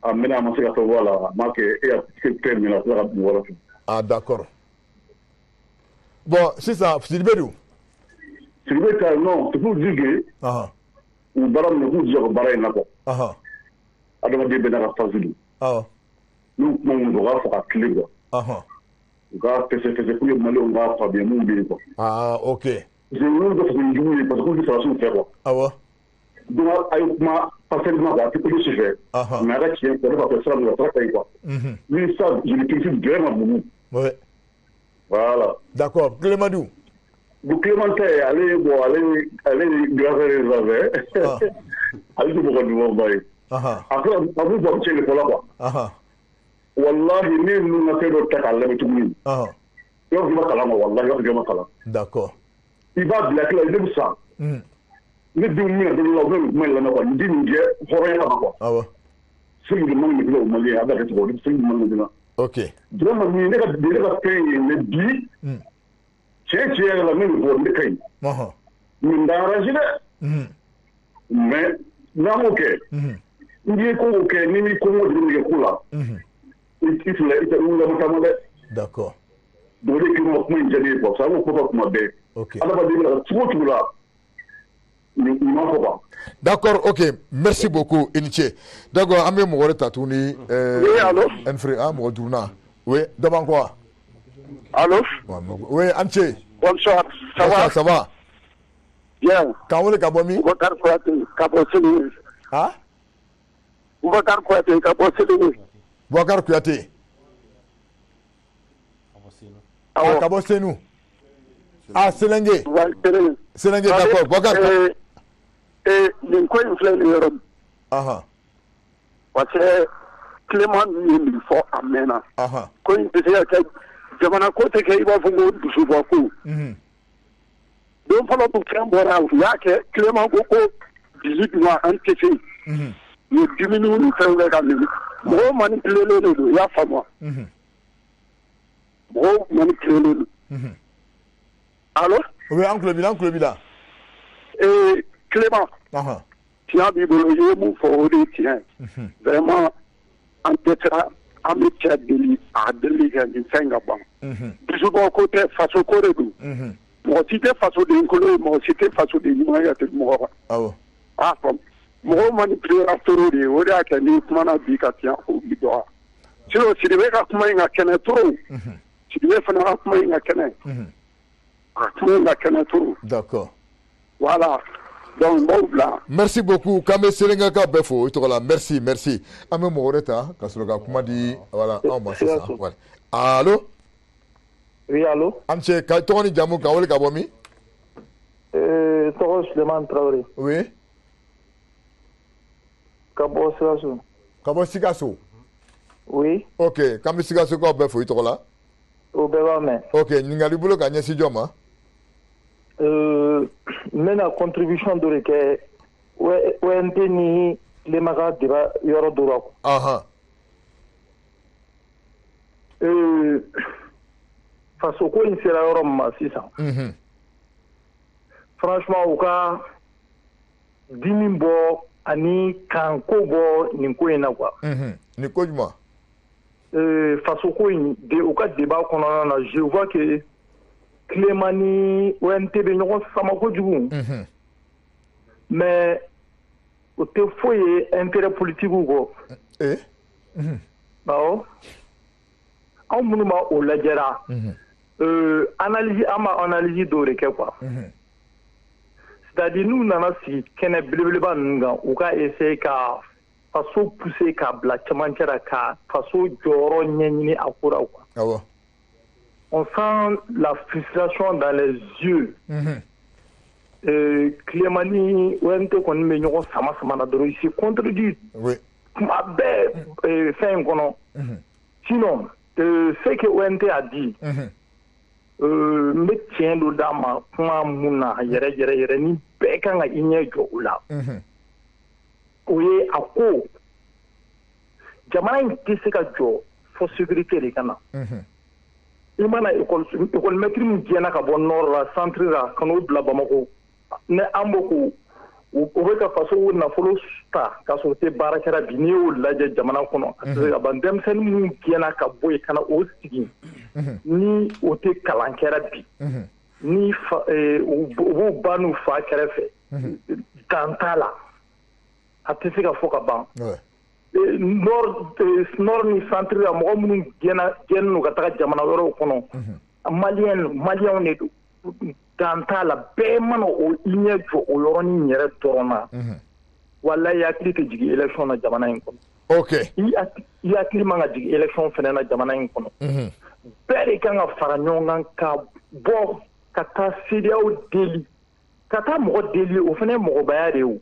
A mɛnna a ma se ka fɛn fɔ a la a m'a kɛ e y'a kɛ min na a tila ka bin wɔɔrɔ fɛ. Ah d'accord. Bon sisan Sidibe do. Sidibe ta non c'est pour dire que. U baara minɛ k'u jija ka baara in na quoi. Adamaden bɛɛ n'a ka phase don. N'u kuma minnu fɔ u k'a fɔ ka tile quoi. U ka fɛsɛfɛsɛ pour que maliyɛnw k'a faamuya mun bɛ yen quoi. Ah ok. Parce que olu bɛ fɛ k'u jugu ye parce que k'u tɛ sɔrɔsiw fɛ quoi. Awɔ. Donc a ye kuma parfaitement quoi a tɛ polisi fɛ. Mais a ka tiɲɛ fɔ ne b'a fɛ sira min na sira ka ɲi quoi. Ni ça je le critique vraiment beaucoup. Oui. Voilà. D'accord. Clément Dou. Bu Clément tɛ ale ye grand frère de sa fɛ. Ale tɛ mɔgɔ duman ba ye. A b'u bɔ cɛ de fɔlɔ quoi. Wallahi ne ninnu ka fɛn dɔ ta k'a lamɛn tuguni. I b'a fɔ i ma kalan ma wallahi i b'a fɔ i ma kalan. D'accord. I b'a bila kila ne bɛ sa. Ne denw bɛna dɔ la u bɛ nin kuma in lamɛn quoi nin tɛ nin kɛ hɔrɔnya kama quoi. Awɔ. Sigi de man nin kɛ o maliyɛn a bɛ kɛ cogo di sigi de man nin kɛ. Ok. Vraiment nin ne ka fɛn ye mais bi tiɲɛ yɛrɛ la ne nin fɔ ne ka ɲi. Nin t'an arrangé dɛ. Mais n'an m'o kɛ. N'i ye ko o kɛ n'i ni kɔngɔ de bɛ nɛgɛ ko la. I filɛ i tɛ wuli caman dɛ. D'accord. Donc o de kɛ kuma in diya ne ye quoi parce que an b'o ko fɔ kuma bɛɛ. Adamaden bɛ na cogo o cogo la nin ma fɔ quoi. D'accord, ok, merci beaucoup i ni ce. D'accord, an bɛ mɔgɔ wɛrɛ ta tuguni. Oui, allô. Enfré, mɔgɔ duurunan. Oui, dɔ b'an kɔ wa? Allô. Oui, an ce. Bonsoir, ça va? Ça va. Bien. K'an wele ka bɔ min? Boubacar Kouyaté ka bɔ Sédhiou. Boubacar Kouyaté ka bɔ Sédhiou. Boubacar Kouyaté. Ka bɔ Senu. Selenge. Selenge, d'accord. Boubacar. Nin ko in filɛ nin yɔrɔ min. Parce que Clément ye min fɔ a mɛnna. Ko in tɛ se ka kɛ jamana ko tɛ kɛ i b'a fɔ ko dusubɔ ko. Don fɔlɔ tun fɛn bɔra u y'a kɛ Clément ko 18 mois an tɛ se. U ye dumuni ni fɛnw kɛ ka minɛ. Mɔgɔw manipulelen de don i y'a faamuya. Mɔgɔw manipulelen don. Allo. Oui, an tulo b'i la. Clément. Tiɲɛ b'i bolo i ye mun fɔ o de ye tiɲɛ. Vraiment an tɛ siran an bɛ cɛ deli a deli kɛ nin fɛn ka ban. Dusubɔ ko tɛ faso ko de don. Mɔgɔ si tɛ fasoden kolon ye mɔgɔ si tɛ fasoden ɲuman ye tɛ mɔgɔ kan. Awɔ. A faamu. Mɔgɔw manipulera trop de o de y'a kɛ n'i kumana bi ka tiɲɛ o bi dɔgɔya. Sinon Sidibe ka kuma in ka kɛnɛ trop. Sidibe fana ka kuma in ka kɛnɛ. A kuma in ka kɛnɛ trop. D'accord. Voilà. Donc bon bila. Merci beaucoup. K'an bɛ Selengaka bɛɛ fo i tɔgɔ la. Merci, merci. An bɛ mɔgɔ wɛrɛ ta ka sɔrɔ ka kuma di voilà anw ma sisan. Allo. Oui, allô. An cɛ ka tɔgɔ ni jamu k'an wele ka bɔ min? Tɔgɔ Sulemani Traoré. Oui. Ka bɔ Sikaso. Ka bɔ Sikaso. Oui. Ok, k'an bɛ Sikasokaw bɛɛ fo i tɔgɔ la. O bɛɛ b'a mɛn. Ok, ɲininkali bolo ka ɲɛsin jɔn ma? N bɛna contribution dɔ de kɛ ONT ni Clément ka débat yɔrɔ dɔ la quoi. Faso ko in sera yɔrɔ min ma sisan. Franchement u ka dimi bɔ ani kan ko bɔ nin ko in na quoi. Ni ko jumɛn? Faso ko in u ka débat kɔnɔna na je vois que Tilema ni ONT bɛ ɲɔgɔn sama kojugu mais o tɛ foyi ye intérêt politique kɔ awɔ anw minnu ma o lajɛra analyse an ma analyse dɔw de kɛ quoi c'est-à-dire n'u nana sigi kɛnɛ belebeleba ninnu kan u ka essayer ka faso pousser ka bila cɛmancɛ la ka faso jɔyɔrɔ ɲɛɲini a ko la quoi on sent la frustration dans les yeux Clémani ONT kɔni bɛ ɲɔgɔn sama sama na dɔrɔn il se contredit kuma bɛɛ fɛn in kɔnɔ sinon ce que ONT a dit n bɛ tiɲɛ dɔ d'a ma kuma mun na yɛrɛ yɛrɛ yɛrɛ ni bɛɛ kan ka i ɲɛ jɔ o la o ye a ko jamana in tɛ se ka jɔ fo sécurité de ka na i mana école maître min diɲɛna ka bɔ nord la centre la ka n'o bila Bamako ne an b'o ko o bɛ ka faso nafolo ta ka sɔrɔ o tɛ baara kɛra bi n'i y'o lajɛ jamana kɔnɔ a tɛ se ka ban denmisɛnnin minnu diɲɛna ka bɔ yen ka na o sigi ni o tɛ kalan kɛra bi ni u b'u ba n'u fa kɛrɛfɛ dan t'a la a tɛ se ka fɔ ka ban nord ni centre la mɔgɔ minnu gɛnnen ka taga jamana wɛrɛw kɔnɔ maliyɛnw de don dan t'a la bɛɛ mana o i ɲɛ jɔ o yɔrɔnin yɛrɛ dɔrɔn na walahi i hakili tɛ jigin élection na jamana in kɔnɔ i hakili man ka jigin élection fɛnɛ na jamana in kɔnɔ bɛɛ de kan ka fara ɲɔgɔn kan ka bɔ ka taa CEDEAO deli ka taa mɔgɔ deli o fɛnɛ ye mɔgɔbaya de ye o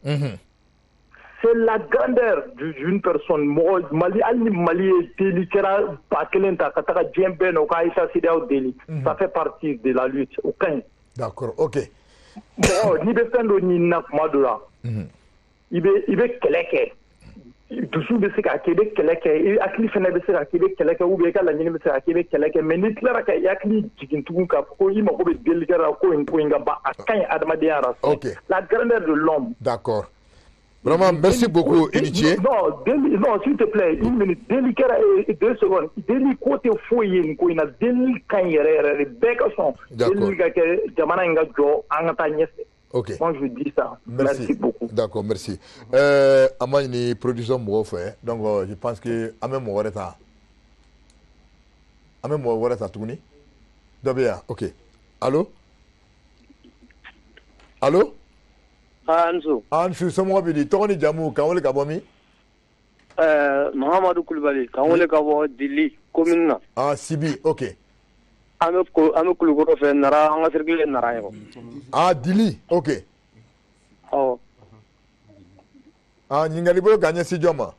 c'est la grandeur d'une personne Mali hali ni Mali ye deli kɛra 1000 ta ka taga diɲɛ bɛɛ na o ka isa CEDEAO deli ça fait partie de la lutte o ka ɲi d'accord ok bon n'i bɛ fɛn dɔ ɲinina kuma dɔ la i bɛ kɛlɛ kɛ dusu bɛ se ka kɛ i bɛ kɛlɛ kɛ i hakili fɛnɛ bɛ se ka kɛ i bɛ kɛlɛ kɛ ou bien i ka laɲini bɛ se ka kɛ i bɛ kɛlɛ kɛ mais n'i tilara ka i hakili jigin tugun k'a fɔ ko i mago bɛ deli kɛra ko in ka ban a ka ɲi adamadenya la la grandeur de l'homme d'accord. Vraiment, merci beaucoup, Eniché. Non, s'il te plaît, une minute. Deli kera 2 secondes. Deli côté foyer, ko ina deli kan yere beka son. Deli ka ke jamana inga jo angata nyese. Ok. Moi je dis ça. Merci beaucoup. D'accord, merci. Ama ni production mo fait. Donc je pense que ame mo wareta. Ame mo wareta tuguni. Dobia, ok. Allô? Allô? Ansu somɔgɔ bɛ di tɔgɔ ni jamu k'an wele ka bɔ min Mahamadu Kulibali k'an wele ka bɔ Dili commune na Sibi ok an bɛ Kulukoro fɛ Nara an ka circuit Nara ye Dili ok awɔ ɲininkali bolo ka ɲɛsin jɔn ma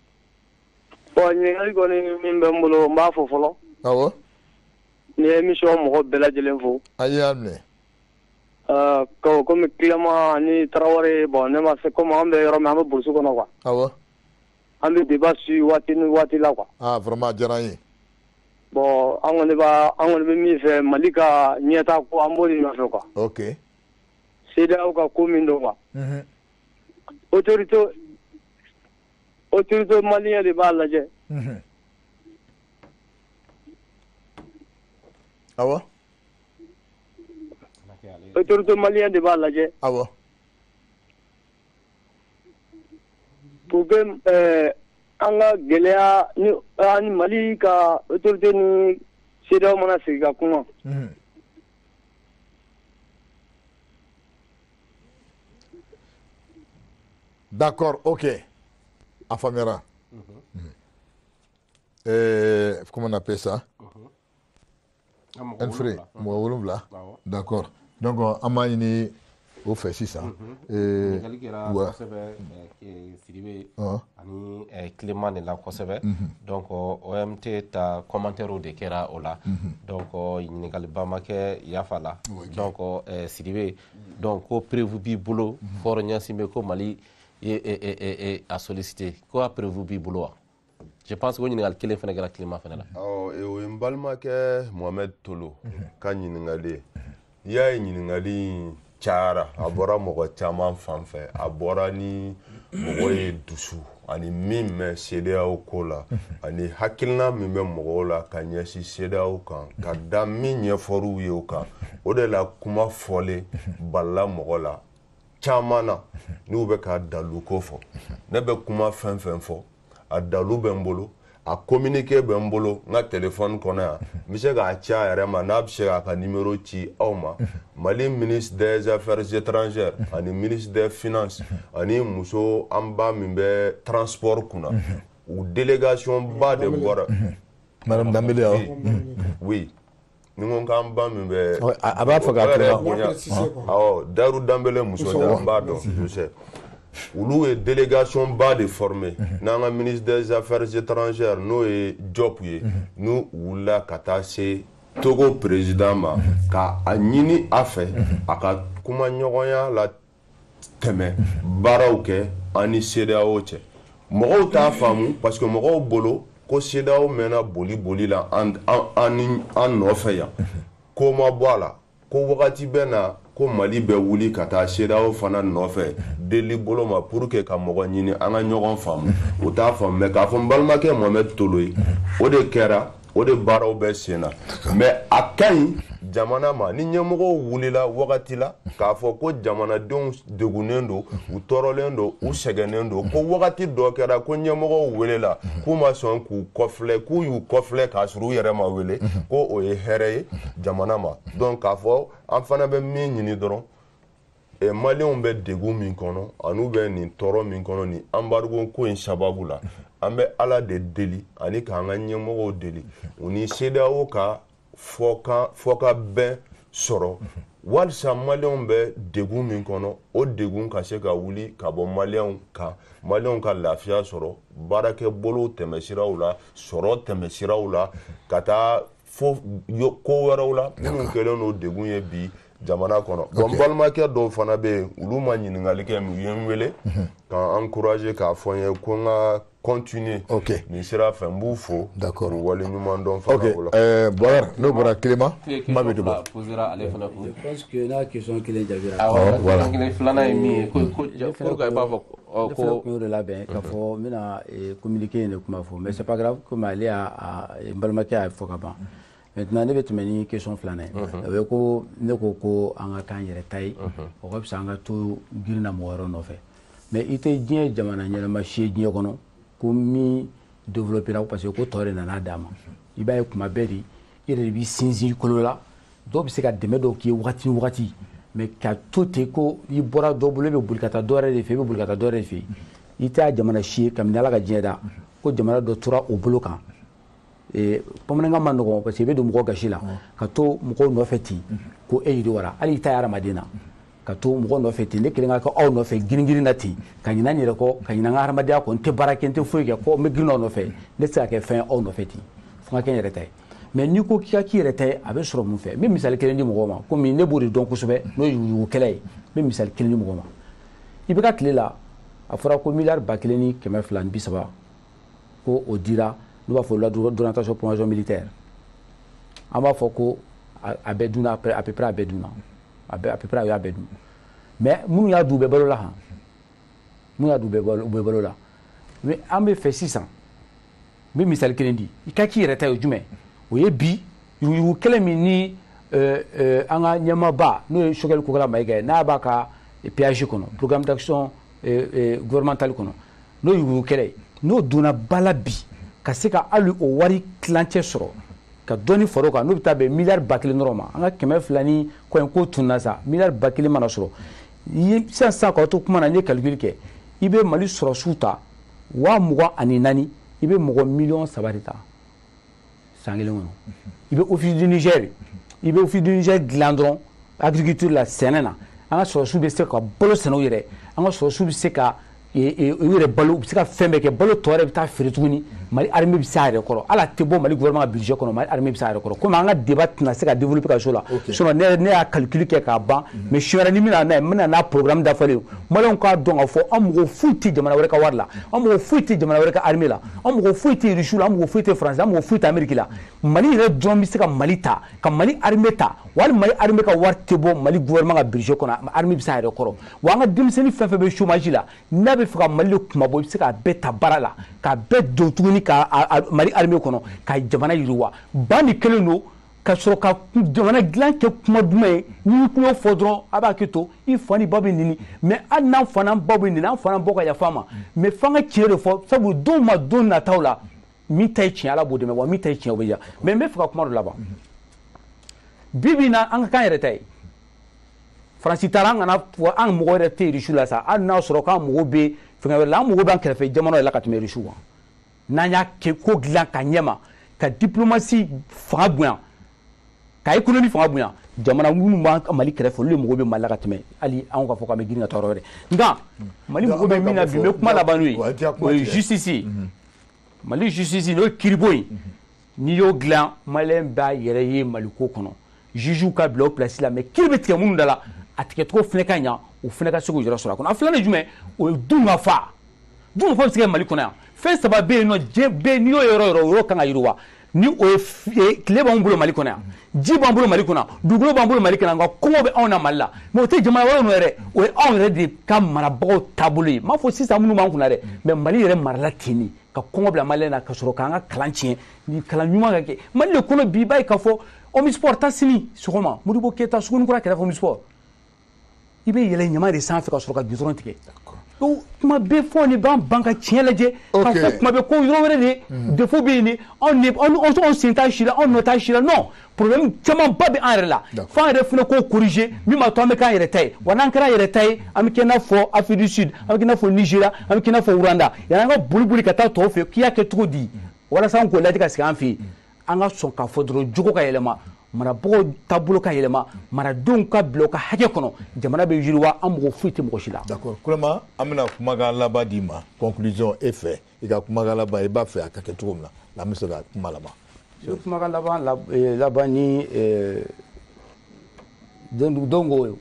bon ɲininkali kɔni min bɛ n bolo n b'a fɔ fɔlɔ awɔ ni ye émission mɔgɔ bɛɛ lajɛlen fo a y'a minɛ comme Clément ni Traoré bon ne ma se comme an bɛ yɔrɔ min an bɛ burusi kɔnɔ quoi awɔ an bɛ débat su waati ni waati la quoi vraiment diyara n ye bon an kɔni bɛ min fɛ Mali ka ɲɛtaa ko an b'o de nɔfɛ quoi ok CEDEAO ka ko min don quoi autorité malien de b'a lajɛ awɔ autorité malien de b'a lajɛ awɔ pour que an ka gɛlɛya ni Mali ka autorité ni CEDEAO mana sigi ka kuma d'accord ok a faamuyara comment on appelle ça Alfred mɔgɔ 7 d'accord donc an b'a ɲini o fɛ sisan ɲininkali kɛra kosɛbɛ Sidibe ani Clément de la kosɛbɛ donc OMT ta commentaire de kɛra o la donc ɲininkaliba ma kɛ yafa la donc Sidibe donc ko prévu b'i bolo fɔlɔ ɲɛsin bɛ ko Mali a sollicité ko a prévu b'i bolo wa je pense que ɲininkali kelen fɛnɛ kɛra Clément fɛnɛ la o ye n balimakɛ Mohamed Tolo ka ɲininkali i y'a ye ɲininkali cayara a bɔra mɔgɔ caman fan fɛ a bɔra ni mɔgɔ ye dusu ani min bɛ CEDEAO ko la ani hakilina min bɛ mɔgɔw la ka ɲɛsin CEDEAO kan ka da min ɲɛfɔr'u ye o kan o de la kuma fɔlen balila mɔgɔ la caman na n'u bɛ ka dalu ko fɔ ne bɛ kuma fɛn fɛn fɔ a dalu bɛ n bolo a communiqué bɛ n bolo n ka téléphone kɔnɔ yan n bɛ se k'a ci a yɛrɛ ma n'a bɛ se k'a ka numéro ci aw ma Mali ministre des affaires étrangères ani ministre des finances ani muso an ba min bɛ transport kunna u délégation ba de bɔra Madame Dambélé oui ni ko k'an ba min bɛ a b'a fɛ k'a awɔ Daru Dambélé muso n b'a dɔn je sais olu ye délégation ba de formé n'an ka ministre des affaires étrangères n'o ye Diop ye n'u wulila ka taa se Togo président ma ka a ɲini a fɛ a ka kuma ɲɔgɔnya la tɛmɛ baaraw kɛ ani CEDEAO cɛ mɔgɔw t'a faamu parce que mɔgɔw bolo ko CEDEAO mɛnna boli la an nɔfɛ yan ko ma bɔ a la ko wagati bɛ na ko Mali bɛ wuli ka taa CEDEAO fana nɔfɛ deli bolo ma pour que ka mɔgɔ ɲini an ka ɲɔgɔn faamu o t'a faamu mais k'a fɔ n balimakɛ Mohamed Tolo ye o de kɛra o de baaraw bɛ sen na mais a ka ɲi jamana ma ni ɲɛmɔgɔw wulila wagati la k'a fɔ ko jamanadenw degunnen don u tɔɔrɔlen don u sɛgɛnnen don ko wagati dɔ kɛra ko ɲɛmɔgɔw welela k'u ma sɔn k'u kɔfilɛ k'u y'u kɔfilɛ k'a sɔrɔ u yɛrɛ ma wele ko o ye hɛrɛ ye jamana ma donc k'a fɔ an fana bɛ min ɲini dɔrɔn Maliens bɛ degun min kɔnɔ an'u bɛ nin tɔɔrɔ min kɔnɔ ni embargo ko in sababu la an bɛ Ala de deli ani k'an ka ɲɛmɔgɔw deli u ni CEDEAO ka fɔ ka bɛn sɔrɔ walisa Maliens bɛ degun min kɔnɔ o degun ka se ka wuli ka bɔ Maliens kan Maliens ka lafiya sɔrɔ baarakɛ bolo tɛmɛsiraw la sɔrɔ tɛmɛsiraw la ka taa fo ko wɛrɛw la minnu kɛlen n'o degun ye bi jamana kɔnɔ bon balimakɛ dɔw fana bɛ yen olu ma ɲininkali kɛ u ye n wele k'an encourager k'a fɔ n ye ko n ka continuer nin sira fɛ n b'u fo k'u wale ɲuman dɔn fana o la. Bɔkari n'o bɔra Kilema kuma bɛ dogo. Je pense que n'a question kelen jaabira. Awɔ filanan ye min ye ko i b'a fɔ ko kun y'o de labɛn k'a fɔ n bɛna communiqué in de kuma fɔ mais c'est pas grave comme ale n balimakɛ y'a fɔ ka ban. Maintenant ne bɛ tɛmɛ ni question filanan ye o ye ko ne ko an ka k'an yɛrɛ ta ye o ka fisa an ka to girinna mɔgɔ wɛrɛ nɔfɛ mais i tɛ diɲɛ jamana ɲɛnama si ye diɲɛ kɔnɔ ko min développera parce que ko tɔ de nana d'a ma i b'a ye kuma bɛɛ de i yɛrɛ de b'i sinsin kolo la dɔw bɛ se ka dɛmɛ dɔw k'i ye wagati ni wagati mais ka to ten ko i bɔra dɔ bolo i bɛ boli ka taa dɔ wɛrɛ de fɛ i bɛ boli ka taa dɔ wɛrɛ de fɛ i t'a jamana si ye kabini Ala ka diɲɛ da ko jamana dɔ tora o bolo kan bamanankan ma nɔgɔn parce que i bɛ don mɔgɔ gasi la ka to mɔgɔw nɔfɛ ten ko e yiriwara hali i ta ye hadamaden na ka to mɔgɔ nɔfɛ ten ne kelen ka kɛ aw nɔfɛ girin na ten ka ɲinɛ n yɛrɛ kɔ ka ɲinɛ n ka hadamadenya kɔ n tɛ baara kɛ n tɛ foyi kɛ ko n bɛ girin aw nɔfɛ ne tɛ se ka kɛ fɛn aw nɔfɛ ten fo n ka kɛ n yɛrɛ ta ye mais n'i ko k'i ka k'i yɛrɛ ta ye a bɛ sɔrɔ mun fɛ n bɛ misali kelen di mɔgɔw ma komi ne b'o de dɔn kosɛbɛ n'o ye yuguyugukɛla ye n bɛ misali kelen di mɔgɔw ma i bɛ ka tile la a fɔra ko miliyari 1,230 ko o dira n'u b'a fɔ loi d'orientation promotion militaire an b'a fɔ ko a bɛɛ dunna à peu près a bɛɛ dunna à peu près a y'a bɛɛ dun mais minnu y'a dun u bɛ balo la han minnu y'a dun u bɛ balo la mais an bɛ fɛ sisan n bɛ misali kelen di i ka k'i yɛrɛ ta ye o jumɛn o ye bi yugu kɛlɛ min ni an ka ɲɛmaaba n'o ye Sogɛli Kokala Mayiga ye n'a b'a ka PAG kɔnɔ programme d'action gouvernementale kɔnɔ n'o ye yugu kɛlɛ ye n'o donna ba la bi ka se ka hali o wari tilancɛ sɔrɔ ka dɔɔni fara o kan n'o bɛ taa bɛn miliyari 1,000 dɔrɔn ma an ka 200 ni kɔ in ko tunna sa miliyari 1,000 mana sɔrɔ sisan k'aw to kuma na n ye calcul kɛ i bɛ Mali sɔrɔsiw ta 24,000 i bɛ mɔgɔ 3 de ta san kelen kɔnɔ i bɛ office du Niger dilan dɔrɔn agriculture la sɛnɛ na an ka sɔrɔsiw bɛ se ka balo sɛnɛ u yɛrɛ an ka sɔrɔsiw bɛ se ka u yɛrɛ balo u bɛ se ka fɛn bɛɛ kɛ balo tɔ yɛrɛ bɛ taa feere tuguni Mali armée bɛ se a yɛrɛ kɔrɔ hali a tɛ bɔ Mali gouvernement ka budget kɔnɔ Mali armée bɛ se a yɛrɛ kɔrɔ komi an ka débat tɛna se ka développer ka so la sinon ne y'a calcul kɛ k'a ban mais siɲɛ wɛrɛ ni n bɛna n'a ye n bɛna n'a programme dafalen ye Maliens k'a dɔn k'a fɔ an mɔgɔ foyi tɛ jamana wɛrɛ ka wari la an mɔgɔ foyi tɛ jamana wɛrɛ ka armée la an mɔgɔ foyi tɛ Russie la an mɔgɔ foyi tɛ France an mɔgɔ foyi tɛ Amérique la Mali yɛrɛ dɔrɔn bɛ se ka Mali ta ka Mali armée ta wali Mali armée ka wari tɛ bɔ Mali gouvernement ka budget kɔnɔ armée bɛ se a yɛrɛ kɔrɔ wa an ka denmisɛnnin fɛn fɛn bɛ chômage la n'a bɛ bɛ fɛ ka Mali kuma bɔ i bɛ se k'a bɛɛ ta baara la k'a bɛɛ don tuguni ka Mali armée kɔnɔ ka jamana yiriwa ban ni kelen don ka sɔrɔ ka jamana dilan kɛ kuma jumɛn ye n'i y'o fɔ dɔrɔn a b'a kɛ to i fa ni ba bɛ nini mais hali n'an fa n'an ba bɛ nini an fana bɔ ka yafa a ma mais f'an ka tiɲɛ de fɔ sabu don ma don nataw la min ta ye tiɲɛ Ala b'o dɛmɛ wa min ta ye tiɲɛ o bɛ diya mais n bɛ fɛ ka kuma dɔ laban bi bi in na an ka kan yɛrɛ ta ye Faransi taara an kana fɔ an mɔgɔ yɛrɛ tɛ Russie la sa hali n'a sɔrɔ k'an mɔgɔ bɛ fɛngɛ wɛrɛ la an mɔgɔ b'an kɛrɛfɛ jamana yɛrɛ la ka tɛmɛ Russie kan n'an y'a kɛ ko dilan ka ɲɛma ka diplomatie fanga bonya ka économie fanga bonya jamana minnu b'an Mali kɛrɛfɛ olu mɔgɔ bɛ Mali la ka tɛmɛ hali anw ka fɔ k'an bɛ girin ka taa yɔrɔ wɛrɛ nka Mali mɔgɔ bɛ min na bi n bɛ kuma laban n'o ye o ye justice Mali justice n'o ye kiiribo ye n'i y'o dilan Maliyɛn b'a yɛrɛ ye Mali ko kɔnɔ juges ka bila o place la mais kiiri bɛ tigɛ minnu da la a tigɛcogo fana ka ɲa o fana ka se k'u yɛrɛ sɔrɔ a kɔnɔ a filanan ye jumɛn o ye dun ka fa dun ka fa bɛ se ka Mali kɔnɔ yan fɛn saba bɛ yen nɔ diɲɛ bɛɛ n'i y'o yɔrɔ yɔrɔ o yɔrɔ kan ka yiriwa ni o ye tile b'anw bolo Mali kɔnɔ yan ji b'an bolo Mali kɔnɔ dugukolo b'an bolo Mali kɔnɔ nka kɔngɔ bɛ anw na Mali la mais o tɛ jamana wɛrɛw nɔ yɛrɛ o ye anw yɛrɛ de ka marabagaw taabolo ye n m'a fɔ sisan minnu b'an kunna dɛ mais Mali yɛrɛ marala ten de ka kɔngɔ bila Maliyɛn na ka sɔrɔ k'an ka kalan tiɲɛ ni kalan ɲuman ka kɛ Mali de kɔnɔ bi i b'a ye k'a fɔ Omnisport ta sini sɔgɔma Modibo Keyita Sugunikura kɛrɛfɛ Omnisport i bɛ yɛlɛ ɲama de sanfɛ ka sɔrɔ ka goudron tigɛ kuma bɛɛ fɔ ne b'an ban ka tiɲɛ lajɛ ka fɔ kuma bɛɛ ko yɔrɔ wɛrɛ de défaut bɛ yen de anw sen t'a si la anw nɔ t'a si la non problème camanba bɛ an yɛrɛ la f'an yɛrɛ fana k'o corriger min b'a to an bɛ k'an yɛrɛ ta ye wa n'an kɛra an yɛrɛ ta ye an bɛ kɛ i n'a fɔ Afrique du Sud an bɛ kɛ i n'a fɔ Nigeria an bɛ kɛ i n'a fɔ Rwanda yanni an ka boli ka taa tɔw fɛ k'i y'a kɛ cogo di walasa an k'o lajɛ ka sigi an fɛ yen an ka sɔn k'a fɔ dɔrɔn jogo ka yɛlɛma marabagaw taabolo ka yɛlɛma maradenw ka bila u ka hakɛ kɔnɔ jamana bɛ yiriwa an mɔgɔ foyi tɛ mɔgɔ si la. d'accord Kulema an bɛna kumakan laban d'i ma conclusion e fɛ i ka kumakan laban i b'a fɛ a ka kɛ cogo min na an bɛ se ka kuma laban. kumakan laban ni don ko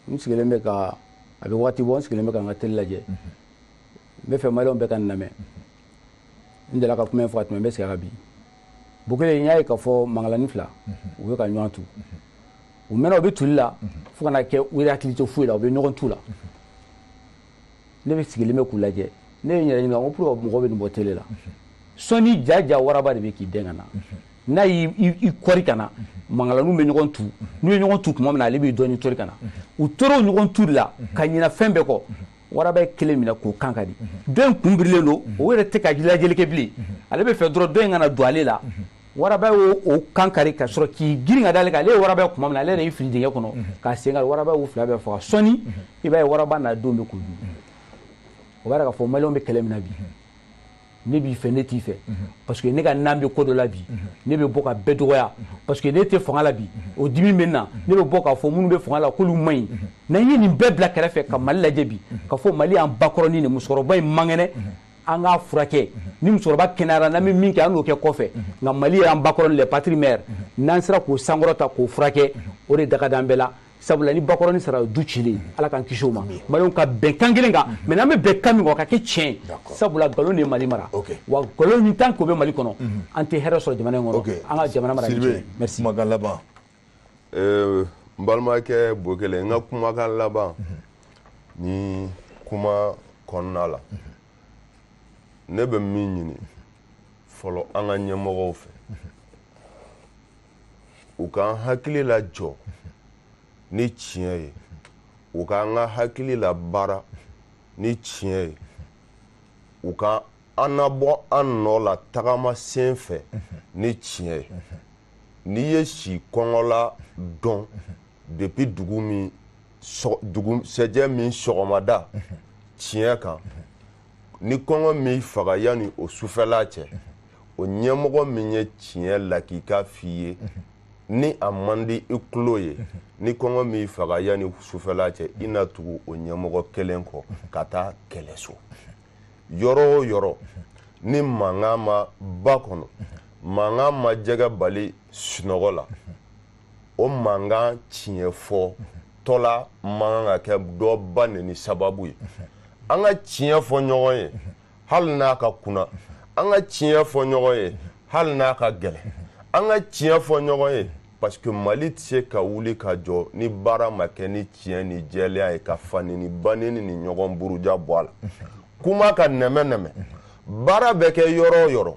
n sigilen bɛ ka a bɛ waati bɔ n sigilen bɛ ka n ka teli lajɛ n bɛ fɛ Maliyɛnw bɛɛ ka n lamɛn n delila ka kuma in fɔ ka tɛmɛ n bɛ segin a kan bi. Bukele n y'a ye k'a fɔ mangalani fila u bɛ ka ɲɔgɔn tu u mɛnna u bɛ tuli la fo ka na kɛ u yɛrɛ hakili tɛ foyi la u bɛ ɲɔgɔn tu la ne bɛ sigilen bɛ k'u lajɛ ne ye n yɛrɛ ɲininka ko pourquoi mɔgɔ bɛ nin bɔ télé la sɔnni jaja waraba de bɛ k'i den ka na n'a y'i kɔri ka na mangalaniw bɛ ɲɔgɔn tu n'u ye ɲɔgɔn tu tuma min na ale b'i dɔn ni tori ka na u tora o ɲɔgɔn tu de la ka ɲina fɛn bɛɛ kɔ waraba ye kelen minɛ k'o kan ka di dɔ in kun birilen don o yɛrɛ tɛ ka lajɛli kɛ bilen ale bɛ fɛ dɔrɔn dɔ in kana don ale la waraba y'o kan kari ka sɔrɔ k'i girin ka d'ale kan ale ye waraba ye tuma min na ale yɛrɛ y'i fili dingɛ kɔnɔ k'a sen kari waraba y'u fila bɛɛ faga sɔnni i b'a ye waraba n'a denw bɛ k'o dun o b'a yira k'a fɔ Maliyɛnw bɛ kɛlɛ min na bi ne b'i fɛ ne t'i fɛ parce que ne ka nan bɛ ko dɔ la bi ne bɛ bɔ ka bɛɛ dɔgɔya parce que ne tɛ fanga la bi o dimi bɛ na ne bɛ bɔ k'a fɔ minnu bɛ fanga la k'olu man ɲi n'an ye nin bɛɛ bila kɛrɛfɛ ka Mali lajɛ bi ka fɔ Mali y'an bakɔrɔnin de musokɔrɔba in man kɛnɛ an k'a furakɛ ni musokɔrɔba kɛnɛyara n'an bɛ min kɛ an n'o kɛ kɔfɛ nka Mali y'an bakɔrɔnin les patries mères n'an sera k'o sankɔrɔta k'o furakɛ o de da ka d'an bɛɛ la sabula ni bakɔrɔnin sara du cilen Ala k'an kisi o ma Maliyɛnw ka bɛnkan kelen kan mais n'an bɛ bɛnkan min kɔ ka kɛ tiɲɛ sabula nkalon de ye Mali mara wa nkalon min tant que o bɛ Mali kɔnɔ an tɛ hɛrɛ sɔrɔ jamana in kɔnɔ an ka jamana mara ni tiɲɛ merci. Kumakan laban. n balimakɛ Bokele n ka kumakan laban ni kuma kɔnɔna la ne bɛ min ɲini fɔlɔ an ka ɲɛmɔgɔw fɛ u k'an hakili lajɔ ni tiɲɛ ye u k'an ka hakili la baara ni tiɲɛ ye u ka an nabɔ an nɔ la tagama sen fɛ ni tiɲɛ ye n'i ye si kɔngɔ la dɔn depuis sɛjɛ min sɔgɔmada tiɲɛ kan ni kɔngɔ min faga yanni o sufɛla cɛ o ɲɛmɔgɔ min ye tiɲɛ lakika f'i ye ni a man di i tulo ye ni kɔngɔ min faga yanni sufɛla cɛ i na tugu o ɲɛmɔgɔ kelen kɔ ka taa kɛlɛso yɔrɔ o yɔrɔ ni mankan ma ba kɔnɔ mankan ma jɛgɛ bali sunɔgɔ la o mankan tiɲɛ fɔ tɔla man kan ka kɛ dɔ ba neni sababu ye an ka tiɲɛ fɔ ɲɔgɔn ye hali n'a ka kunna an ka tiɲɛ fɔ ɲɔgɔn ye hali n'a ka gɛlɛn an ka tiɲɛ fɔ ɲɔgɔn ye parce que Mali tɛ se ka wuli ka jɔ ni baara ma kɛ ni tiɲɛ ni jɛlenya ye ka fanini banini ni ɲɔgɔn buruja bɔ a la kuma ka nɛmɛ baara bɛ kɛ yɔrɔ o yɔrɔ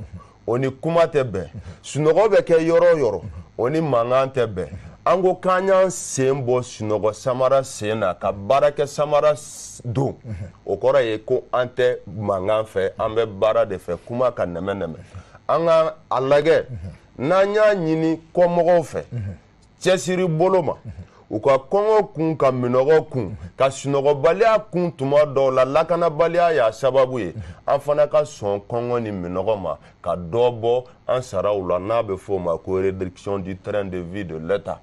o ni kuma tɛ bɛn sunɔgɔ bɛ kɛ yɔrɔ o yɔrɔ o ni mankan tɛ bɛn an ko k'an y'an sen bɔ sunɔgɔ samara sen na ka baara kɛ samara don o kɔrɔ ye ko an tɛ mankan fɛ an bɛ baara de fɛ kuma ka nɛmɛ an ka a lajɛ n'an y'a ɲini kɔmɔgɔw fɛ cɛsiri bolo ma u ka kɔngɔ kun ka minɔgɔ kun ka sunɔgɔbaliya kun tuma dɔw la lakanabaliya y'a sababu ye an fana ka sɔn kɔngɔ ni minɔgɔ ma ka dɔ bɔ an saraw la n'a bɛ fɔ o ma ko réduction du train de vie de l'État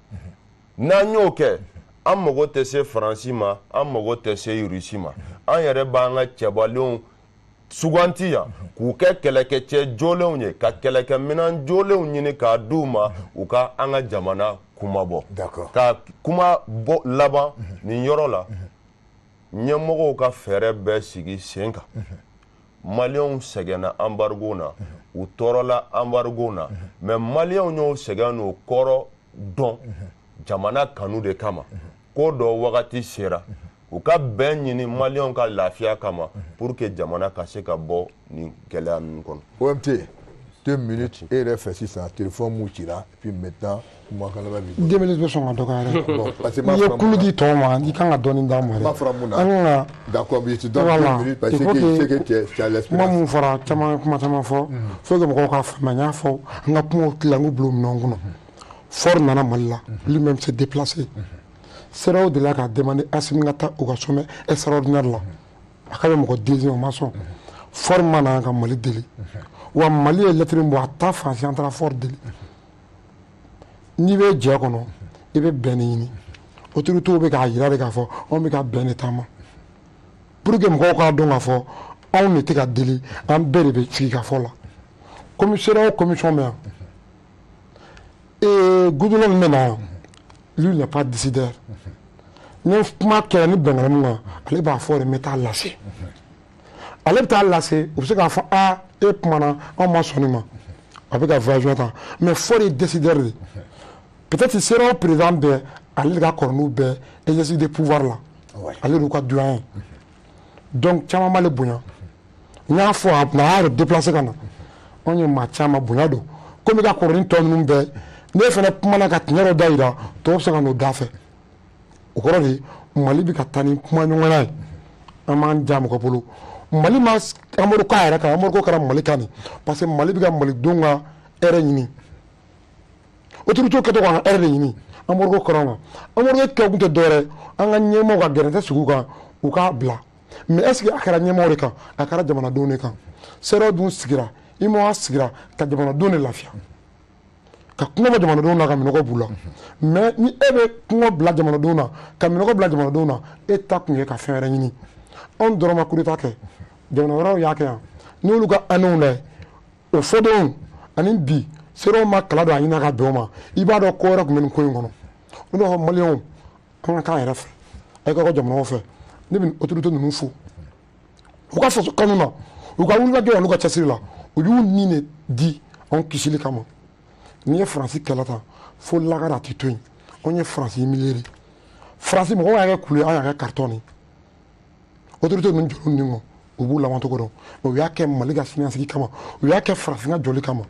n'an y'o kɛ an mago tɛ se Faransi ma an mago tɛ se Rusi ma an yɛrɛ b'an ka cɛbalenw suganti yan k'u kɛ kɛlɛkɛcɛ jolenw ye ka kɛlɛkɛminɛn jolenw ɲini k'a d'u ma u ka an ka jamana kuma bɔ ka kuma bɔ laban nin yɔrɔ la ɲɛmɔgɔw ka fɛɛrɛ bɛɛ sigi sen kan maliyɛnw sɛgɛnna embargo na u tɔɔrɔla embargo na mais maliyɛnw y'o sɛgɛn n'o kɔrɔ dɔn jamana kanu de kama ko dɔ wagati sera u ka bɛn ɲini maliyɛnw ka lafiya kama pour que jamana ka se ka bɔ nin gɛlɛya ninnu kɔnɔ. OMT 2 minutes et yɛrɛ fɛ sisan téléphone mun cira et puis maintenant kuma kan laban bi. 2 minutes bɛ sɔn ka dɔgɔya dɛ. N'i ye kulu di tɔw ma i kan ka dɔɔni d'a ma dɛ. N b'a fɔra mun na. An kan ka. D'accord mais tu donnes 2 minutes parce que tu as l'expérience. Kuma mun fɔra caman kuma caman fɔ fo que mɔgɔw k'a faamuya n y'a fɔ an ka kumaw tila n k'u bila o minɛnw kɔnɔ. Ford nana Mali la lui-même s'est déplacé. CEDEAO de la ka demandé Assimi ka taa u ka sommet extraordinaire la a ka bɛ mɔgɔ deuxième o ma sɔn Ford ma na ka Mali deli wa Mali ye lettre min bɔ a ta fansi an taara Ford deli n'i bɛ jɛ kɔnɔ i bɛ bɛn de ɲini autorités bɛ k'a yira de k'a fɔ anw bɛ ka bɛn de taama pour que mɔgɔw k'a dɔn k'a fɔ anw de tɛ ka deli an bɛɛ de bɛ sigi ka fɔ la comme CEDEAO commission bɛ yan Goudron min bɛ na yan lui n'est pas décideur ni kuma kɛra ni bɛnkan mun kan ale b'a fɔ de n bɛ taa lase ale bɛ taa lase u bɛ se k'a fɔ e kumana anw ma sɔn nin ma a bɛ ka voyage ta mais Ford ye décideur de peut-être CEDEAO président bɛɛ ale de ka kɔrɔ n'u bɛɛ exercice de pouvoir la ale de ka doyen donc caman b'ale bonya n y'a fɔ a y'a yɛrɛ déplacer ka na anw ye maa caman bonya don komi ka kɔrɔ ni tɔ ninnu bɛɛ ne fana kumana ka tiɲɛ dɔ da yira tɔw bɛ se ka n'o da fɛ o kɔrɔ de Mali bɛ ka taa ni kuma ɲɔgɔnya ye an b'an ja mɔgɔ bolo Mali ma Amadu k'a yɛrɛ kan Amadu ko kɛra Mali kan de parce que Mali bɛ ka malidenw ka hɛrɛ ɲini autorités kɛtɔ k'an ka hɛrɛ de ɲini Amadu ko kɛra an kan Amadu kɛ kun tɛ dɔwɛrɛ an ka ɲɛmɔgɔw ka gɛrɛntɛ sigi u kan u k'a bila mais est ce que a kɛra ɲɛmɔgɔw de kan a kɛra jamanadenw de kan CEDEAO dun sigira IMOA sigira ka jamanadenw de lafiya ka kungo bɔ jamanadenw na ka minɔgɔ b'u la mais ni e bɛ kungo bila jamanadenw na ka minɔgɔ bila jamanadenw na e ta kun ye ka fɛn wɛrɛ ɲini anw dɔrɔn ma coup d'état kɛ jamana wɛrɛw y'a kɛ yan n'olu ka annonce lajɛ o fɔdenw ani bi CEDEAO ma kala don a ɲini ka bɛn o ma i b'a dɔn ko wɛrɛ tun bɛ nin ko in kɔnɔ o de fɔ maliyɛnw an ka k'an yɛrɛ fɛ a ka jamanaw fɛ ne bɛ autorité ninnu fo u ka faso kanu na u ka wulikajɔ n'u ka cɛsiri la u y'u ni de di anw kisili kama n'i ye Faransi kɛlɛ tan fo lakara a tɛ to yen anw ye Faransi humilié Faransi mɔgɔw y'a kɛ kule an y'a kɛ carton ye autorité ninnu jɔlen nin kɔ u b'u laban cogo dɔn mais u y'a kɛ Mali ka siniɲɛsigi kama u y'a kɛ Faransi ka jɔli kama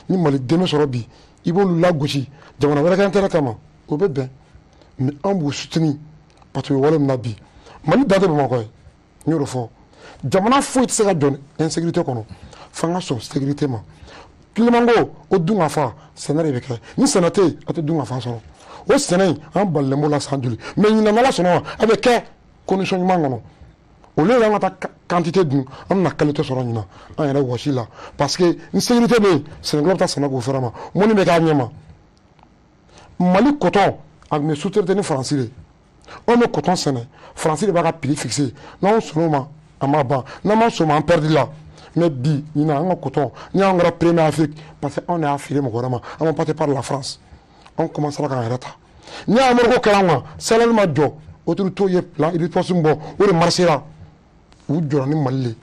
ni Mali den bɛ sɔrɔ bi i b'olu lagosi jamana wɛrɛ ka intérêt kama o bɛ bɛn mais an b'u soutenir parce que wale min na bi Mali dan tɛ Bamakɔ ye n y'o de fɔ jamana foyi tɛ se ka jɔ insécurité kɔnɔ f'an ka sɔn sécurité ma Kilimango o dun ka fa sɛnɛ de bɛ kɛ ni sɛnɛ tɛ yen a tɛ dun ka fa sɔrɔ o sɛnɛ in an balilen b'o la san joli mais ɲinan n'Ala sɔnna a bɛ kɛ condition ɲuman kɔnɔ au lieu an ka taa quantité dun an bɛna qualité sɔrɔ ɲinan an yɛrɛ wɔsi la parce que ni sécurité bɛ yen Sénégal bɛ taa sɛnɛ k'o fɛrɛ ma mun bɛ k'a ɲɛ ma Mali coton a tun bɛ sous-traité ni Faransi de anw bɛ coton sɛnɛ Faransi de b'a ka prix fixé n'anw sɔnn'o ma a ma ban n'an ma sɔn ma an perdre la mais bi ɲinan an ka coton ni an kɛra premier Afrique parce que anw de y'a feere mɔgɔ wɛrɛ ma an ma passer par la France anw commencera k'an yɛrɛ ta ni Amadu ko kɛra an kan salaire ma jɔ autorités ye plan riposte min bɔ o de marchera u jɔra ni Mali le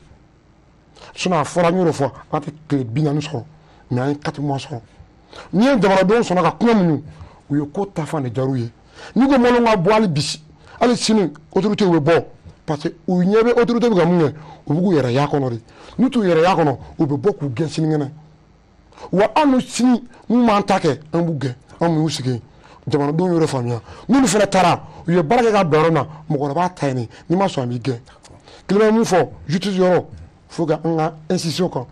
sinon a fɔra n y'o de fɔ an tɛ tile 40 sɔrɔ mais an ye 4 mois sɔrɔ ni ye jamanadenw sɔnna ka kuma minnu u ye ko ta fan de diyar'u ye n'i ko maliyɛnw ka bɔ hali bi hali sini autorités bɛ bɔ parce que u ɲɛ bɛ autorité bɛ ka mun kɛ u bɛ k'u yɛrɛ y'a kɔnɔ de n'u t'u yɛrɛ y'a kɔnɔ u bɛ bɔ k'u gɛn sinikɛnɛ wa an n'u sini mun b'an ta kɛ an b'u gɛn an m'u sigi jamanadenw y'o de faamuya n'olu fana taara u ye baara kɛ ka bila yɔrɔ min na mɔgɔkɔrɔba ta yen de n'i ma sɔn a b'i gɛn kelema mun fɔ justice yɔrɔ fo ka an ka institution kan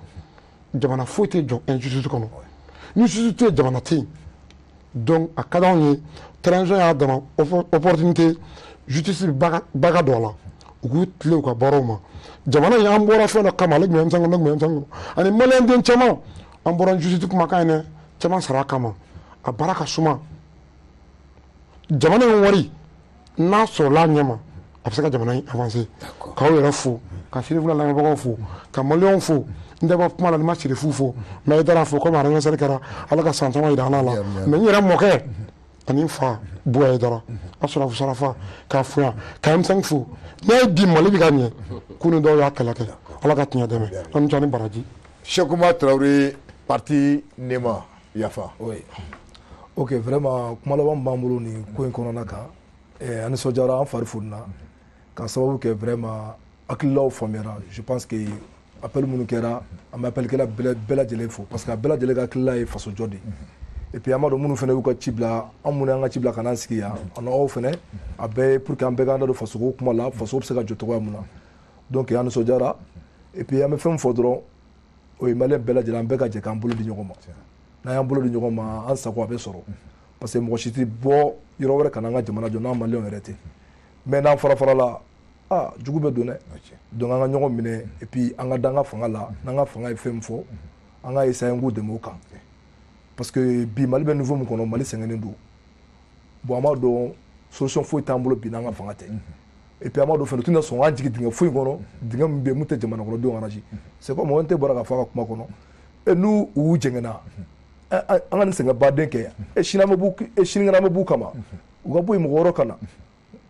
jamana foyi tɛ jɔ injustice kɔnɔ ni justice tɛ yen jamana tɛ yen donc a ka d'anw ye transition y'a dama opportunité justice ba ka don a la u k'u tile u ka baaraw ma jamana in an bɔra fɛn dɔ kama ale tun bɛ M5 ne tun bɛ M5 ani maliyɛnden caman an bɔra justice kumakan in dɛ caman sara a kama a baara ka suma jamana in wari n'a sɔrɔla a ɲɛ ma a bɛ se ka jamana in avancer k'aw yɛrɛ fo ka Sirifula lamɛnbagaw fo ka maliyɛnw fo n tɛ bɔ kuma la ni ma Sirifu fo mais i taara fo komi anniversaire kɛra ala ka san caman jira an na la mais n yɛrɛ mɔkɛ ani n fa Buwa Haidara Asurafu Sarafa k'a fo yan ka M5 fo n'a ye bi Mali bɛ ka ɲɛ k'u ni dɔw y'a kɛlɛ kɛ ala ka tiɲɛ dɛmɛ an ni ni baraji. Sekuma Traoré parti Nema Yafa. Oui. Ok, vraiment kuma laban b'an bolo nin ko in kɔnɔna kan ani sɔjara an fari fununa ka sababu kɛ vraiment hakililaw faamuyara je pense que appel minnu kɛra an bɛ appel kɛla bɛɛ lajɛlen fo parce que a bɛɛ lajɛlen ka hakilila ye faso jɔ de et puis an b'a dɔn minnu fana y'u ka ci bila an minnu y'an ka ci bila ka n'an sigi yan an n'aw fana a bɛɛ pour que an bɛɛ k'an da don fasoko kuma la faso bɛ se ka jɔ cogoya min na donc an nisɔndiyara et puis an bɛ fɛn fɔ dɔrɔn o ye maliyɛn bɛɛ lajɛlen an bɛɛ ka jɛ k'an bolo di ɲɔgɔn ma n'an y'an bolo di ɲɔgɔn ma an sago a bɛ sɔrɔ parce que mɔgɔ si tɛ bɔ yɔrɔ wɛrɛ ka n'an ka jamana jɔ n'an maliyɛnw yɛrɛ tɛ mais n'an fara-farala jugu bɛ don dɛ donc an ka ɲɔgɔn minɛ et puis an ka da an ka fanga la n'an ka fanga ye fɛn min fɔ an ka essayer n k'u dɛmɛ o kan parce que bi Mali bɛ niveau min kɔnɔ Mali sɛgɛnnen don bon an b'a dɔn solution foyi t'an bolo bi n'an ka fanga tɛ et puis an b'a dɔn fɛnɛ u tɛna sɔn k'an jigin dingɛ foyi kɔnɔ dingɛ min bɛ yen mun tɛ jamana kɔnɔdenw arrange c'est comme mɔgɔ tɛ bɔra ka fɔ a ka kuma kɔnɔ et n'u u jɛngɛnna an ka nin sɛgɛn baden kɛ yan sinikɛnɛ an bɛ b'u kama u ka bɔ yen mɔgɔ wɛrɛ ka na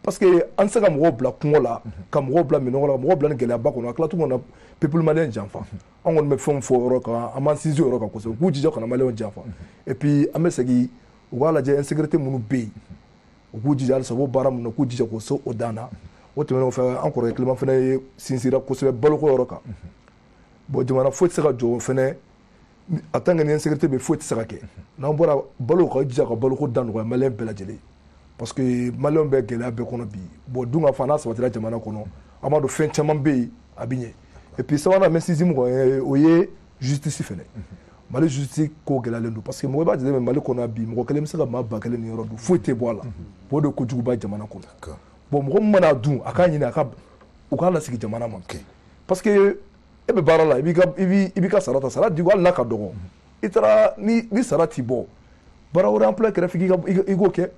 parce que an tɛ se ka mɔgɔw bila kungo la ka mɔgɔw bila minɔgɔ la ka mɔgɔw bila ni gɛlɛyaba kɔnɔ a tila tuguni ka na peuple malien janfa an kɔni bɛ fɛnw fɔ o yɔrɔ kan an b'an sinsin o yɔrɔ kan kosɛbɛ u k'u jija kana malien janfa et puis an bɛ segin u k'a lajɛ insécurité minnu bɛ yen u k'u jija halisa u b'o baara minnu na u k'u jija k'o se o dan na o tɛmɛnen kɔfɛ an kɔrɔkɛ Kilema fana ye sinsira kosɛbɛ baloko yɔrɔ kan bon jamana foyi tɛ se ka jɔ fana en tant que ni insécurité bɛ foyi tɛ se ka kɛ n'an bɔra balo ka jija ka baloko da nɔgɔya malien bɛɛ lajɛlen parce que malien bɛ gɛlɛya bɛɛ kɔnɔ bi bon dun ka fa n'a sabatira jamana kɔnɔ an b'a dɔn fɛn caman bɛ yen a bɛ ɲɛ et puis sabanan mɛ sinsin mun kan o ye justice fɛnɛ Mali justice ko gɛlɛyalen don parce que mɔgɔ b'a jateminɛ Mali kɔnɔ bi mɔgɔ kelen bɛ se ka maa 1000 ni yɔrɔ dun foyi tɛ bɔ a la o de kojuguba jamana kɔnɔ bon mɔgɔ min mana dun a k'a ɲini u k'a lasigi jamana ma parce que e bɛ baara la i b'i ka sara ta sara di hali n'a ka dɔgɔ i taara ni sara t'i bɔ baara wɛrɛ emploi kɛrɛfɛ i k'o kɛ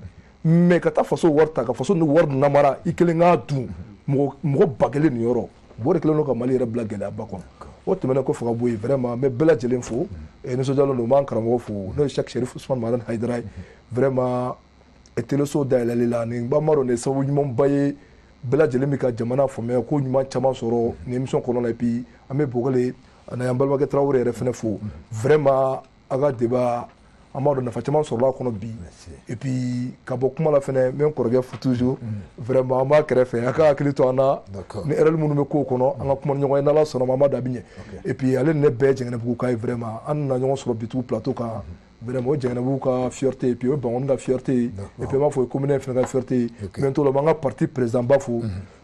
mais ka taa faso wari ta ka faso ni wari namara i kelen k'a dun mɔgɔ 1000 ni yɔrɔ o de kɛlen don ka Mali yɛrɛ bila gɛlɛyaba kɔnɔ o tɛmɛnen kɔfɛ ka bɔ yen vraiment n bɛ bɛɛ lajɛlen fo nisɔndiyalen don n b'an karamɔgɔ fo n'o ye Cheikh Cherif Ousmane Mamadi Haidara ye vraiment teleso dayɛlɛli la nin ba ma dɔn nin ye sababu ɲumanba ye bɛɛ lajɛlen bɛ ka jamana faamuya ko ɲuman caman sɔrɔ nin émission kɔnɔ la et puis an bɛ Bogale ani an balimakɛ Traoré yɛrɛ fana fo vraiment a ka débat an b'a dɔn nafa caman sɔrɔla a kɔnɔ bi et puis ka bɔ kuma la fana n bɛ n kɔrɔkɛ fo toujours vraiment an b'a kɛrɛfɛ a ka hakili to an na ni erreur minnu bɛ k'o kɔnɔ an ka kuma ni ɲɔgɔn ye n'Ala sɔnna ma an b'a dɔn a bɛ ɲɛ et puis ale ni ne bɛɛ ye Jɛngɛnɛbugu ka ye vraiment an nana ɲɔgɔn sɔrɔ Bitugu plateau kan vraiment o Jɛngɛnɛbugu ka fierté et puis o ye Bangoni ka fierté et puis an b'a fɔ o ye commune fana ka fierté mais n t'o la n b'an ka parti président ba fo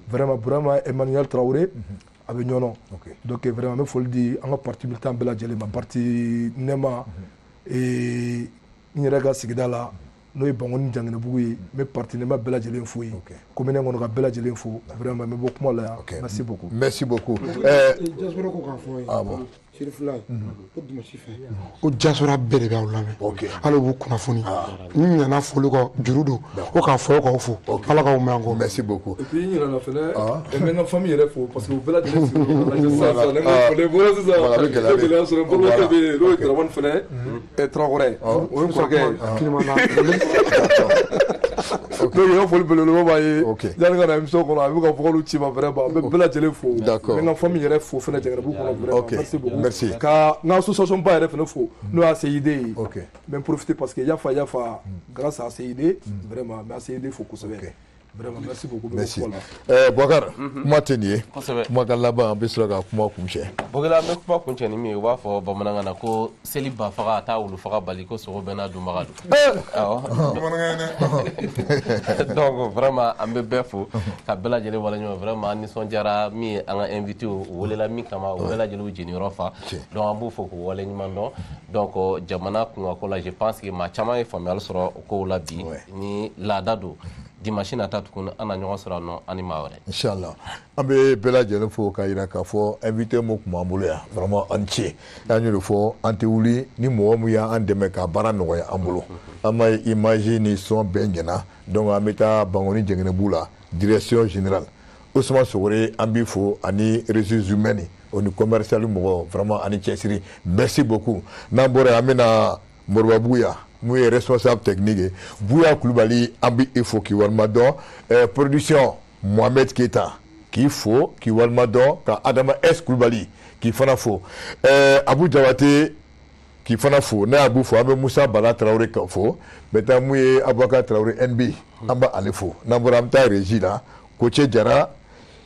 vraiment Emmanuel Traoré a bɛ ɲɔnɔ donc vraiment n bɛ foli di an ka parti militant bɛɛ lajɛlen ma parti Nema n yɛrɛ ka sigida la n'o ye Bangoni Jɛngɛnɛbugu ye n bɛ parti Nema bɛɛ lajɛlen fo yen commune kɔnɔ ka bɛɛ lajɛlen fo vraiment n bɛ bɔ kuma la yan merci beaucoup. Merci beaucoup. Diaspora ko k'a fɔ an ye Sirifula ye ko dimanche fɛ ko diaspora bɛɛ de b'aw lamɛn hali u b'u kunnafoni ni ɲinɛna foli kɔ juru don ko k'a fɔ k'aw fo ala k'aw mɛn an kɔ. Merci beaucoup. Et puis ɲinɛna fɛnɛ n bɛ n ka famille yɛrɛ fo parce que u bɛɛ lajɛlen sigi o lajɛ sisan ne ma foli bolo sisan n bɛ gɛlɛya sɔrɔ n balimakɛ bɛ yen n'o ye Dramane fɛnɛ Traoré o ye n kɔrɔkɛ n'o ye n ka foli belebeleba b'a ye yanni ka na émission kɔnɔ a bɛ ka fɔ k'olu ci ma vraiment n bɛ bɛɛ lajɛlen fo n bɛ n ka famille yɛrɛ fo fɛnɛ Jɛngɛnɛbugu kɔnɔ vraiment merci beaucoup. Ka n ka association ba yɛrɛ fɛnɛ fo n'o y'a CID ye n bɛ n profiter parce que Yafa grâce à CID vraiment n bɛ CID fo kosɛbɛ Vraiment, merci beaucoup. Merci. Boubacar, kuma tɛ nin ye. Kuma ka laban an bɛ sɔrɔ ka kuma kuncɛ. Bogila an bɛ kuma kuncɛ ni min ye u b'a fɔ bamanankan na ko seli ba faga a t'a wulu faga bali ko sogo bɛɛ n'a dunbaga don. Awɔ. Donc vraiment an bɛ bɛɛ fo ka bɛɛ lajɛlen waleɲuman vraiment an nisɔndiyara min ye an ka invité u welela min kama u bɛɛ lajɛlen u jeniyɔrɔ fa donc an b'u fo k'u waleɲuman dɔn donc jamana kungako la je pense que maa caman ye faamuyali sɔrɔ o kow la bi ni laada don. Dimanche nata tukun ana ɲɔgɔn sɔrɔ nɔ ani maa wɛrɛ. Inshallah an bɛ bɛɛ lajɛlen fo k'a yira k'a fɔ invité mun tun b'an bolo yan vraiment an ce y'an y'o de fɔ an tɛ wuli ni mɔgɔ min y'an dɛmɛ ka baara nɔgɔya an bolo an ma image ni son bɛɛ ɲɛna donc an bɛ taa Bangoni Jɛngɛnɛbu la direction générale Ousmane Sogore an b'i fo ani ressources humaines o ni commercial mɔgɔ vraiment ani cɛsiri merci beaucoup n'an bɔra an bɛna Moriba Buya mun ye responsable technique ye Buya Kulubali an bɛ i fo k'i walima dɔn production Mohamed Keita k'i fo k'i walima dɔn ka Adama S Kulubali k'i fana fo Abu Jabate k'i fana fo n'a y'a fo an bɛ Musa Bala Tarawele ka fo maintenant mun ye Abubakar Tarawele NB an bɛ ale fo n'an bɔra an bɛ taa régie la Koce Jara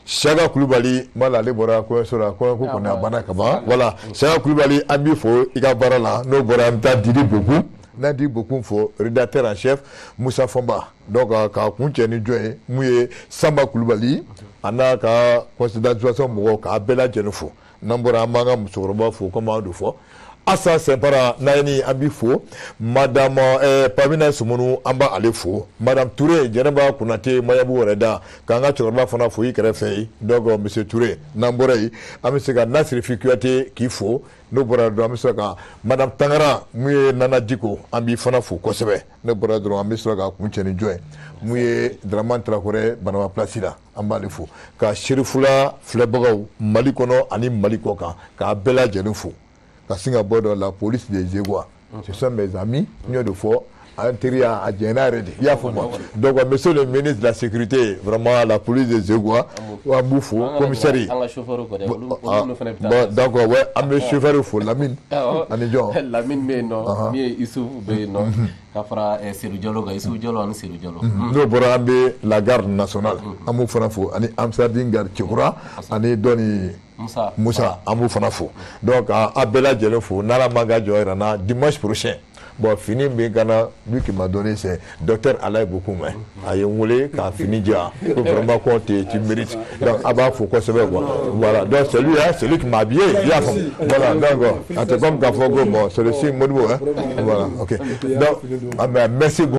Siaga Kulubali mala ale bɔra kɔɲɔso la kɔɲɔko kɔni a banna ka ban voilà Siaga Kulubali an b'i fo i ka baara la n'o bɔra an bɛ taa Didi Boku n'a di Boku fo rédacteur en chef Moussa Fomba donc ka kun cɛ ni jɔn ye mun ye Samba Kulubali a n'a ka consultation mɔgɔw k'a bɛɛ lajɛlen fo n'an bɔra an b'an ka musokɔrɔba fo komi an y'o fɔ Asa Sempara Naini an b'i fo madame Pamina Sumunu an b'a ale fo madame Touré Jɛnɛba Konate Mayabu wɛrɛ da k'an ka cɛkɔrɔba fana fo i kɛrɛfɛ yen donc monsieur Touré n'an bɔra yen an bɛ se ka Nasirifi Kuyate k'i fo n'o bɔra dɔrɔn an bɛ sɔrɔ ka madame Tangara mun ye Nana Diko an b'i fana fo kosɛbɛ ne bɔra dɔrɔn an bɛ sɔrɔ ka kun cɛ ni jɔn ye mun ye Dramane Traoré Banaba place la an b'ale fo ka Serifula filɛbagaw Mali kɔnɔ ani Mali kɔ kan k'a bɛɛ lajɛlen fo ka sin ka bɔ dɔ la police des Zégois ce sont mes amis n y'o de fɔ an teriya a jɛnna yɛrɛ de i y'a faamu donc monsieur le ministre de la sécurité vraiment la police des Zégois an b'u fo commissaire an ka chauffeur ko dɛ olu fana bɛ taa bon d'accord ouais an bɛ chauffeur fo Lamine ani jɔn Lamine bɛ yen nɔ min ye Isuf bɛ yen nɔ ka fara Seydou Diallo kan Isuf Diallo ani Seydou Diallo n'o bɔra an bɛ la garde nationale an b'u fana fo ani Amsadine Garde Cekura ani dɔnni Moussa an b'u fana fo donc a bɛɛ lajɛlen fo n'Ala ma ka jɔ yira n na dimanche prochain bon fini min kana lui qui m'a donné c'est docteur Alain Bokoumé a ye n wele k'a fini diya ko vraiment qu'on tu mérites donc a b'a fo kosɛbɛ quoi voilà donc c'est lui hein c'est lui qui m'a habillé i y'a faamu voilà donc a tɛ comme k'a fɔ ko bon c'est le signe Modibo hein voilà ok donc merci beaucoup.